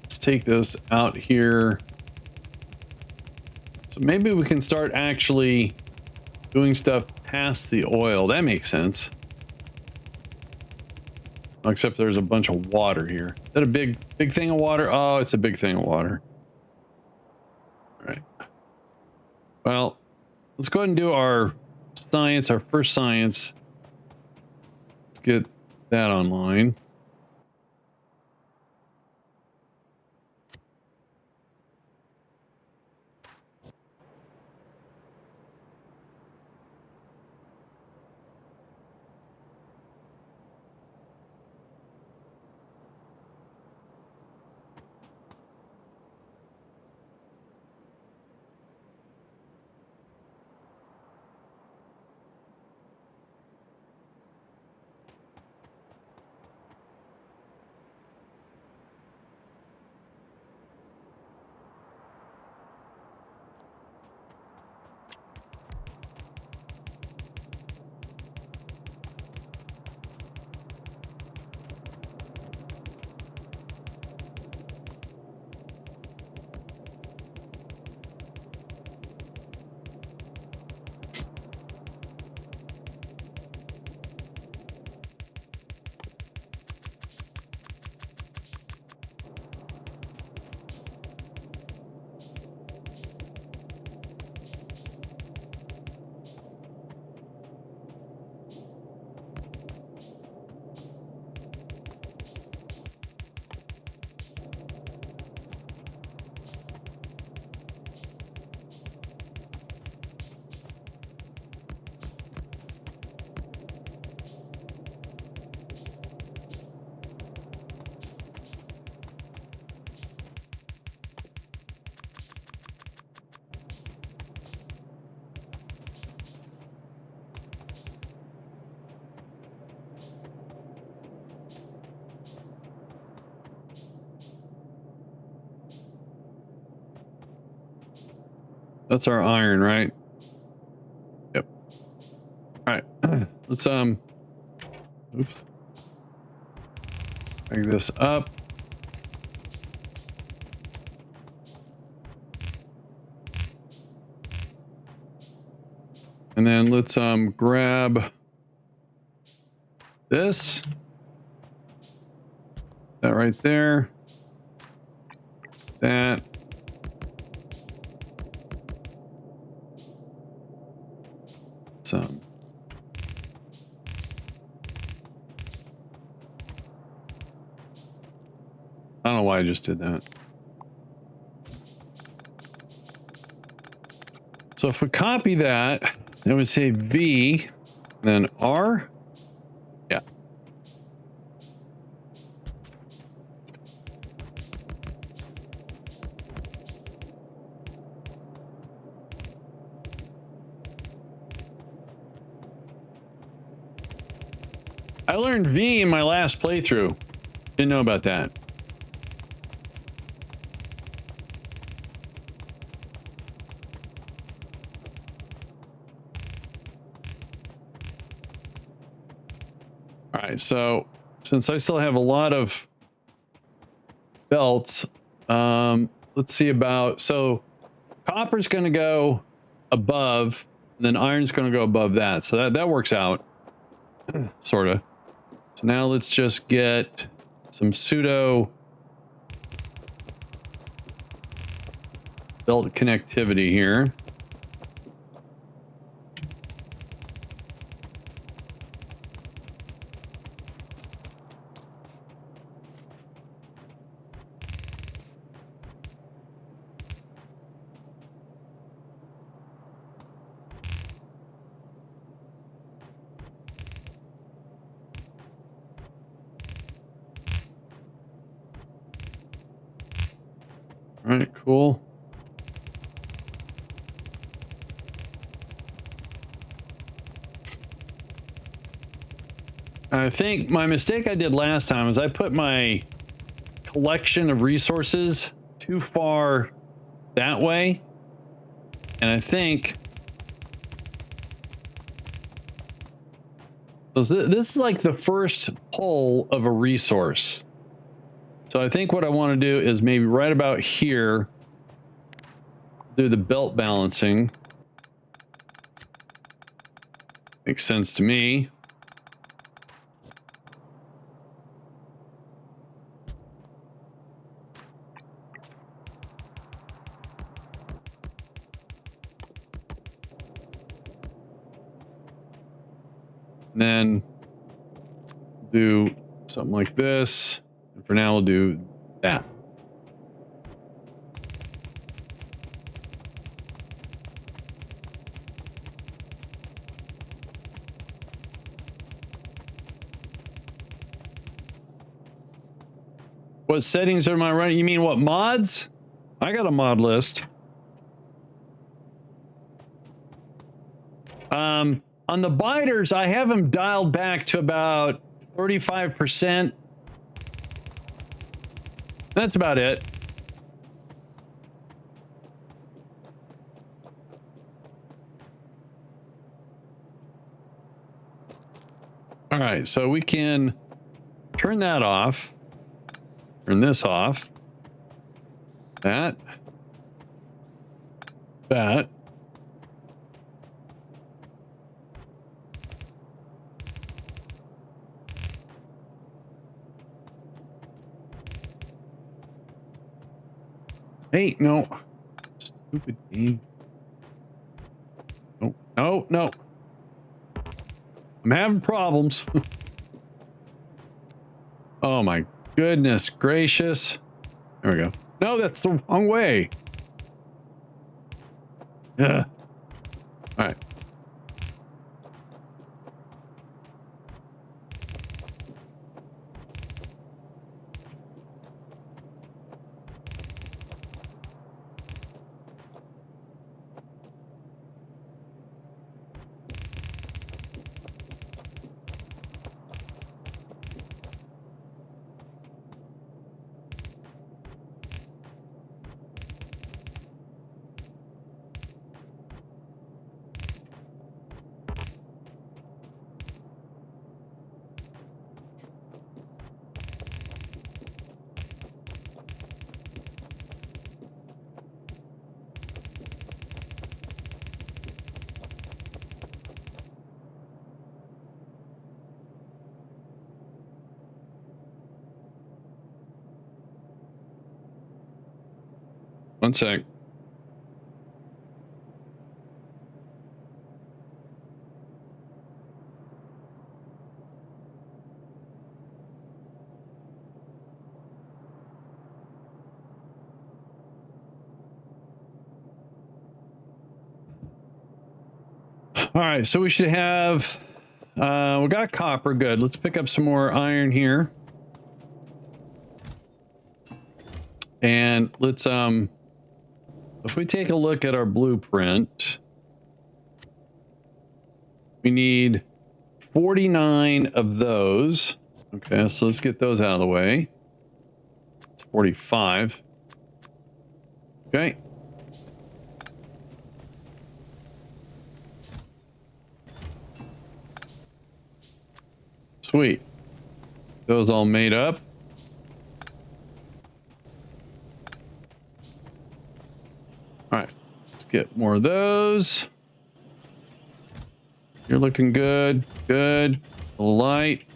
let's take this out here. So maybe we can start actually doing stuff past the oil. That makes sense. Except there's a bunch of water here. Is that a big thing of water? Oh, it's a big thing of water. All right. Well, let's go ahead and do our science, our first science. Let's get that online. That's our iron, right? Yep. All right. Let's oops. Bring this up. And then let's grab this. That right there. That. Some. I don't know why I just did that. So if we copy that, then we say V, then R. Yeah. I learned V in my last playthrough. Didn't know about that. All right, so since I still have a lot of belts, let's see about, so copper's going to go above, and then iron's going to go above that. So that works out, sort of. So now let's just get some pseudo belt connectivity here. cool. I think my mistake I did last time is I put my collection of resources too far that way. And I think this is like the first pull of a resource. So I think what I want to do is maybe right about here, do the belt balancing. Makes sense to me. And then do something like this. And for now, we'll do that. What settings am I running? You mean what mods? I got a mod list. On the biters, I have them dialed back to about 35%. That's about it. All right, so we can turn that off. Turn this off. That. Hey, no. Stupid game. No, no, no. I'm having problems. Oh my goodness gracious. There we go. No, that's the wrong way. Yeah. All right. One sec. All right, so we should have, we got copper, good. Let's pick up some more iron here. And let's, if we take a look at our blueprint, we need 49 of those. Okay, so let's get those out of the way. It's 45. Okay. Sweet. Those all made up. All right, let's get more of those. You're looking good. Good. Light.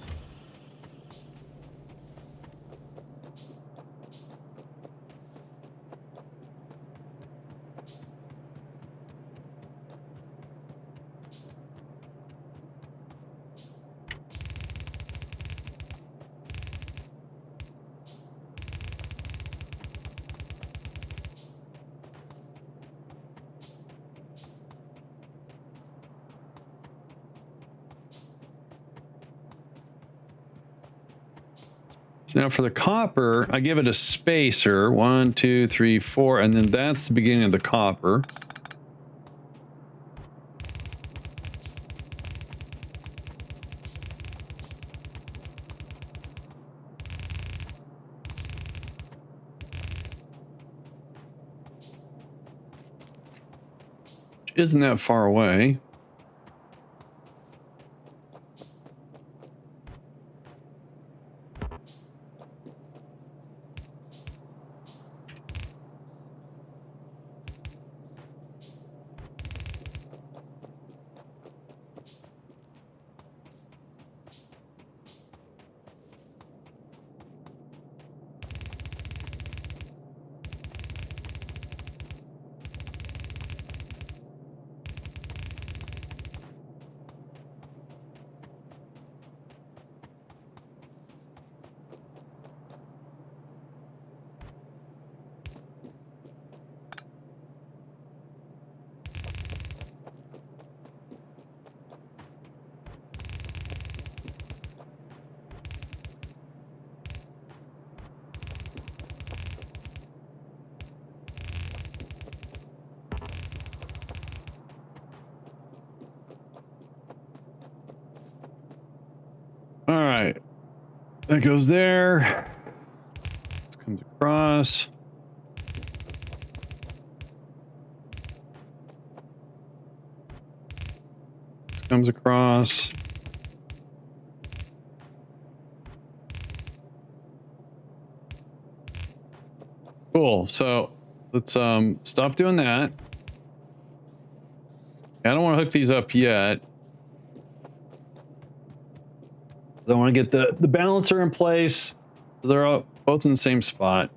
So now for the copper, I give it a spacer, 1, 2, 3, 4, and then that's the beginning of the copper. Isn't that far away? All right, that goes there. This comes across. This comes across. Cool. So let's stop doing that. I don't want to hook these up yet. I want to get the balancer in place. They're all, both in the same spot.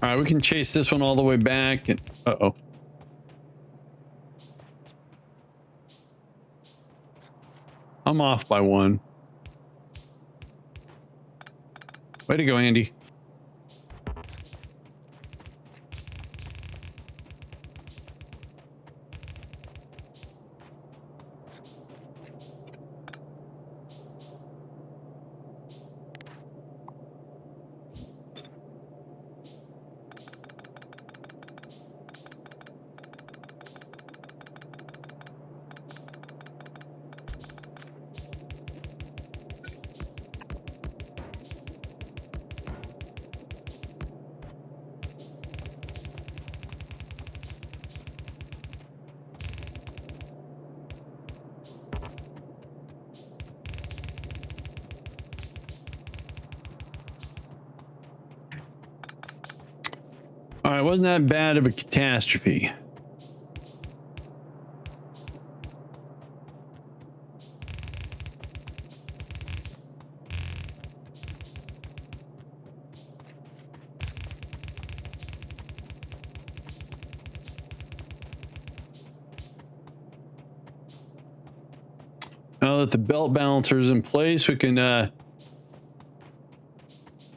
All right, we can chase this one all the way back. And, uh-oh. I'm off by one. Way to go, Andy. All right, wasn't that bad of a catastrophe. Now that the belt balancer is in place, we can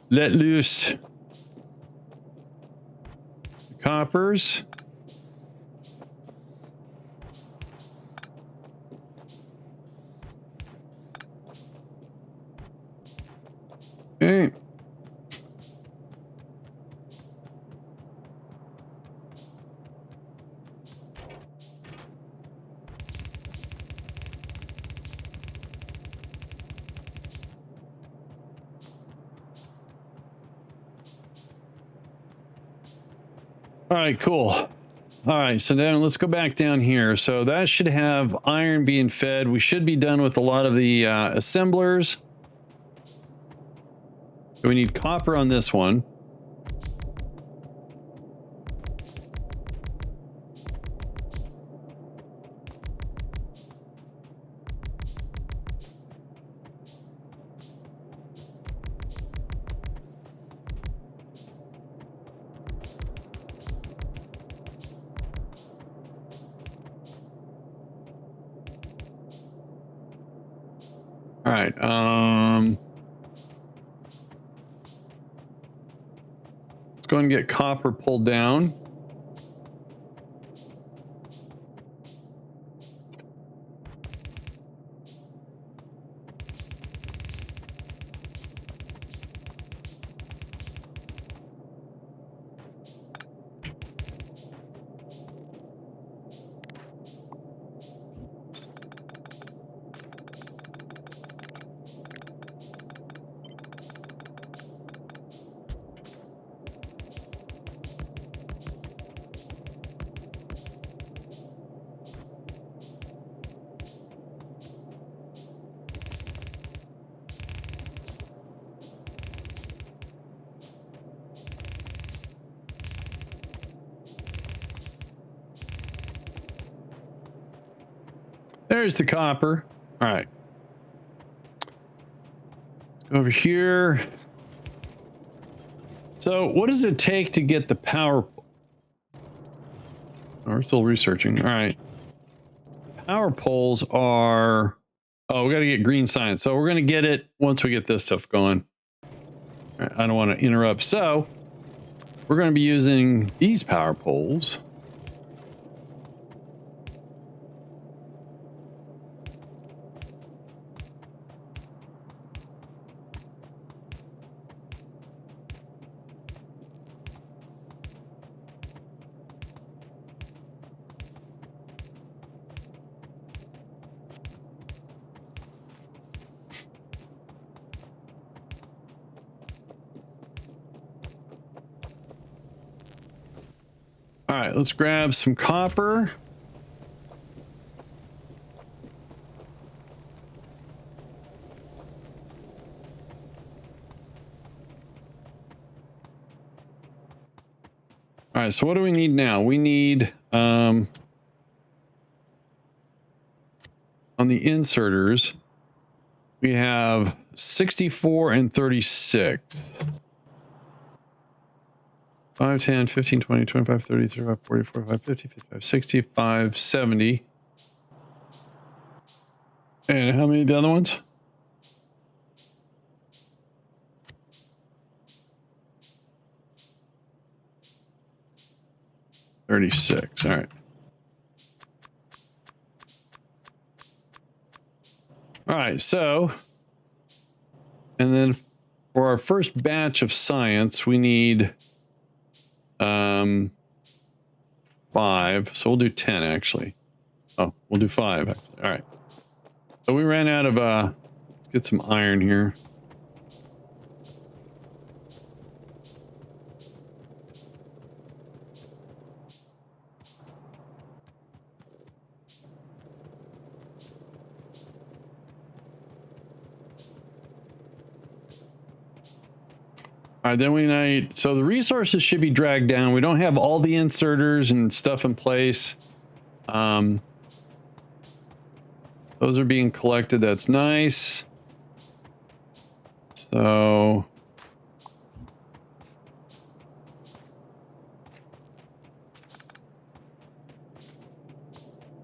let loose the coppers. Okay. All right, cool. All right, so then let's go back down here. So that should have iron being fed. We should be done with a lot of the assemblers. So we need copper on this one. All right. Let's go and get copper pulled down. There's the copper. All right. Let's go over here. So what does it take to get the power? Oh, we're still researching. All right. Power poles are... Oh, we got to get green science. So we're going to get it once we get this stuff going. All right, I don't want to interrupt. So we're going to be using these power poles. All right, let's grab some copper. All right, so what do we need now? We need, on the inserters, we have 64 and 36. 5, 10, 15, 20, 25, 30, 35, 40, 45, 50, 55, 65, 70. And how many of the other ones? 36. All right. All right, so, and then for our first batch of science, we need 5. So we'll do 10 actually. Oh, we'll do 5 actually. All right. So we ran out of let's get some iron here. All right, then we need, so the resources should be dragged down. We don't have all the inserters and stuff in place. Those are being collected. That's nice. So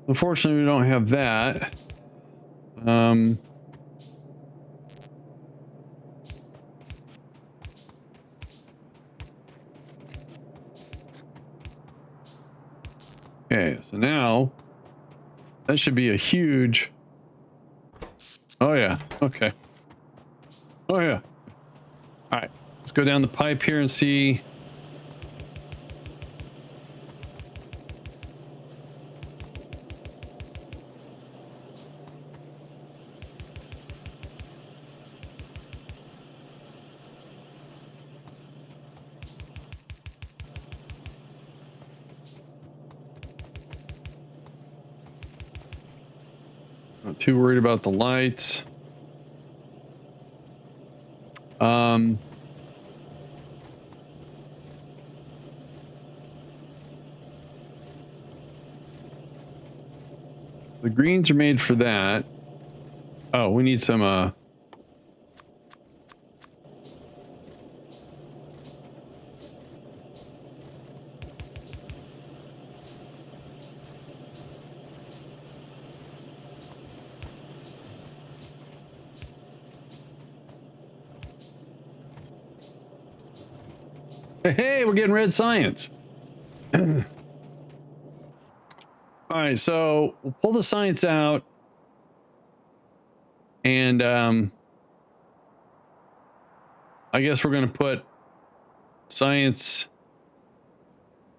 unfortunately, we don't have that. Okay, so now that should be a huge... Oh yeah, okay. Oh yeah. All right, let's go down the pipe here and see. Not too worried about the lights. The greens are made for that. Oh, we need some hey, we're getting red science. All right, so we'll pull the science out, and I guess we're going to put science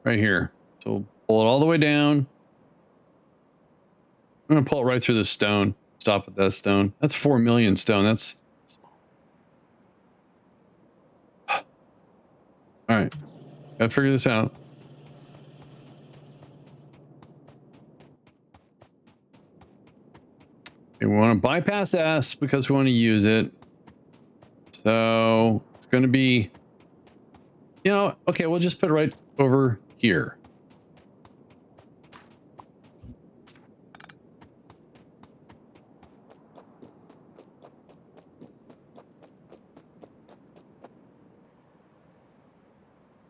right here. So we'll pull it all the way down. I'm going to pull it right through the stone. Stop at that stone. That's 4 million stone. That's all right. Gotta figure this out. Okay, we want to bypass S because we want to use it. So it's going to be, you know, okay, we'll just put it right over here.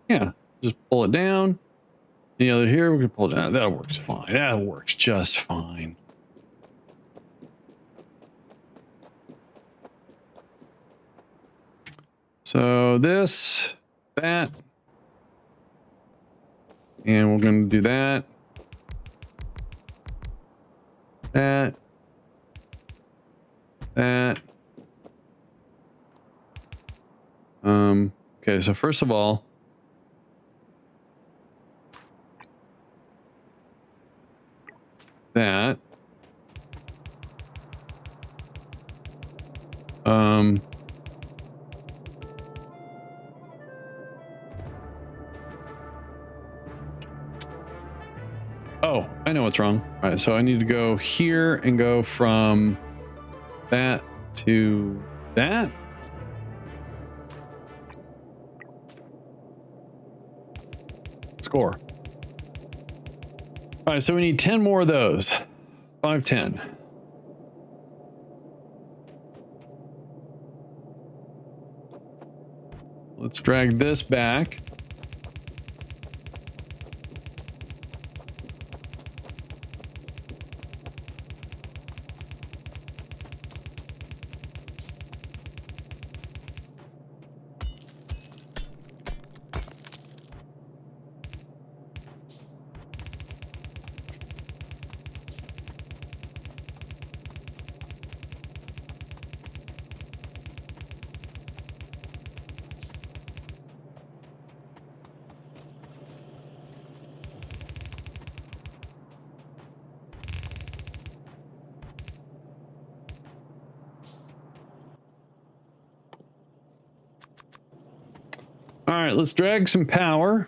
Yeah, just pull it down. The other here, we can pull it down. That works fine. That works just fine. So this, that, and we're going to do that, that, that. Okay, so first of all, that. Oh, I know what's wrong. All right, so I need to go here and go from that to that. Score. All right, so we need 10 more of those. 5, 10. Let's drag this back. All right, let's drag some power.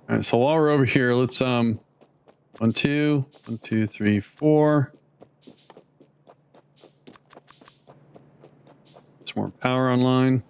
All right, so while we're over here, let's 1, 2, 1, 2, 3, 4. Some more power online.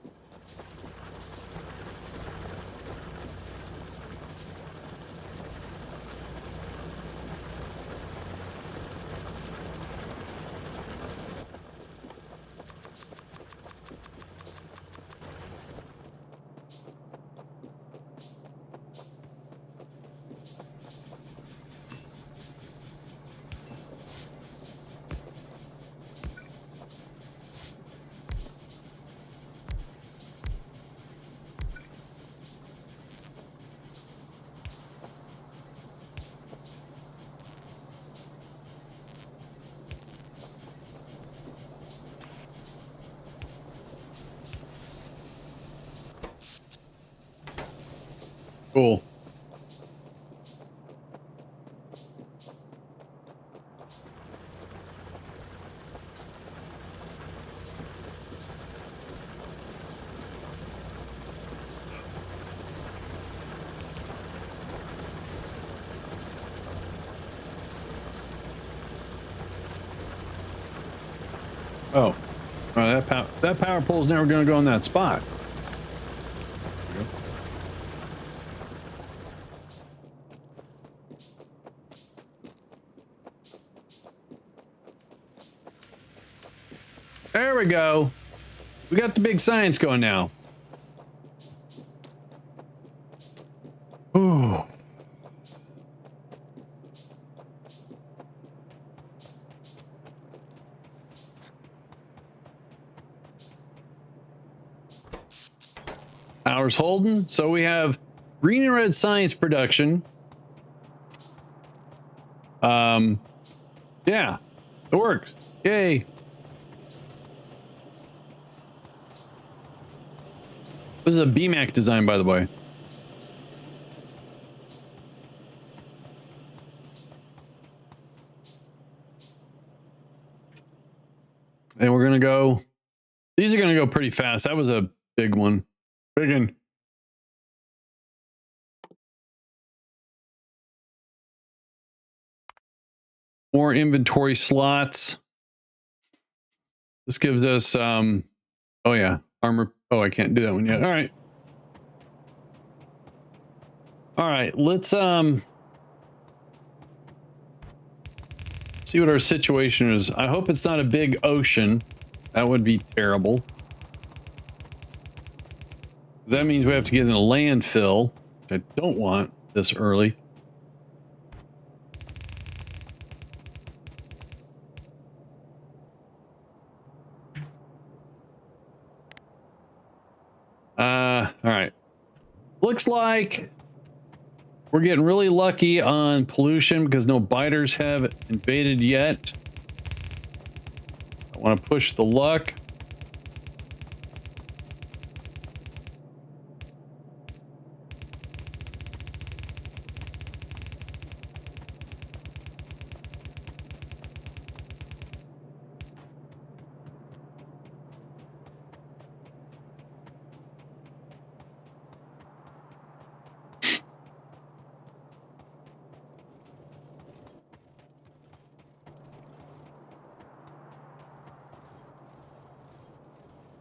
Cool. Oh, that power pole's never going to go in that spot. There we go. We got the big science going now. Ooh. Power's holding. So we have green and red science production. Yeah, it works. Yay. This is a BMAC design, by the way. And we're going to go, these are going to go pretty fast. That was a big one. Big one. More inventory slots. This gives us, oh yeah, armor. Oh, I can't do that one yet. All right. All right, let's see what our situation is. I hope it's not a big ocean. That would be terrible. That means we have to get in a landfill, which I don't want this early. All right. Looks like we're getting really lucky on pollution because no biters have invaded yet. I want to push the luck.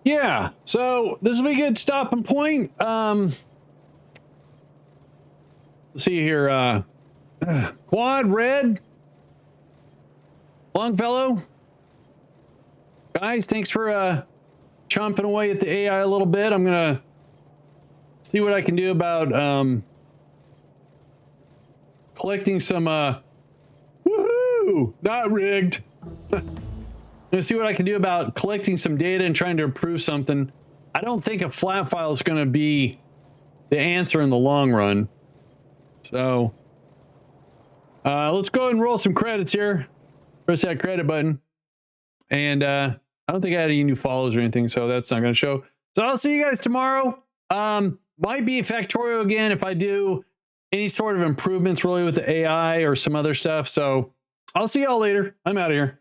Yeah, so this will be a good stopping point. Let's see here. Quad, red, Longfellow. Guys, thanks for chomping away at the AI a little bit. I'm gonna see what I can do about collecting some woohoo! Not rigged. I'm gonna see what I can do about collecting some data and trying to improve something. I don't think a flat file is going to be the answer in the long run. So let's go ahead and roll some credits here. Press that credit button. And I don't think I had any new follows or anything, so that's not going to show. So I'll see you guys tomorrow. Might be Factorio again if I do any sort of improvements really with the AI or some other stuff. So I'll see y'all later. I'm out of here.